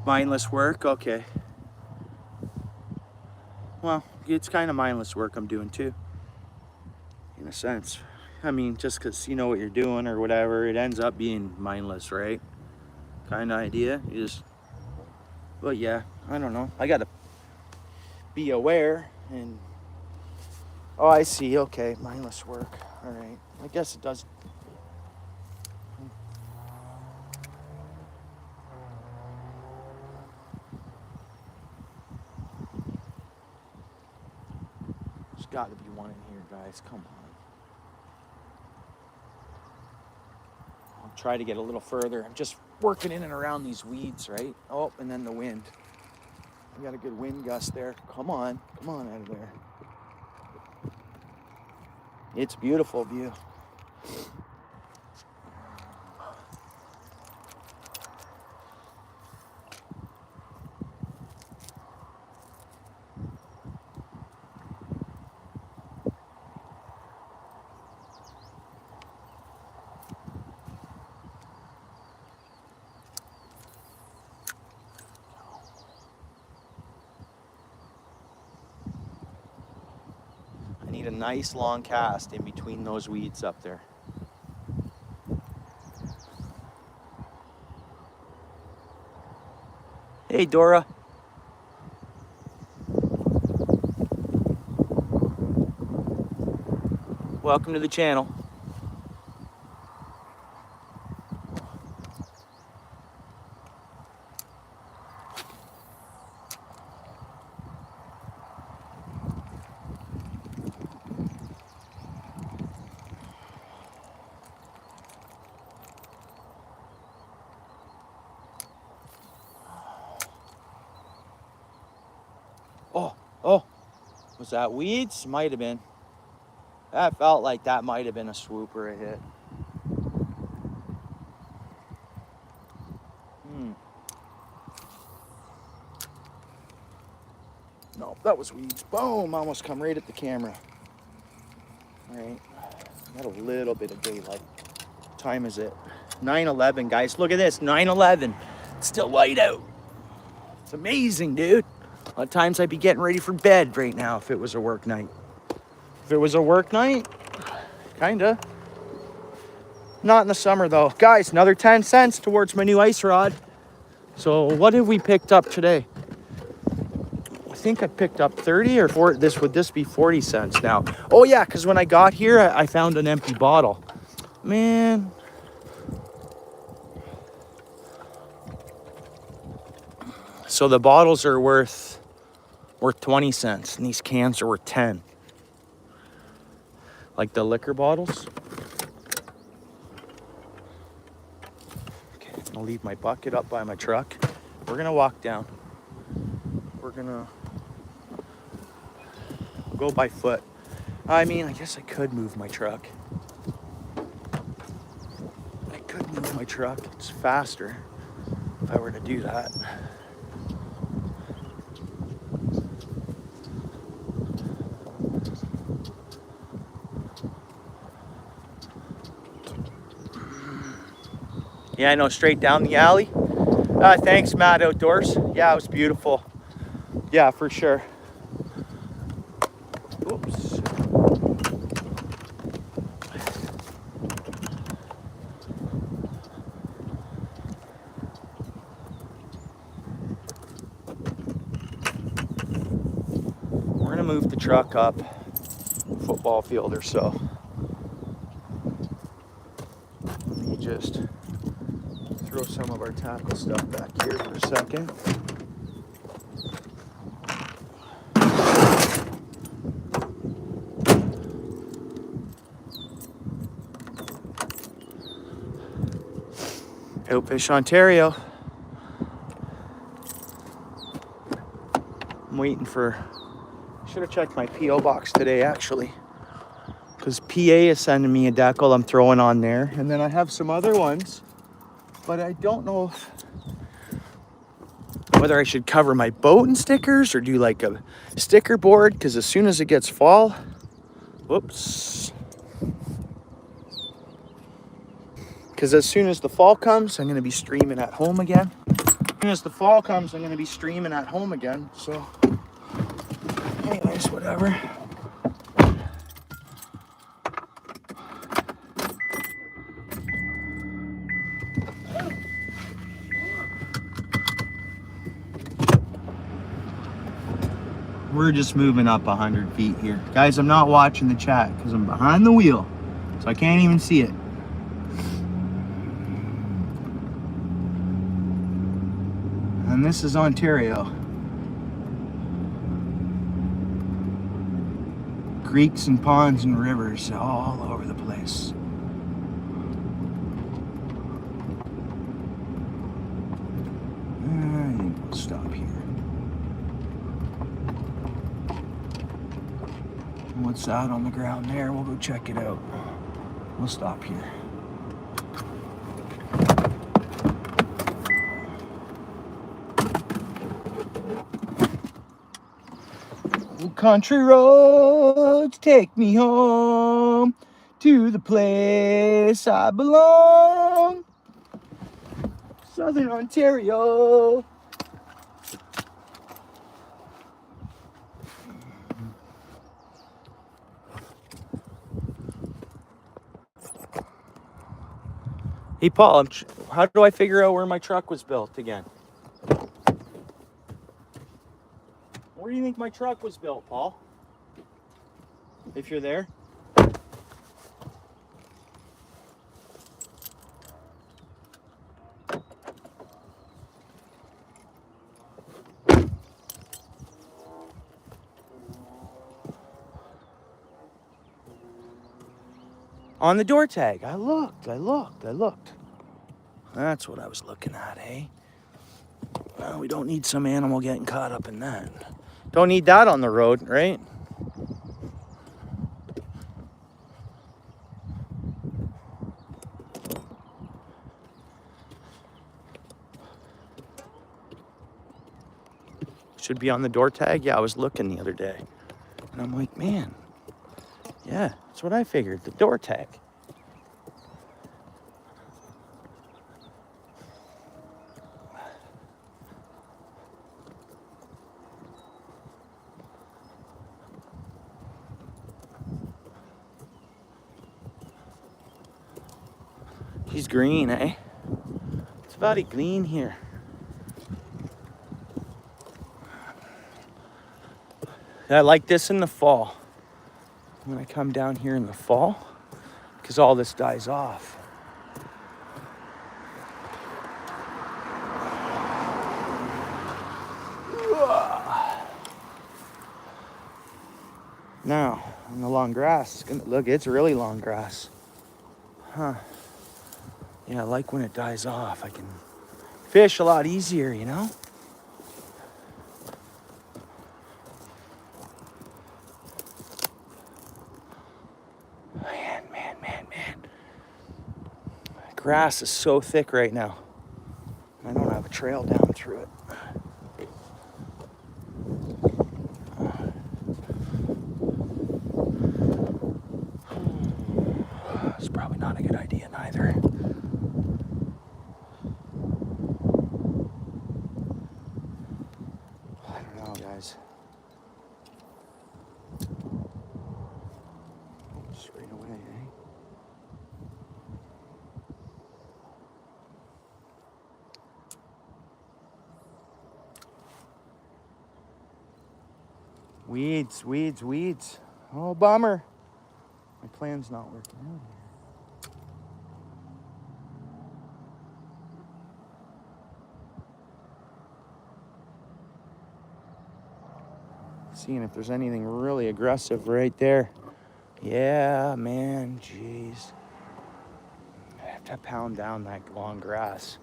Mindless work, okay. Well, it's kind of mindless work I'm doing too, in a sense. I mean, just because you know what you're doing or whatever, it ends up being mindless, right? Kind of idea. You just, but yeah, I don't know. I gotta be aware and, oh, I see, okay, mindless work. All right, I guess it does. There's got to be one in here, guys. Come on. I'll try to get a little further. I'm just working in and around these weeds, right? Oh, and then the wind. I got a good wind gust there. Come on out of there. It's beautiful view. I need a nice long cast in between those weeds up there. Hey, Dora. Welcome to the channel. Oh, was that weeds? Might have been. That felt like that might have been a swoop or a hit. No, that was weeds. Boom, almost come right at the camera. All right, got a little bit of daylight. What time is it? 9:11, guys. Look at this, 9:11. It's still light out. It's amazing, dude. A lot of times I'd be getting ready for bed right now if it was a work night. If it was a work night, kinda. Not in the summer though. Guys, another 10 cents towards my new ice rod. So what have we picked up today? I think I picked up 30 or 40. Would this be 40 cents now? Oh yeah, because when I got here, I found an empty bottle. Man. So the bottles are worth 20 cents and these cans are worth 10. Like the liquor bottles. Okay, I'll leave my bucket up by my truck. We're gonna walk down. We're gonna go by foot. I mean, I guess I could move my truck. I could move my truck. It's faster if I were to do that. Yeah, I know, straight down the alley. Thanks, Matt Outdoors. Yeah, it was beautiful. Yeah, for sure. Oops. move the truck up a football field or so. Let me just throw some of our tackle stuff back here for a second. OUTFISH Ontario. I'm waiting for, should have checked my P.O. box today actually, because PA is sending me a decal I'm throwing on there, and then I have some other ones, but I don't know whether I should cover my boat in stickers or do like a sticker board, because as soon as it gets fall, whoops, because as soon as the fall comes, I'm going to be streaming at home again. As soon as the fall comes, I'm going to be streaming at home again, so anyways, whatever. We're just moving up 100 feet here. Guys, I'm not watching the chat because I'm behind the wheel, so I can't even see it. And this is Ontario. Creeks and ponds and rivers all over the place. And we'll stop here. What's that on the ground there? We'll go check it out. We'll stop here. Old country roads take me home to the place I belong. Southern Ontario. Hey Paul, how do I figure out where my truck was built again? Where do you think my truck was built, Paul? If you're there. On the door tag. I looked. That's what I was looking at, hey? Well, we don't need some animal getting caught up in that. Don't need that on the road, right? Should be on the door tag. Yeah, I was looking the other day. And I'm like, man, yeah, that's what I figured, the door tag. He's green, eh? It's very green here. I like this in the fall. When I come down here in the fall, because all this dies off. Now, on the long grass, look, it's really long grass. Huh. Yeah, I like when it dies off. I can fish a lot easier, you know? Man. The grass is so thick right now. I don't have a trail down through it. It's probably not a good idea neither. I don't know, guys. Straight away, eh? Weeds, weeds, weeds. Oh, bummer. My plan's not working out here. Seeing if there's anything really aggressive right there. Yeah, man, jeez. I have to pound down that long grass.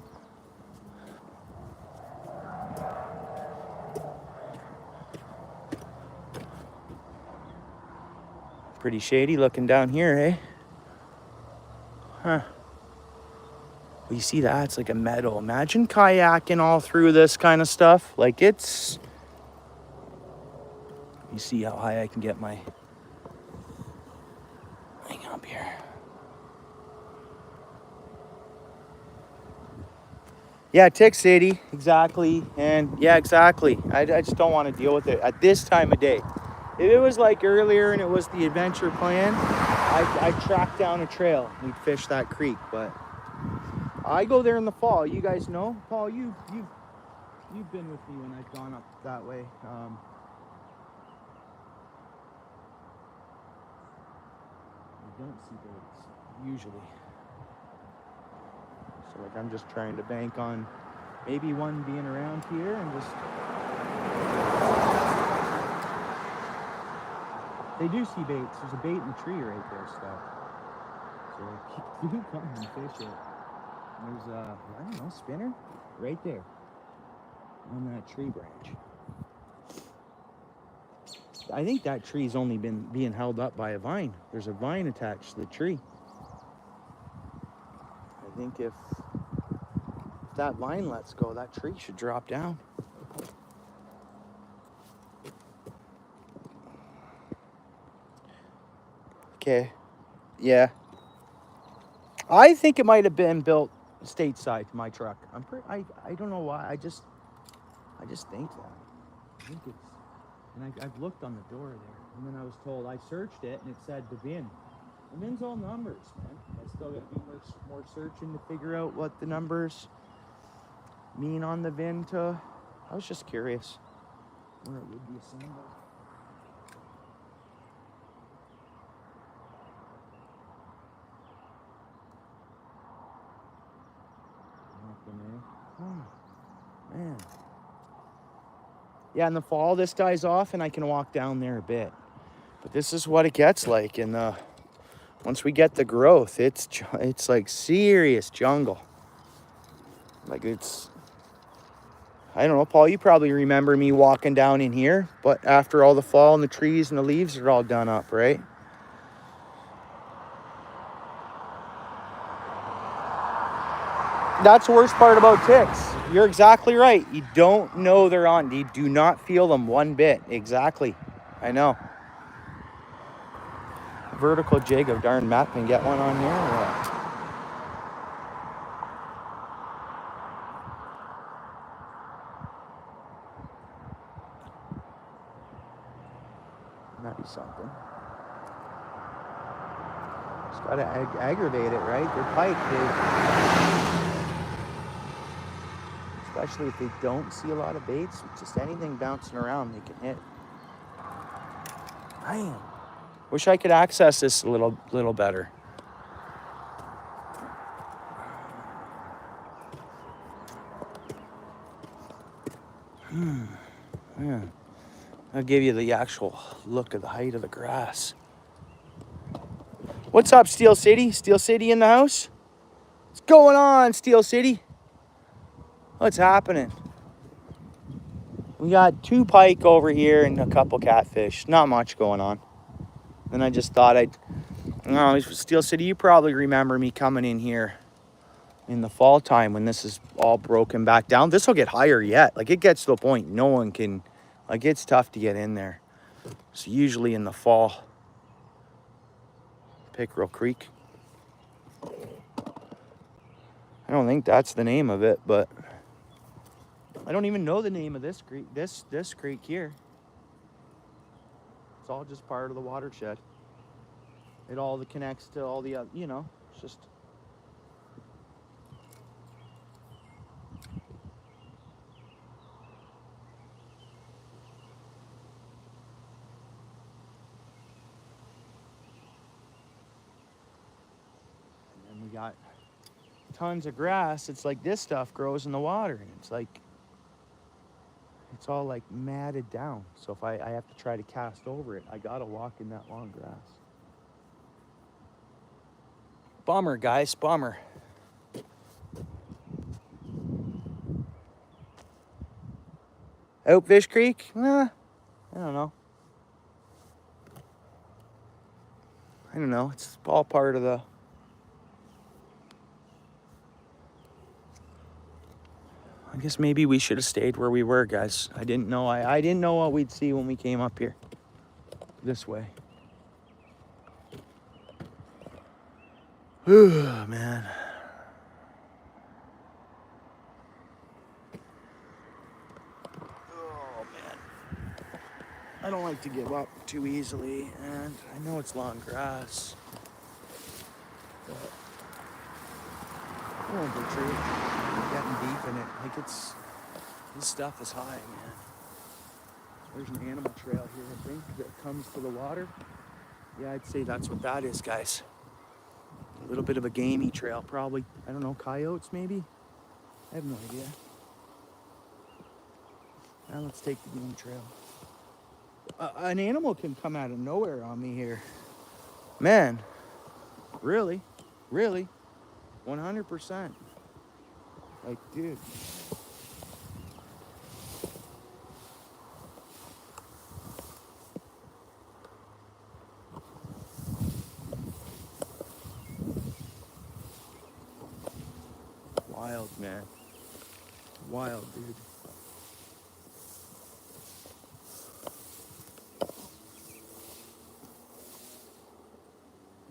Pretty shady looking down here, eh? Huh. Well, you see that? It's like a meadow. Imagine kayaking all through this kind of stuff. Like it's... You see how high I can get my thing up here. Yeah, Tick City, exactly. And yeah, exactly. I just don't want to deal with it at this time of day. If it was like earlier and it was the adventure plan, I'd track down a trail. We'd fish that creek, but I go there in the fall. You guys know, Paul. You've been with me when I've gone up that way. You don't see birds usually. So like I'm just trying to bank on maybe one being around here and just... They do see baits. There's a bait in the tree right there, stuff. So do come and fish it. There's a, I don't know, spinner right there on that tree branch. I think that tree's only been being held up by a vine. There's a vine attached to the tree. I think if that vine lets go, that tree should drop down. Okay, yeah. I think it might have been built stateside, my truck. I don't know why. I just think that. I think it's, and I've looked on the door there, and then I was told, I searched it, and it said the VIN. The VIN's all numbers, man. I still got to do more searching to figure out what the numbers mean on the VIN to... I was just curious where it would be assembled. Oh, man. Yeah, in the fall, this dies off, and I can walk down there a bit. But this is what it gets like. And once we get the growth, it's like serious jungle. Like it's... I don't know, Paul, you probably remember me walking down in here, but after all the fall and the trees and the leaves are all done up, right? That's the worst part about ticks. You're exactly right. You don't know they're on. You do not feel them one bit. Exactly. I know. Vertical jig of darn Matt can get one on here or what? That'd be something. Just gotta aggravate it, right? They're pike, especially if they don't see a lot of baits. Just anything bouncing around they can hit. Man, wish I could access this a little better. Yeah. I'll give you the actual look of the height of the grass. What's up, Steel City? Steel City in the house? What's going on, Steel City? What's happening? We got 2 pike over here and a couple catfish. Not much going on. And I just thought Steel City, you probably remember me coming in here in the fall time when this is all broken back down. This will get higher yet. Like it gets to the point no one can, like it's tough to get in there. So usually in the fall. Pickerel Creek. I don't think that's the name of it, but I don't even know the name of this creek. This creek here. It's all just part of the watershed. It all connects to all the other, you know, it's just... got tons of grass. It's like this stuff grows in the water, and it's like, it's all like matted down. So if I have to try to cast over it, I gotta walk in that long grass. Bummer, guys, bummer. Outfish Creek? I don't know. I don't know. It's all part of the... I guess maybe we should have stayed where we were, guys. I didn't know. I didn't know what we'd see when we came up here. This way. Ooh, man. Oh, man. I don't like to give up too easily, and I know it's long grass. But I won't retreat. I'm getting deep in it. Like, it's... This stuff is high, man. There's an animal trail here, I think, that comes to the water. Yeah, I'd say that's what that is, guys. A little bit of a gamey trail, probably. I don't know, coyotes maybe? I have no idea. Now let's take the game trail. An animal can come out of nowhere on me here. Man, really? Really? 100%. Like, dude. Wild, man. Wild, dude.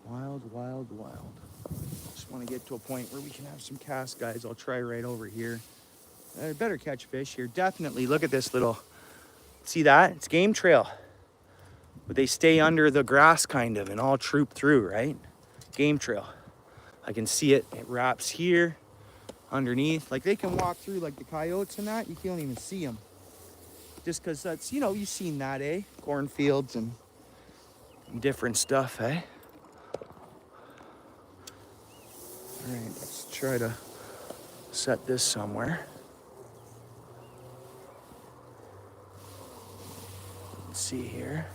Wild, wild, wild. Just want to get to a point where we can have some cast, guys. I'll try right over here. I better catch fish here. Definitely. Look at this little... See that? It's game trail. But they stay under the grass, kind of, and all troop through, right? Game trail. I can see it. It wraps here, underneath. Like, they can walk through, like the coyotes and that. You can't even see them. Just because that's, you know, you've seen that, eh? Cornfields and different stuff, eh? All right, let's try to set this somewhere. Let's see here.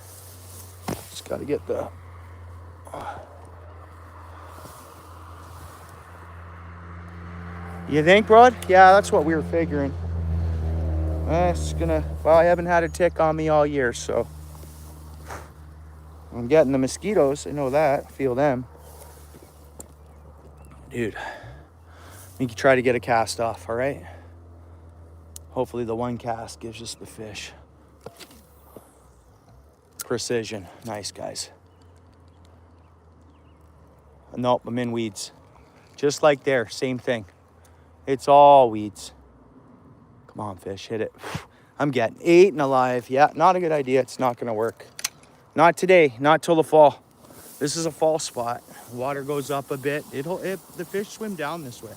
Just got to get the... You think, bud? Yeah, that's what we were figuring. It's gonna... Well, I haven't had a tick on me all year, so... I'm getting the mosquitoes. I know that. I feel them. Dude, we can try to get a cast off, all right? Hopefully the one cast gives us the fish. Precision. Nice, guys. Nope, I'm in weeds. Just like there, same thing. It's all weeds. Come on, fish, hit it. I'm getting 8 and alive. Yeah, not a good idea. It's not gonna work. Not today, not till the fall. This is a fall spot. Water goes up a bit. The fish swim down this way.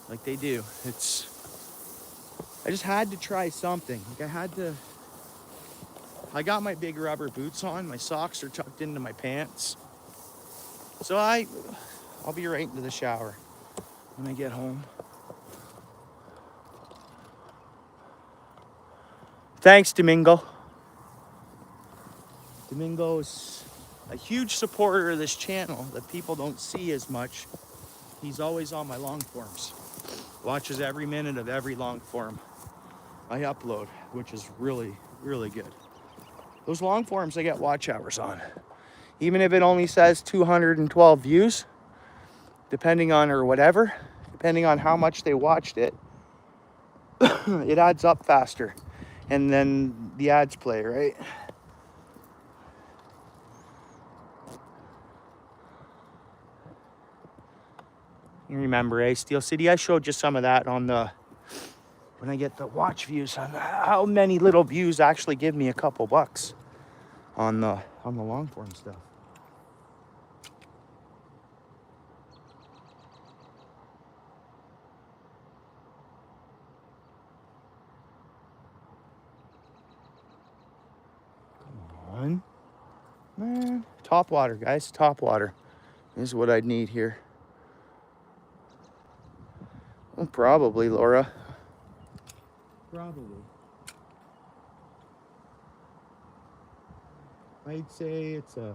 Like they do. I just had to try something. Like I got my big rubber boots on. My socks are tucked into my pants. So I'll be right into the shower when I get home. Thanks, Domingo. Domingo's a huge supporter of this channel that people don't see as much. He's always on my long forms. Watches every minute of every long form I upload, which is really, really good. Those long forms I get watch hours on. Even if it only says 212 views, depending on how much they watched it, it adds up faster. And then the ads play, right? You remember, eh? Steel City, I showed you some of that on when I get the watch views on how many little views actually give me a couple bucks on the long form stuff. Come on, man. Top water, guys. Top water is what I'd need here. Well, probably, Laura. Probably. I'd say it's a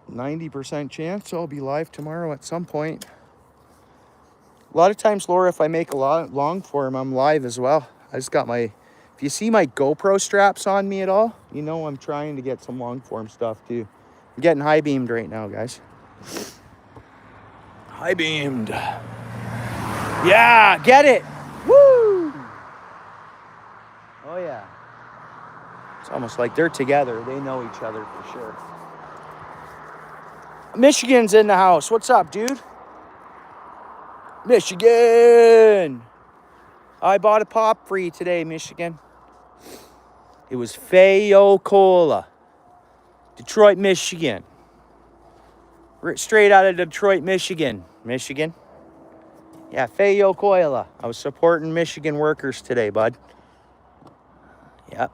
90% chance I'll be live tomorrow at some point. A lot of times, Laura, if I make a long form, I'm live as well. I just got my, if you see my GoPro straps on me at all, you know I'm trying to get some long form stuff too. I'm getting high beamed right now, guys. High beamed. Yeah, get it. Woo! Oh yeah. It's almost like they're together. They know each other for sure. Michigan's in the house. What's up, dude? Michigan! I bought a pop for you today, Michigan. It was Fayo Cola. Detroit, Michigan. Straight out of Detroit, Michigan. Michigan? Yeah, Fayo Cola. I was supporting Michigan workers today, bud. Yep.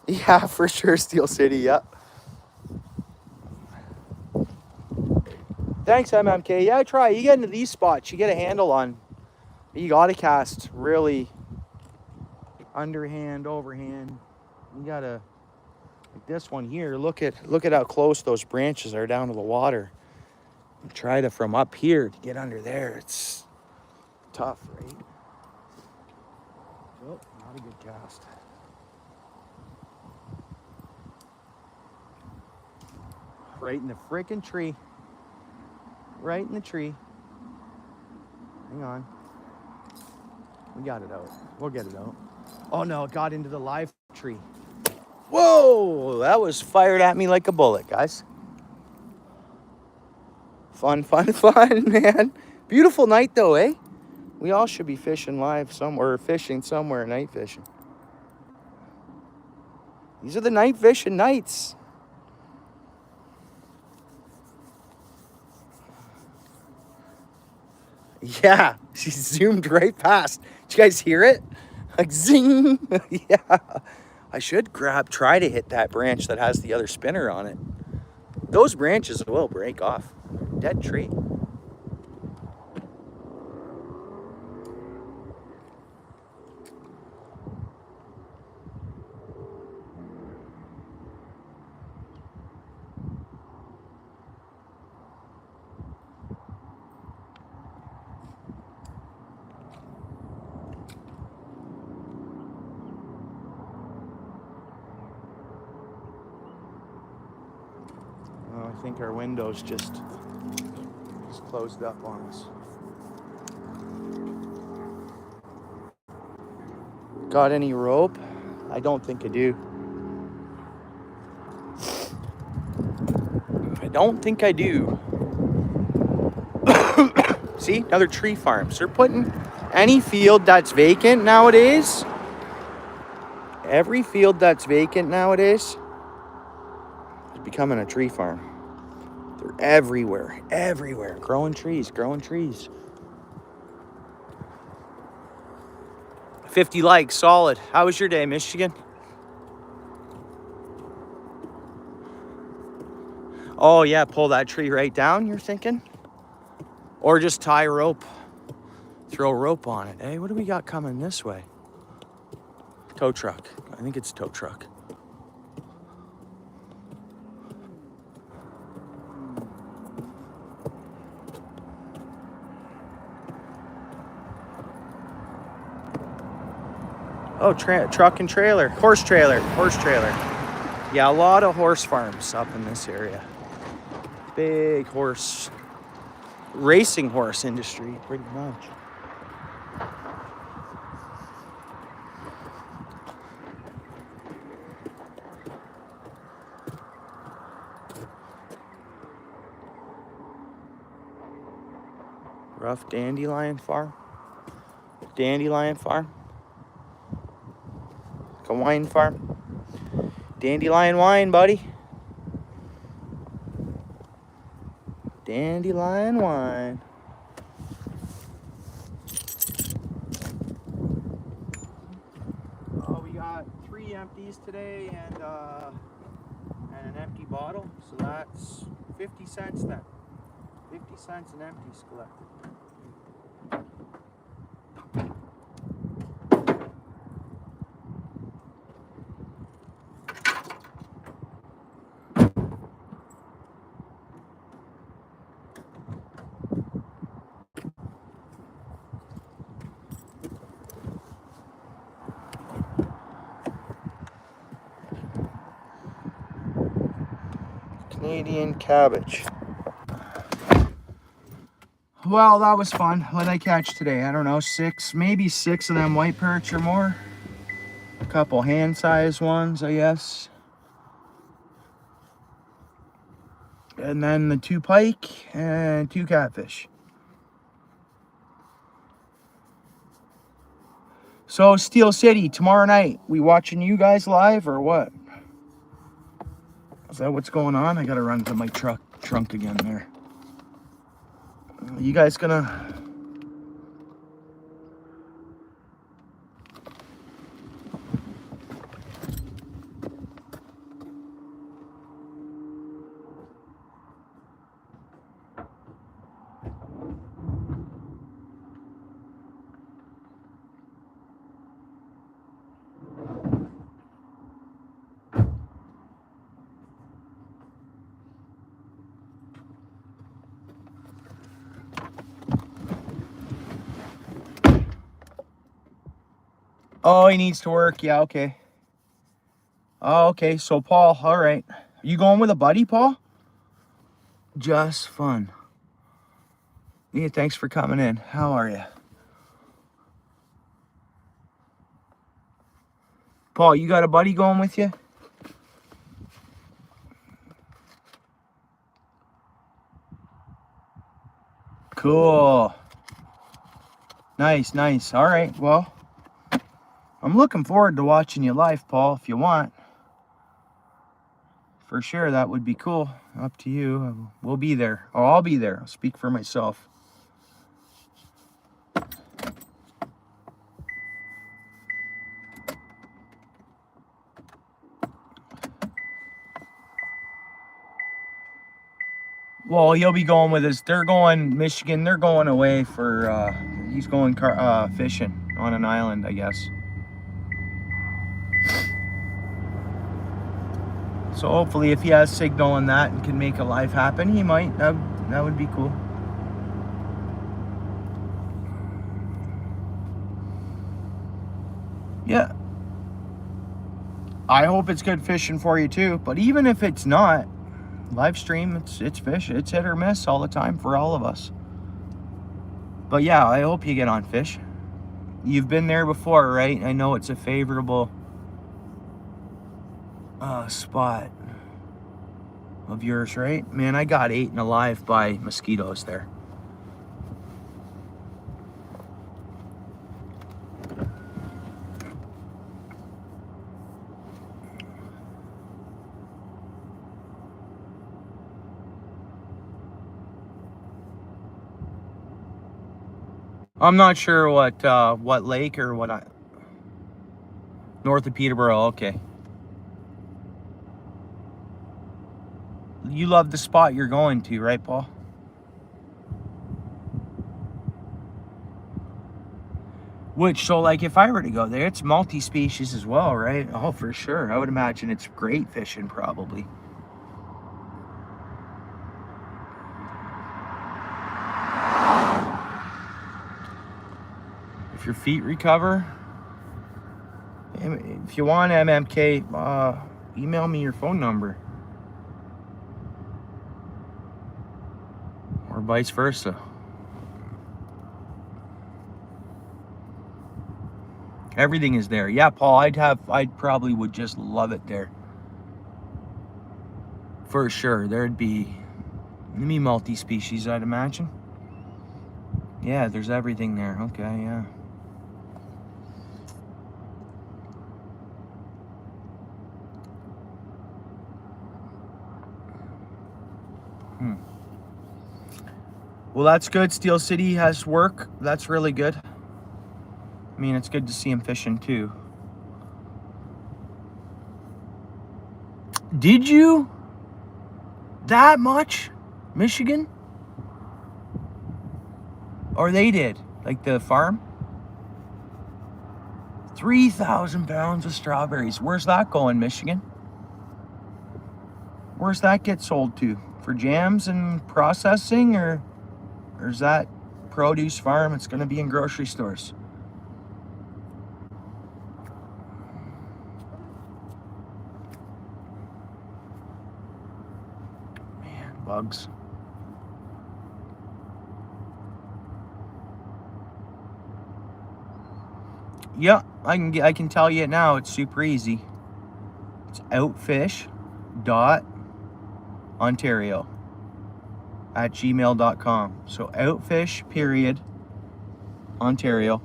Yeah, for sure, Steel City, yep. Thanks, MMK. Yeah, try. You get into these spots, you get a handle on. You gotta cast really underhand, overhand. You gotta, like this one here, look at how close those branches are down to the water. And try to, from up here, to get under there. It's tough, right? Oh, not a good cast. Right in the frickin' tree. Right in the tree. Hang on. We got it out. We'll get it out. Oh no, it got into the live tree. Whoa! That was fired at me like a bullet, guys. Fun, fun, fun, man. Beautiful night though, eh? We all should be fishing live somewhere, fishing somewhere, night fishing. These are the night fishing nights. Yeah, she zoomed right past. Did you guys hear it? Like zing. Yeah. I should try to hit that branch that has the other spinner on it. Those branches will break off. Dead tree. I think our window's just closed up on us. Got any rope? I don't think I do. I don't think I do. See, another tree farms. They're putting any field that's vacant nowadays. Every field that's vacant nowadays is becoming a tree farm. They're everywhere, everywhere. Growing trees, growing trees. 50 likes, solid. How was your day, Michigan? Oh yeah, pull that tree right down, you're thinking? Or just tie rope, throw rope on it. Hey, what do we got coming this way? Tow truck. I think it's tow truck. Oh, truck and trailer, horse trailer. Yeah, a lot of horse farms up in this area. Big horse, racing horse industry, pretty much. Rough dandelion farm. Like a wine farm. Dandelion wine, buddy. Dandelion wine. Oh, we got 3 empties today and and an empty bottle. So that's 50 cents then. 50 cents an empty's collected. Canadian cabbage. Well, that was fun. What did I catch today? I don't know, maybe six of them white perch or more. A couple hand-sized ones, I guess. And then the 2 pike and 2 catfish. So, Steel City, tomorrow night, we watching you guys live or what? Is that what's going on? I gotta run to my trunk again there. You guys gonna... Oh, he needs to work. Yeah, okay. Oh, okay. So, Paul, all right. You going with a buddy, Paul? Just fun. Yeah, thanks for coming in. How are you? Paul, you got a buddy going with you? Cool. Nice, nice. All right, well, I'm looking forward to watching you live, Paul, if you want. For sure, that would be cool. Up to you. We'll be there. Oh, I'll be there. I'll speak for myself. Well, he'll be going with us. They're going Michigan. They're going away for, he's going fishing on an island, I guess. So hopefully if he has signal on that and can make a live happen, he might. That would be cool. Yeah. I hope it's good fishing for you too. But even if it's not, live stream, it's fish. It's hit or miss all the time for all of us. But yeah, I hope you get on fish. You've been there before, right? I know it's a favorable spot of yours, right? Man, I got eaten alive by mosquitoes there. I'm not sure what lake or what north of Peterborough, okay. You love the spot you're going to, right, Paul? So like if I were to go there, it's multi-species as well, right? Oh, for sure. I would imagine it's great fishing probably. If your feet recover, if you want MMK, email me your phone number. Or vice versa. Everything is there. Yeah, Paul, I probably would just love it there. For sure. There'd be multi-species, I'd imagine. Yeah, there's everything there. Okay, yeah. Well, that's good. Steel City has work. That's really good. I mean, it's good to see him fishing too. Did you? That much? Michigan? Or they did? Like the farm? 3,000 pounds of strawberries. Where's that going, Michigan? Where's that get sold to? For jams and processing, or is that produce farm? It's going to be in grocery stores. Man, bugs. Yeah, I can tell you it now. It's super easy. It's outfish.ontario at gmail.com. So outfish period Ontario,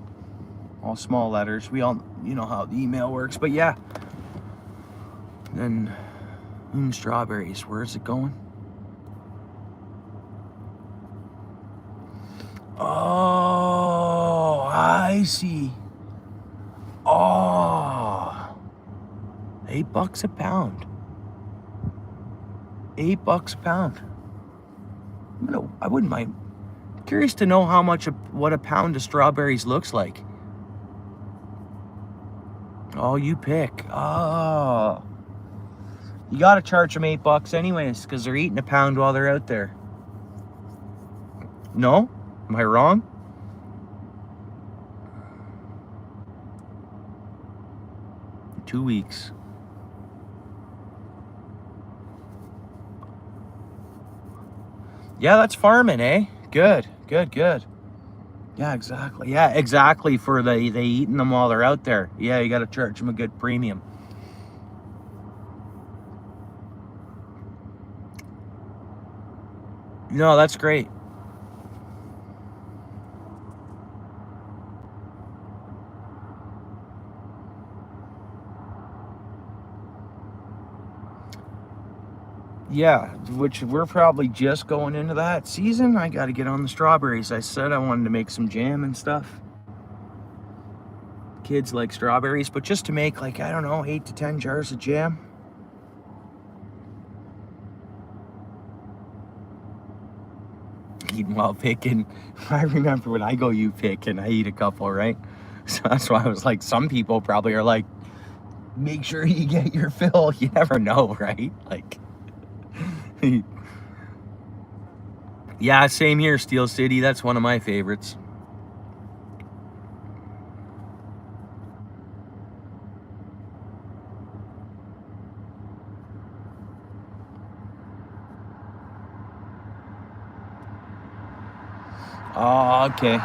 all small letters. We all, you know how the email works, but yeah. Then strawberries. Where is it going? Oh, I see. Oh, $8 a pound. $8 a pound. I wouldn't mind. Curious to know how much what a pound of strawberries looks like. Oh, you pick. Oh, you gotta charge them $8 anyways, because they're eating a pound while they're out there. No? Am I wrong? Two weeks. Yeah, that's farming, eh? Good, good, good. Yeah, exactly. Yeah, exactly. For they eating them while they're out there. Yeah, you got to charge them a good premium. No, that's great. Yeah, which we're probably just going into that season. I got to get on the strawberries. I said I wanted to make some jam and stuff. Kids like strawberries, but just to make, like, I don't know, 8 to 10 jars of jam. Eating while picking. I remember when I go you pick and I eat a couple, right? So that's why I was like, some people probably are like, make sure you get your fill. You never know, right? Like, yeah, same here, Steel City. That's one of my favorites. Oh, okay.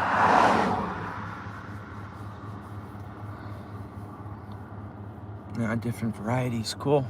Yeah, different varieties. Cool.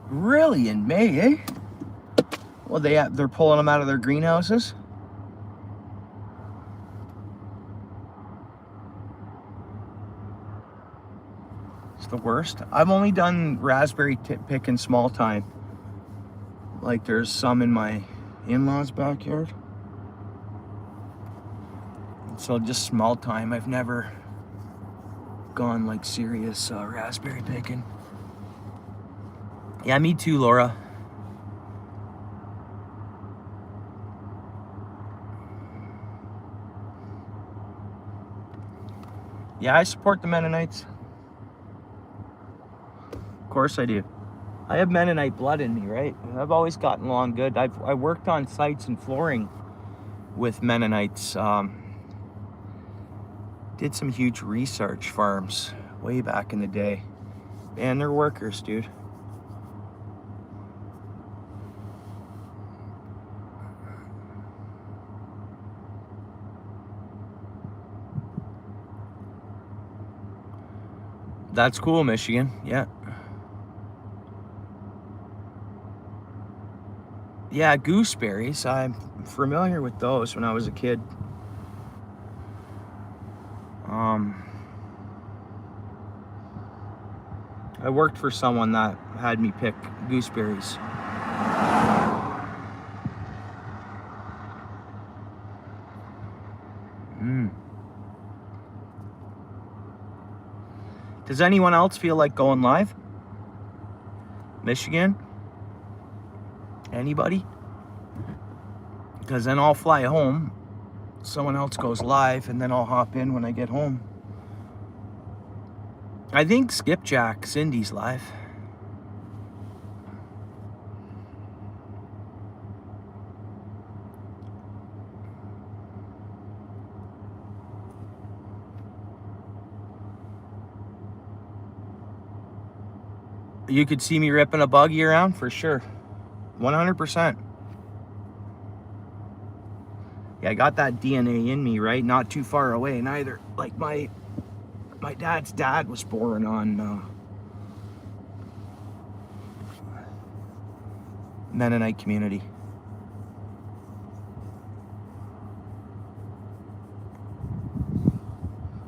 Really, in May, eh? Well, they're pulling them out of their greenhouses. It's the worst. I've only done raspberry pick in small time. Like, there's some in my in-laws' backyard. So just small time. I've never gone like serious raspberry picking. Yeah, me too, Laura. Yeah, I support the Mennonites. Of course I do. I have Mennonite blood in me, right? I've always gotten along good. I worked on sites and flooring with Mennonites. Did some huge research farms way back in the day. Man, they're workers, dude. That's cool, Michigan. Yeah. Yeah, gooseberries. I'm familiar with those when I was a kid. I worked for someone that had me pick gooseberries. Does anyone else feel like going live? Michigan? Anybody? Because then I'll fly home. Someone else goes live, and then I'll hop in when I get home. I think Skipjack Cindy's live. You could see me ripping a buggy around for sure. 100%. Yeah, I got that DNA in me, right? Not too far away neither. Like my dad's dad was born on Mennonite community.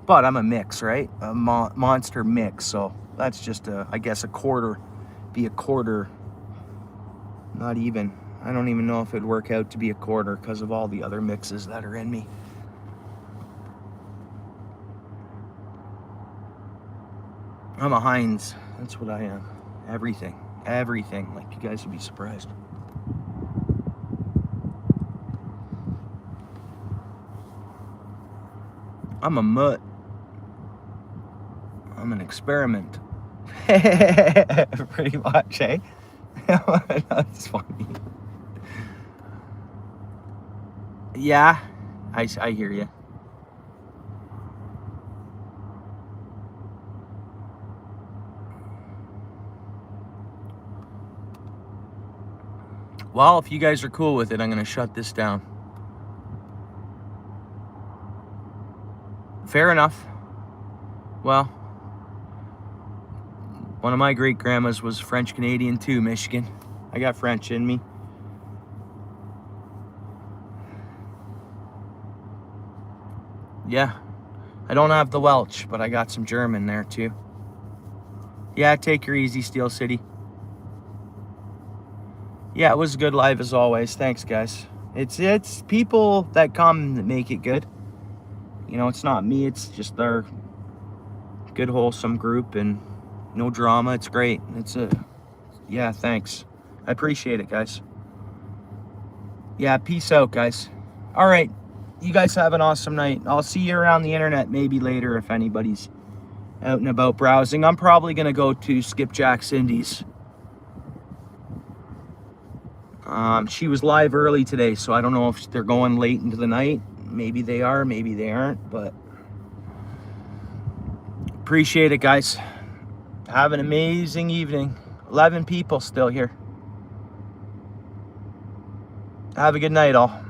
But I'm a mix, right? A monster mix. So that's just I guess a quarter. Be a quarter. Not even. I don't even know if it'd work out to be a quarter because of all the other mixes that are in me. I'm a Heinz. That's what I am. Everything. Everything. Like, you guys would be surprised. I'm a mutt. I'm an experiment. Pretty much, eh? That's funny. Yeah, I hear you. Well, if you guys are cool with it, I'm going to shut this down. Fair enough. Well, one of my great grandmas was French Canadian too, Michigan. I got French in me. Yeah, I don't have the Welsh, but I got some German there too. Yeah, take her easy, Steel City. Yeah, it was a good live as always. Thanks, guys. It's people that come that make it good. You know, it's not me. It's just our good, wholesome group and no drama. It's great. Yeah, thanks. I appreciate it, guys. Yeah, peace out, guys. All right. You guys have an awesome night. I'll see you around the internet maybe later if anybody's out and about browsing. I'm probably going to go to Skipjack Cindy's. She was live early today, so I don't know if they're going late into the night. Maybe they are, maybe they aren't, but appreciate it, guys. Have an amazing evening. 11 people still here. Have a good night, all.